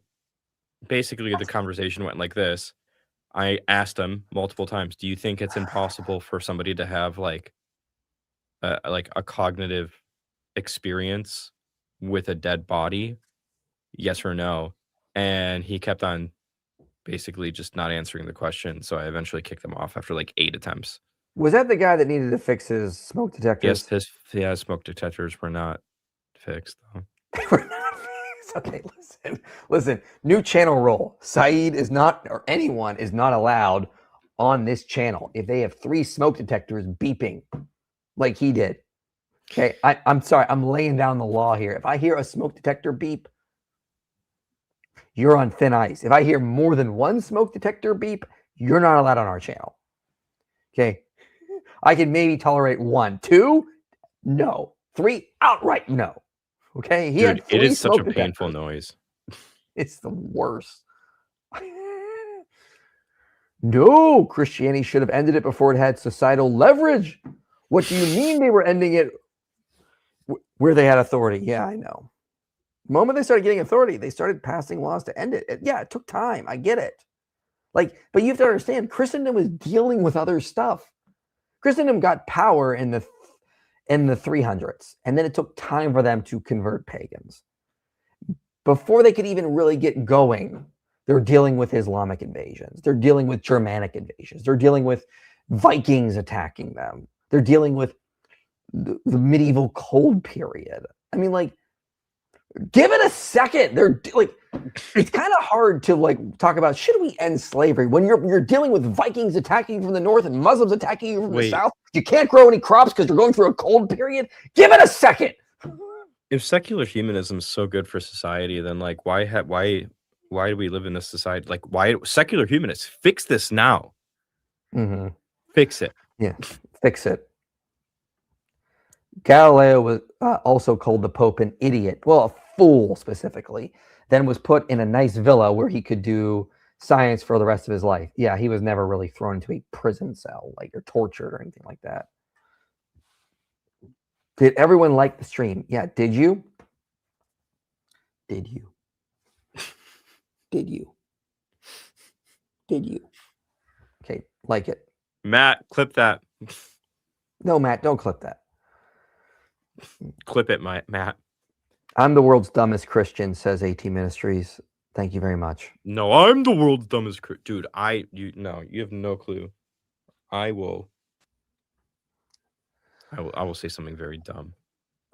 basically the conversation went like this. I asked him multiple times, do you think it's impossible for somebody to have like a cognitive experience with a dead body? Yes or no? And he kept on basically just not answering the question. So I eventually kicked him off after like 8 attempts. Was that the guy that needed to fix his smoke detectors? Yes, his smoke detectors were not fixed though. They were not fixed. Okay, listen. New channel rule. Saeed is not, or anyone is not allowed on this channel if they have 3 smoke detectors beeping like he did. Okay, I'm sorry. I'm laying down the law here. If I hear a smoke detector beep, you're on thin ice. If I hear more than 1 smoke detector beep, you're not allowed on our channel. Okay, I can maybe tolerate 1, 2, no, 3, outright no. Okay, Dude, it is such a painful noise. It's the worst. No, Christianity should have ended it before it had societal leverage. What do you mean they were ending it where they had authority? Yeah, I know. The moment they started getting authority, they started passing laws to end it. Yeah, it took time. I get it. Like, but you have to understand, Christendom was dealing with other stuff. Christendom got power in the 300s, and then it took time for them to convert pagans. Before they could even really get going, they're dealing with Islamic invasions. They're dealing with Germanic invasions. They're dealing with Vikings attacking them. They're dealing with the medieval cold period. I mean, like, give it a second. They're like, it's kind of hard to like talk about should we end slavery when you're dealing with Vikings attacking you from the north and Muslims attacking you from the south. You can't grow any crops because you're going through a cold period. Give it a second. If secular humanism is so good for society, then like why do we live in this society? Like why secular humanists fix this now? Mm-hmm. Fix it. Yeah, fix it. Galileo was also called the Pope an idiot. Well, a fool specifically. Then was put in a nice villa where he could do science for the rest of his life. Yeah, he was never really thrown into a prison cell, like, or tortured or anything like that. Did everyone like the stream? Yeah, did you? Did you? Did you? Did you? Okay, like it. Matt, clip that. No, Matt, don't clip that. Clip it, Matt. I'm the world's dumbest Christian, says AT Ministries. Thank you very much. No, I'm the world's dumbest dude. You have no clue. I will say something very dumb.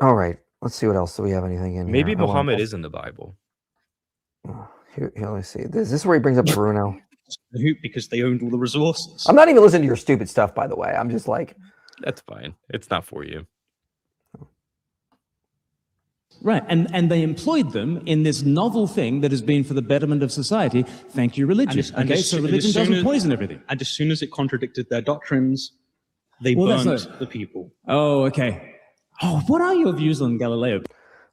All right, let's see what else. Do we have anything in Maybe here? Muhammad is in the Bible. Here, let's see. Is this where he brings up Bruno? Because they owned all the resources. I'm not even listening to your stupid stuff, by the way. I'm just like, that's fine. It's not for you. Right, and they employed them in this novel thing that has been for the betterment of society. Thank you, religion. So religion doesn't poison everything. And as soon as it contradicted their doctrines, they burnt the people. Oh, okay. Oh, what are your views on Galileo?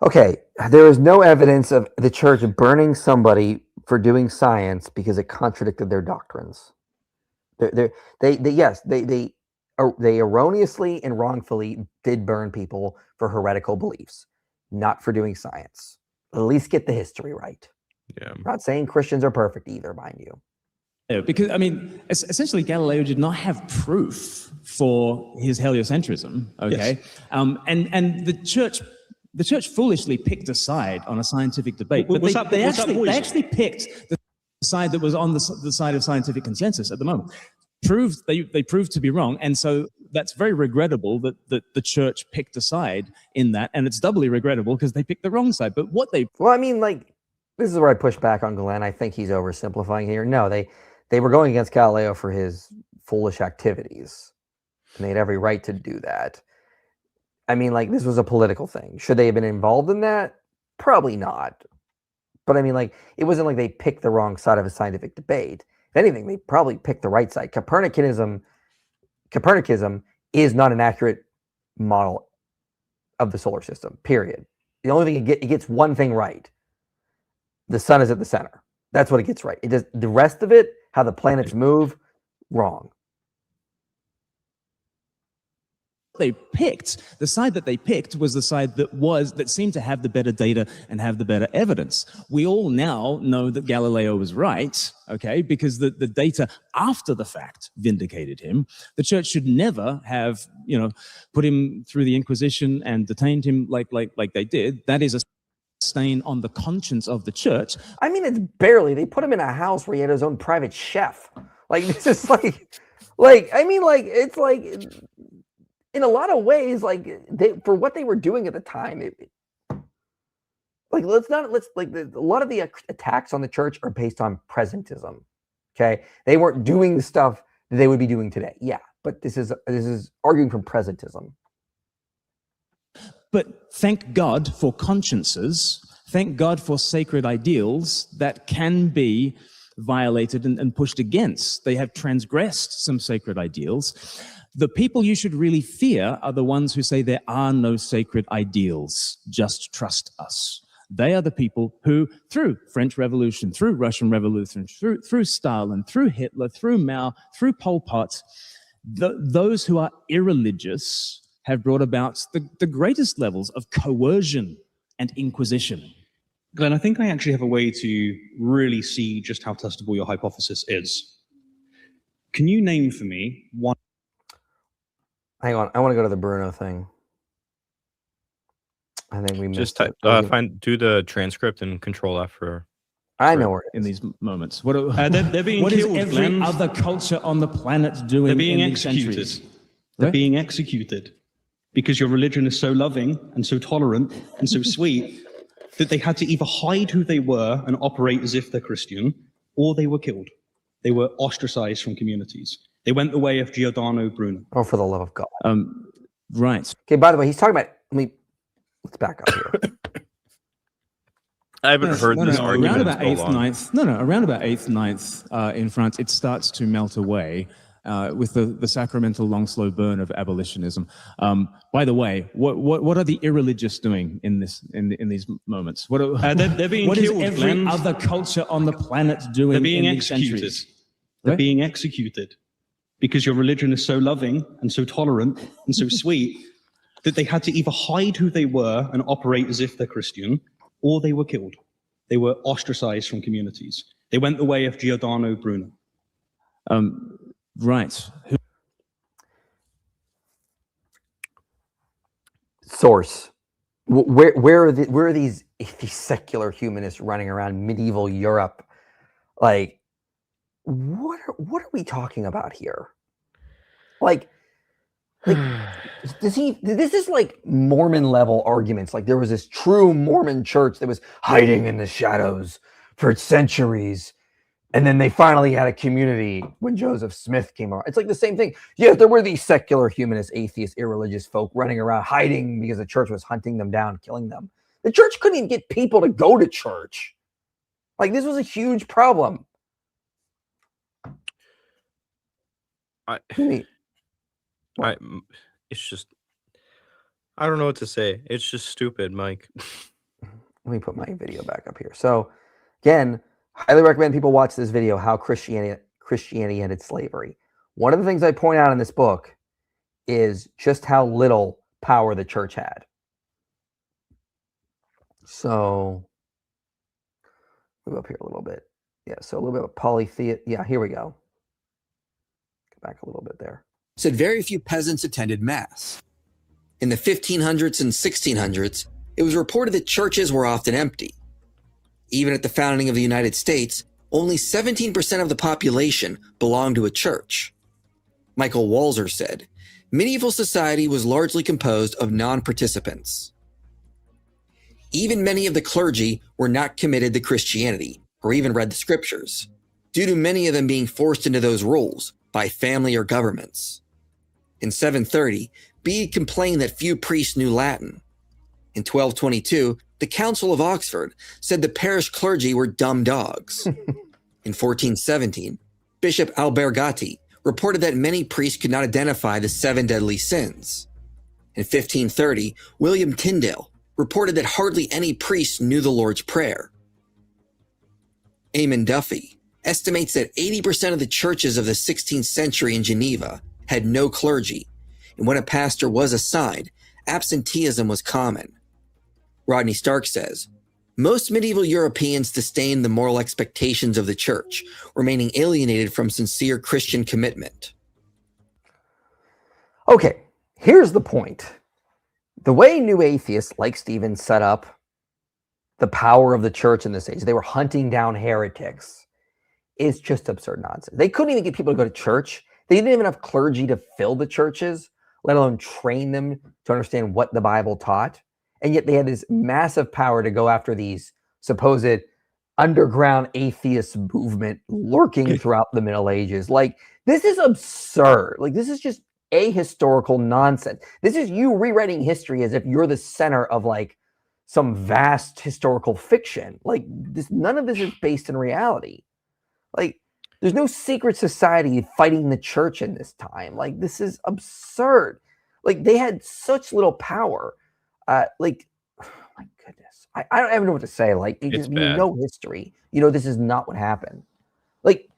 okay, there is no evidence of the church burning somebody for doing science because it contradicted their doctrines. They erroneously and wrongfully did burn people for heretical beliefs, not for doing science. At least get the history right. Yeah. I'm not saying Christians are perfect either, mind you. Because, I mean, essentially Galileo did not have proof for his heliocentrism, okay? Yes. And the church foolishly picked a side on a scientific debate. But they actually picked the side that was on the side of scientific consensus at the moment. They proved to be wrong, and so that's very regrettable that the church picked a side in that, and it's doubly regrettable because they picked the wrong side. But well, I mean, like, this is where I push back on Glenn. I think he's oversimplifying here. No, they were going against Galileo for his foolish activities, and they had every right to do that. I mean, like, this was a political thing. Should they have been involved in that? Probably not. But I mean, like, it wasn't like they picked the wrong side of a scientific debate. If anything, they probably picked the right side. Copernicanism is not an accurate model of the solar system, period. The only thing it gets one thing right. The sun is at the center. That's what it gets right. It does the rest of it, how the planets move, wrong. They picked, the side that they picked was the side that seemed to have the better data and have the better evidence. We all now know that Galileo was right, okay, because the data after the fact vindicated him. The church should never have, put him through the Inquisition and detained him like they did. That is a stain on the conscience of the church. I mean, it's barely. They put him in a house where he had his own private chef. Like, this is it's like, in a lot of ways, like, for what they were doing at the time, a lot of the attacks on the church are based on presentism. Okay, they weren't doing the stuff that they would be doing today. Yeah, but this is arguing from presentism. But thank God for consciences, thank God for sacred ideals that can be violated and pushed against. They have transgressed some sacred ideals. The people you should really fear are the ones who say there are no sacred ideals, just trust us. They are the people who, through French Revolution, through Russian Revolution, through Stalin, through Hitler, through Mao, through Pol Pot, those who are irreligious have brought about the greatest levels of coercion and inquisition. Glenn, I think I actually have a way to really see just how testable your hypothesis is. Can you name for me one? Hang on, I want to go to the Bruno thing. I think we missed just do the transcript and Control F for. I know where in these moments. They're being what killed, is every Glenn. other culture on the planet doing? They're being in these executed. centuries? They're Right? being executed because your religion is so loving and so tolerant and so sweet that they had to either hide who they were and operate as if they're Christian, or they were killed. They were ostracized from communities. They went the way of Giordano Bruno. Oh, for the love of God. Right. Okay, by the way, he's talking about, let's back up here. I haven't heard this argument around about in 8th, so long. 9th. Around about 8th, 9th in France, it starts to melt away with the sacramental long, slow burn of abolitionism. By the way, what are the irreligious doing in these moments? They're being what killed, is every Glenn. other culture on the planet doing? They're being in these executed. centuries? They're Right? being executed because your religion is so loving and so tolerant and so sweet that they had to either hide who they were and operate as if they're Christian, or they were killed. They were ostracized from communities. They went the way of Giordano Bruno. Right. Source. Where are these secular humanists running around medieval Europe? Like, what are we talking about here? Like this is like Mormon level arguments. Like, there was this true Mormon church that was hiding in the shadows for centuries, and then they finally had a community when Joseph Smith came around. It's like the same thing. Yeah, there were these secular humanist, atheist, irreligious folk running around hiding because the church was hunting them down, killing them. The church couldn't even get people to go to church. Like, this was a huge problem. It's just, I don't know what to say. It's just stupid, Mike. Let me put my video back up here. So, again, highly recommend people watch this video, How Christianity Ended Slavery. One of the things I point out in this book is just how little power the church had. So, move up here a little bit. Yeah, so a little bit of polytheism. Yeah, here we go. Go back a little bit there. Said very few peasants attended Mass. In the 1500s and 1600s, it was reported that churches were often empty. Even at the founding of the United States, only 17% of the population belonged to a church. Michael Walzer said, medieval society was largely composed of non-participants. Even many of the clergy were not committed to Christianity or even read the scriptures, due to many of them being forced into those roles by family or governments. In 730, Bede complained that few priests knew Latin. In 1222, the Council of Oxford said the parish clergy were dumb dogs. In 1417, Bishop Albergati reported that many priests could not identify the 7 deadly sins. In 1530, William Tyndale reported that hardly any priest knew the Lord's Prayer. Eamon Duffy estimates that 80% of the churches of the 16th century in Geneva had no clergy, and when a pastor was assigned, absenteeism was common. Rodney Stark says, most medieval Europeans disdained the moral expectations of the church, remaining alienated from sincere Christian commitment. Okay, here's the point. The way new atheists like Stephen set up the power of the church in this age, they were hunting down heretics, is just absurd nonsense. They couldn't even get people to go to church. They didn't even have clergy to fill the churches, let alone train them to understand what the Bible taught. And yet they had this massive power to go after these supposed underground atheist movement lurking throughout the Middle Ages. Like, this is absurd. Like, this is just ahistorical nonsense. This is you rewriting history as if you're the center of like some vast historical fiction. Like, this, none of this is based in reality. Like, there's no secret society fighting the church in this time. Like, this is absurd. Like, they had such little power. Like, oh my goodness, I don't even know what to say. Like, you know history. You know, this is not what happened. Like,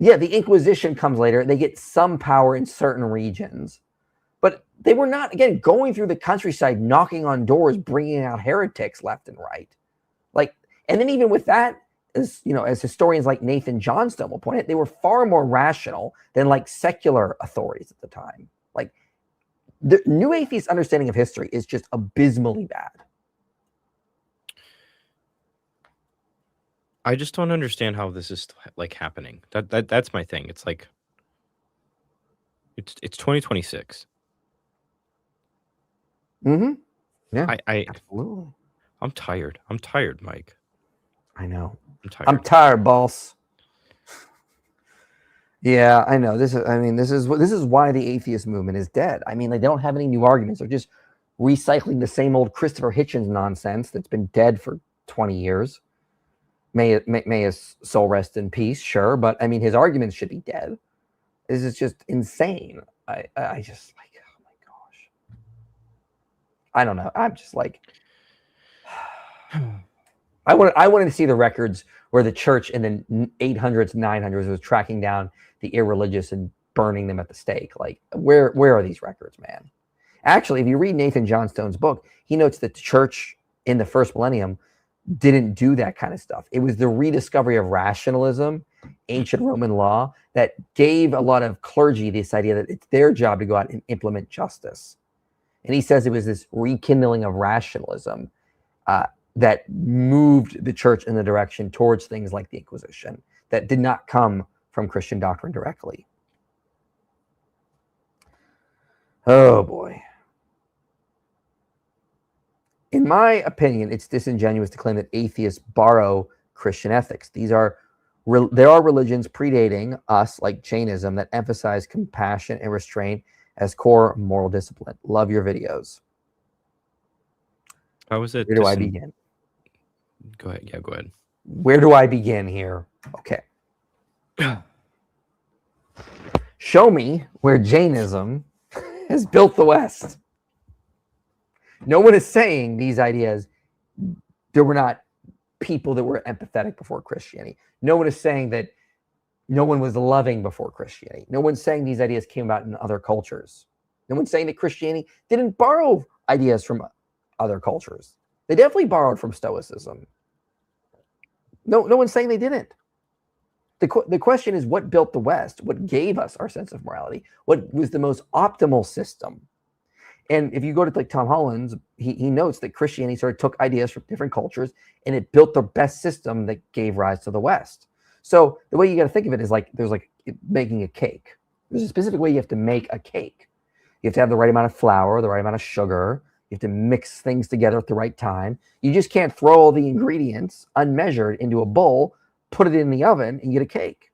yeah, the Inquisition comes later. They get some power in certain regions. But they were not, again, going through the countryside, knocking on doors, bringing out heretics left and right. Like, and then even with that, as you know, as historians like Nathan Johnstone will point out, they were far more rational than like secular authorities at the time. Like, the new atheist understanding of history is just abysmally bad. I just don't understand how this is like happening. That's my thing. It's like it's 2026. Mm-hmm. Yeah, I absolutely. I'm tired. I'm tired, Mike. I know. I'm tired. I'm tired, boss. Yeah, I know. This is why the atheist movement is dead. I mean, like, they don't have any new arguments. They're just recycling the same old Christopher Hitchens nonsense that's been dead for 20 years. May his soul rest in peace, sure, but I mean, his arguments should be dead. This is just insane. I just like, oh my gosh. I don't know. I'm just like, I wanted to see the records where the church in the 800s, 900s was tracking down the irreligious and burning them at the stake. Like, where are these records, man? Actually, if you read Nathan Johnstone's book, he notes that the church in the first millennium didn't do that kind of stuff. It was the rediscovery of rationalism, ancient Roman law, that gave a lot of clergy this idea that it's their job to go out and implement justice. And he says it was this rekindling of rationalism that moved the church in the direction towards things like the Inquisition that did not come from Christian doctrine directly. Oh boy. In my opinion, it's disingenuous to claim that atheists borrow Christian ethics. There are religions predating us, like Jainism, that emphasize compassion and restraint as core moral discipline. Love your videos. How was it? Where do I begin? Go ahead. Yeah, go ahead. Where do I begin here? Okay. Show me where Jainism has built the West. No one is saying these ideas, there were not people that were empathetic before Christianity. No one is saying that no one was loving before Christianity. No one's saying these ideas came about in other cultures. No one's saying that Christianity didn't borrow ideas from other cultures. They definitely borrowed from Stoicism. No one's saying they didn't. The question is, what built the West? What gave us our sense of morality? What was the most optimal system? And if you go to like Tom Holland's, he notes that Christianity sort of took ideas from different cultures and it built the best system that gave rise to the West. So the way you got to think of it is like there's like making a cake. There's a specific way you have to make a cake. You have to have the right amount of flour, the right amount of sugar. You have to mix things together at the right time. You just can't throw all the ingredients unmeasured into a bowl, put it in the oven, and get a cake.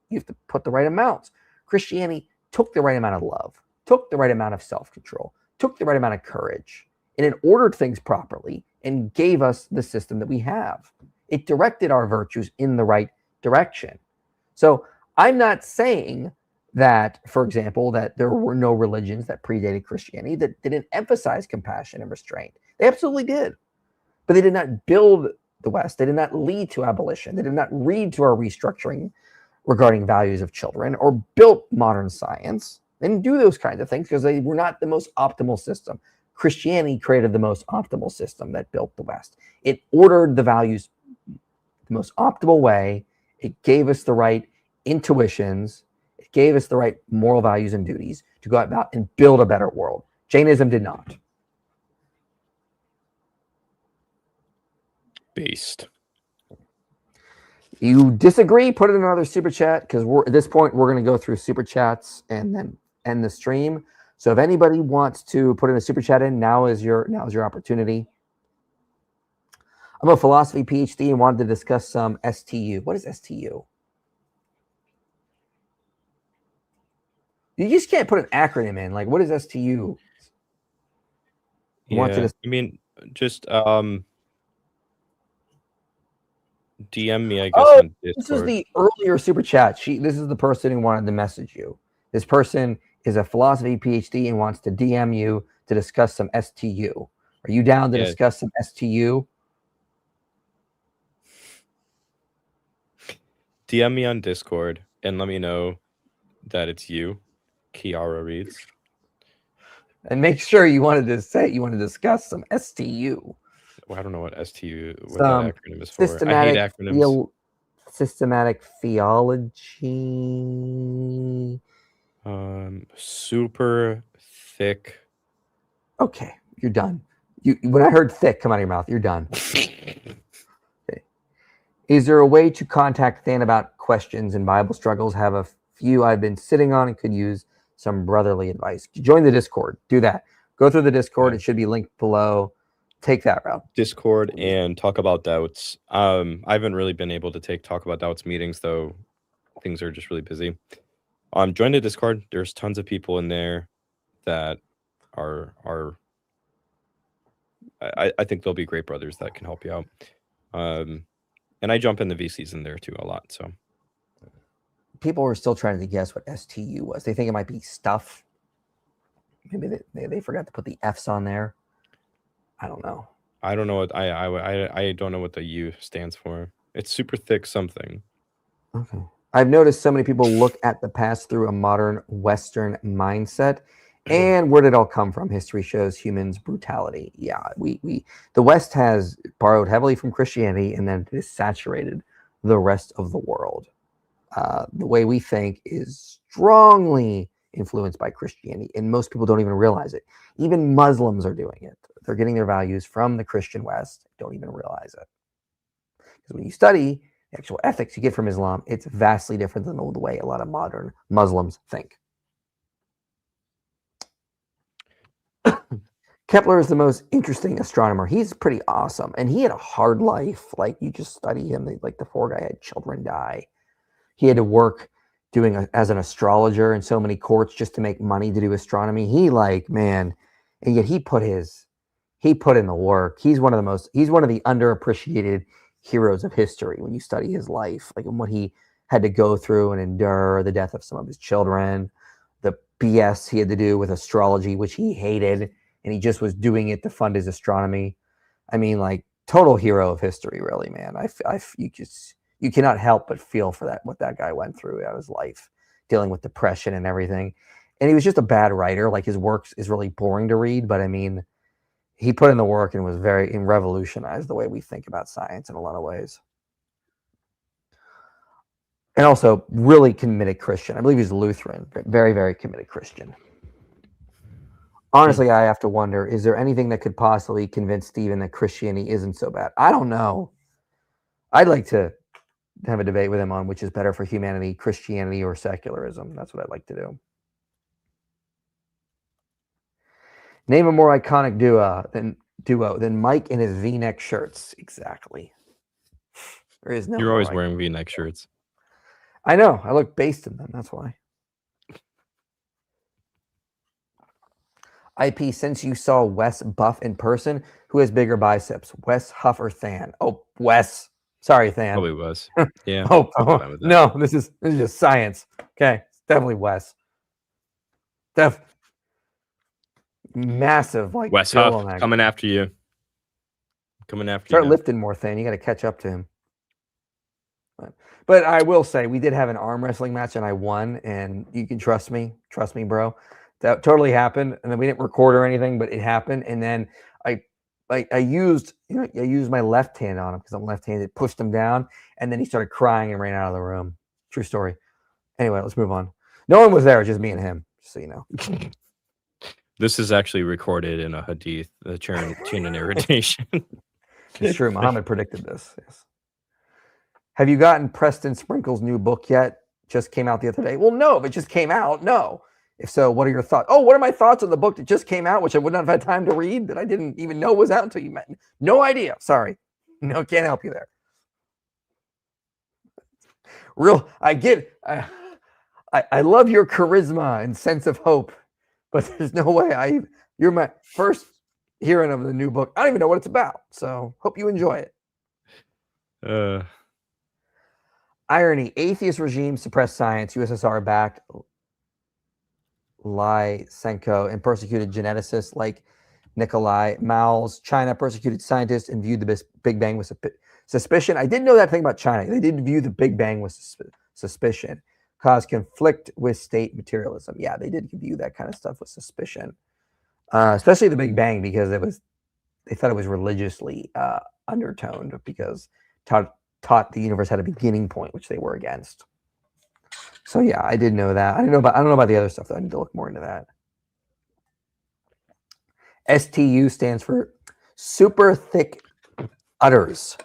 You have to put the right amounts. Christianity took the right amount of love, took the right amount of self-control, took the right amount of courage, and it ordered things properly and gave us the system that we have. It directed our virtues in the right direction. So I'm not saying that, for example, that there were no religions that predated Christianity that didn't emphasize compassion and restraint. They absolutely did. But they did not build the West. They did not lead to abolition. They did not lead to our restructuring regarding values of children or built modern science. They didn't do those kinds of things because they were not the most optimal system. Christianity created the most optimal system that built the West. It ordered the values the most optimal way. It gave us the right intuitions. It gave us the right moral values and duties to go out and build a better world. Jainism did not. Based. You disagree? Put it in another super chat, because at this point we're going to go through super chats and then end the stream. So if anybody wants to put in a super chat now is your opportunity. I'm a philosophy PhD and wanted to discuss some STU. What is STU? You just can't put an acronym in. Like, what is STU? Yeah, I mean, just DM me, I guess, on Discord. This is the earlier super chat. This is the person who wanted to message you. This person is a philosophy PhD and wants to DM you to discuss some STU. Are you down to discuss some STU? DM me on Discord and let me know that it's you, Kiara Reads. And make sure you wanted to discuss some STU. Well, I don't know what STU, what that acronym is for. I hate acronyms. Systematic theology. Super thick. Okay, you're done. When I heard thick come out of your mouth, you're done. Okay. Is there a way to contact Than about questions and Bible struggles? Have a few I've been sitting on and could use some brotherly advice. Join the Discord. Do that. Go through the Discord. It should be linked below. Take that route. Discord and talk about doubts. I haven't really been able to talk about doubts meetings, though things are just really busy. Join the Discord. There's tons of people in there that are I think they'll be great brothers that can help you out. And I jump in the VCs in there too a lot. So people are still trying to guess what STU was. They think it might be stuff. Maybe they forgot to put the F's on there. I don't know. I don't know what I don't know what the U stands for. It's super thick something. Okay. I've noticed so many people look at the past through a modern Western mindset. And where did it all come from? History shows humans' brutality. Yeah, the West has borrowed heavily from Christianity and then it has saturated the rest of the world. The way we think is strongly influenced by Christianity, and most people don't even realize it. Even Muslims are doing it. They're getting their values from the Christian West, don't even realize it. Because when you study the actual ethics you get from Islam, it's vastly different than the way a lot of modern Muslims think. Kepler is the most interesting astronomer. He's pretty awesome, and he had a hard life. Like, you just study him, like the poor guy had children die. He had to work as an astrologer in so many courts just to make money to do astronomy. And yet he put in the work. He's one of the underappreciated heroes of history when you study his life, like what he had to go through and endure, the death of some of his children, the BS he had to do with astrology, which he hated, and he just was doing it to fund his astronomy. I mean, like, total hero of history, really, man. You cannot help but feel for what that guy went through out of his life, dealing with depression and everything. And he was just a bad writer. Like, his work is really boring to read, but I mean, he put in the work and revolutionized the way we think about science in a lot of ways. And also really committed Christian. I believe he's Lutheran, very, very committed Christian. Honestly, I have to wonder, is there anything that could possibly convince Stephen that Christianity isn't so bad? I don't know. I'd like to have a debate with him on which is better for humanity, Christianity or secularism. That's what I'd like to do. Name a more iconic duo than Mike and his V-neck shirts. Exactly. There is no. You're always wearing V-neck shirts. I know. I look based in them. That's why. IP, since you saw Wes buff in person, who has bigger biceps, Wes, Huff, or Than? Oh, Wes. Sorry, Than. Probably was. Yeah. Oh, I'm fine with that. no, this is just science. Okay, it's definitely Wes. Massive like Wes bill Huff on that coming guy. after you. Coming after Start you. now. lifting more, Than. You got to catch up to him. But I will say we did have an arm wrestling match and I won, and you can trust me, bro. That totally happened, and then we didn't record or anything, but it happened. And then I used my left hand on him because I'm left-handed, pushed him down, and then he started crying and ran out of the room. True story. Anyway, let's move on. No one was there, just me and him, just so you know. This is actually recorded in a hadith, the chain and irritation. It's true. Muhammad predicted this. Yes. Have you gotten Preston Sprinkle's new book yet? Just came out the other day. Well, no, if it just came out, no. If so, what are your thoughts? Oh, what are my thoughts on the book that just came out, which I would not have had time to read, that I didn't even know was out until you met? No idea. Sorry. No, can't help you there. I love your charisma and sense of hope, but there's no way you're my first hearing of the new book. I don't even know what it's about. So hope you enjoy it. Irony: atheist regime suppressed science, USSR backed Lysenko, and persecuted geneticists like Nikolai Mao's. China persecuted scientists and viewed the Big Bang with suspicion. I didn't know that thing about China. They did view the Big Bang with suspicion, caused conflict with state materialism. Yeah, they did view that kind of stuff with suspicion, especially the Big Bang, because they thought it was religiously undertoned, because taught the universe had a beginning point, which they were against. So yeah, I did know that. I don't know about the other stuff though. I need to look more into that. STU stands for super thick udders.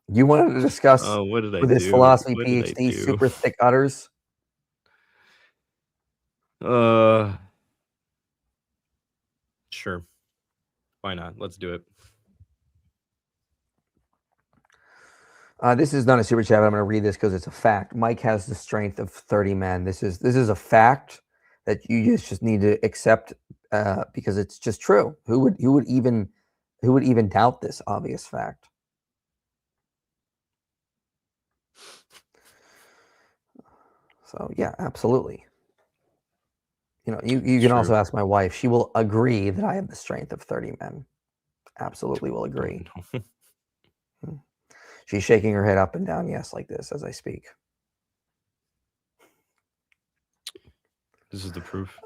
You wanted to discuss what did I with this do? philosophy What did I PhD do? super thick udders? Sure. Why not? Let's do it. This is not a super chat, but I'm going to read this because it's a fact. Mike has the strength of 30 men. This is a fact that you just need to accept because it's just true. Who would even doubt this obvious fact? So yeah, absolutely. You know, you can also ask my wife. She will agree that I have the strength of 30 men. Absolutely will agree. She's shaking her head up and down, yes, like this as I speak. This is the proof.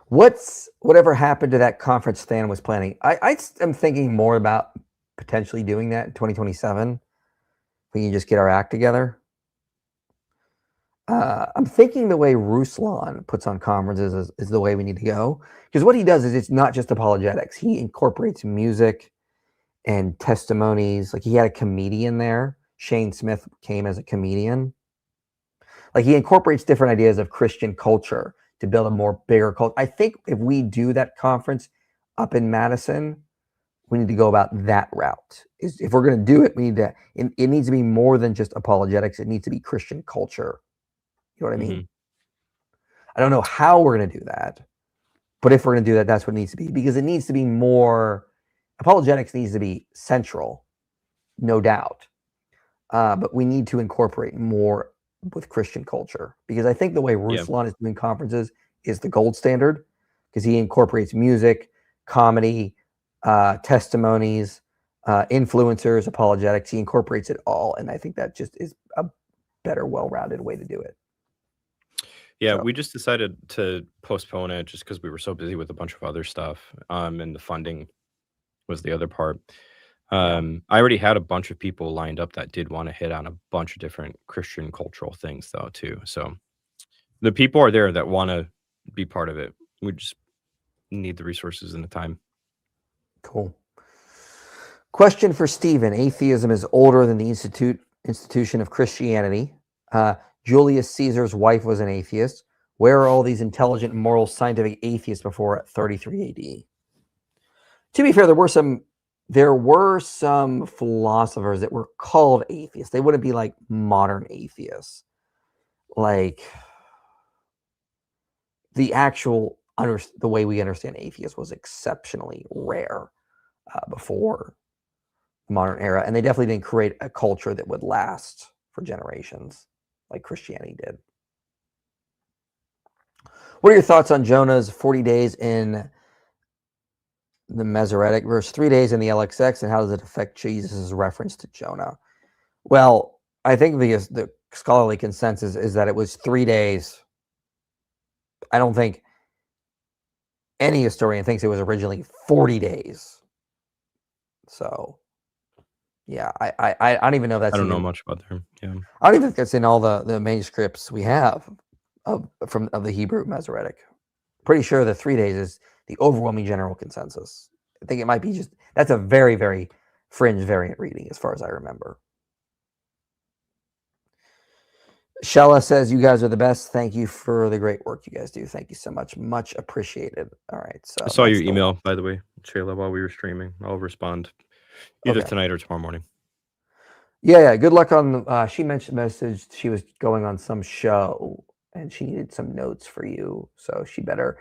Whatever happened to that conference Stan was planning? I am thinking more about potentially doing that in 2027. We can just get our act together. I'm thinking the way Ruslan puts on conferences is the way we need to go. Because what he does is it's not just apologetics. He incorporates music and testimonies. Like he had a comedian there. Shane Smith came as a comedian. Like he incorporates different ideas of Christian culture to build a more bigger culture. I think if we do that conference up in Madison, we need to go about that route. If we're going to do it, we need to. It needs to be more than just apologetics. It needs to be Christian culture. You know what I mean? Mm-hmm. I don't know how we're going to do that, but if we're going to do that, that's what it needs to be, because it needs to be more. Apologetics needs to be central, no doubt, but we need to incorporate more with Christian culture, because I think the way Ruslan is doing conferences is the gold standard, because he incorporates music, comedy, testimonies, influencers, apologetics. He incorporates it all, and I think that just is a better, well-rounded way to do it. Yeah, we just decided to postpone it just because we were so busy with a bunch of other stuff, and the funding was the other part. I already had a bunch of people lined up that did want to hit on a bunch of different Christian cultural things, though, too. So the people are there that want to be part of it. We just need the resources and the time. Cool. Question for Stephen. Atheism is older than the institution of Christianity. Julius Caesar's wife was an atheist. Where are all these intelligent, moral, scientific atheists before 33 AD? To be fair, there were some philosophers that were called atheists. They wouldn't be like modern atheists. Like the actual the way we understand atheist was exceptionally rare before modern era, and they definitely didn't create a culture that would last for generations like Christianity did. What are your thoughts on Jonah's 40 days in the Masoretic verse 3 days in the LXX, and how does it affect Jesus' reference to Jonah? Well, I think the scholarly consensus is that it was 3 days. I don't think any historian thinks it was originally 40 days. So, yeah, I don't even know if that's I don't know even, much about them. Yeah. I don't even think that's in all the manuscripts we have of the Hebrew Masoretic. Pretty sure the 3 days is the overwhelming general consensus. I think it might be just, that's a very, very fringe variant reading as far as I remember. Shella says, you guys are the best. Thank you for the great work you guys do. Thank you so much. Much appreciated. All right. So I saw your that's the email, one. by the way, Shayla, while we were streaming. I'll respond either Okay. tonight or tomorrow morning. Yeah. Good luck on, she mentioned message. She was going on some show and she needed some notes for you. So she better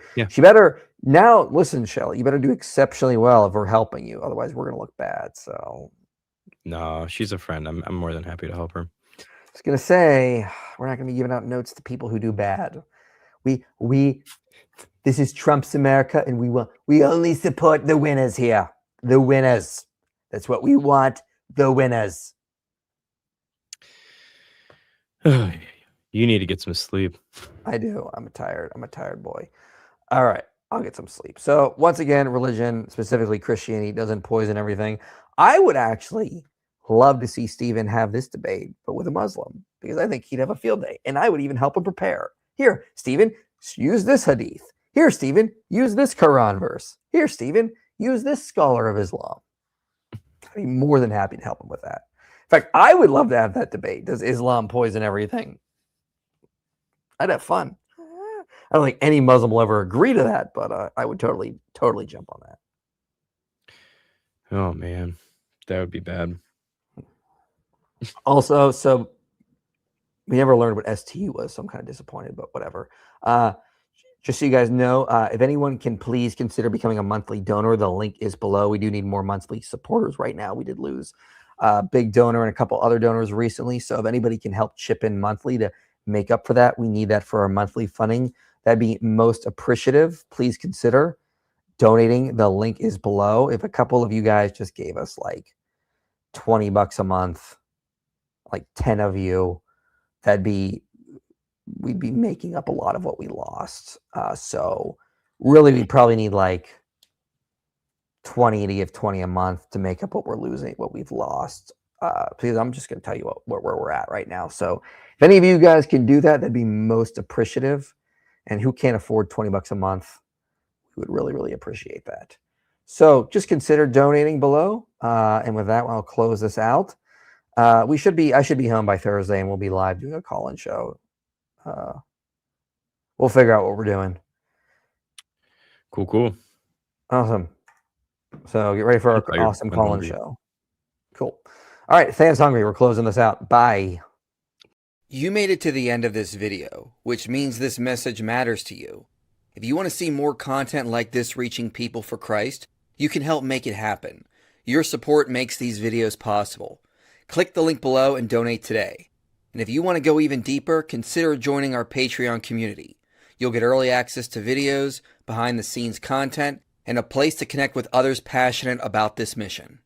now listen, Shelley, you better do exceptionally well if we're helping you. Otherwise we're going to look bad. So No, she's a friend. I'm more than happy to help her. I was going to say, we're not going to be giving out notes to people who do bad. This is Trump's America, and we only support the winners here. The winners. That's what we want. The winners. You need to get some sleep. I do. I'm a tired boy. All right. I'll get some sleep. So once again, religion, specifically Christianity, doesn't poison everything. I would actually love to see Stephen have this debate, but with a Muslim, because I think he'd have a field day, and I would even help him prepare. Here, Stephen, use this hadith. Here, Stephen, use this Quran verse. Here, Stephen, use this scholar of Islam. I'd be more than happy to help him with that. In fact, I would love to have that debate. Does Islam poison everything? I'd have fun. I don't think any Muslim will ever agree to that, but I would totally jump on that. Oh, man. That would be bad. Also, so we never learned what STU was, so I'm kind of disappointed, but whatever. Just so you guys know, if anyone can please consider becoming a monthly donor, the link is below. We do need more monthly supporters right now. We did lose a big donor and a couple other donors recently. So if anybody can help chip in monthly to make up for that, we need that for our monthly funding. That'd be most appreciative. Please consider donating. The link is below. If a couple of you guys just gave us like $20 a month, like 10 of you, we'd be making up a lot of what we lost. So really, we probably need like 20 to give 20 a month to make up what we're losing, what we've lost. Because I'm just going to tell you where we're at right now. So if any of you guys can do that, that'd be most appreciative. And who can't afford $20 a month, we would really, really appreciate that. So just consider donating below. And with that, I'll close this out. I should be home by Thursday, and we'll be live doing a call-in show. We'll figure out what we're doing. Cool. Awesome. So get ready for our awesome call-in show. Cool. All right, Than's hungry. We're closing this out. Bye. You made it to the end of this video, which means this message matters to you. If you want to see more content like this reaching people for Christ, you can help make it happen. Your support makes these videos possible. Click the link below and donate today. And if you want to go even deeper, consider joining our Patreon community. You'll get early access to videos, behind-the-scenes content, and a place to connect with others passionate about this mission.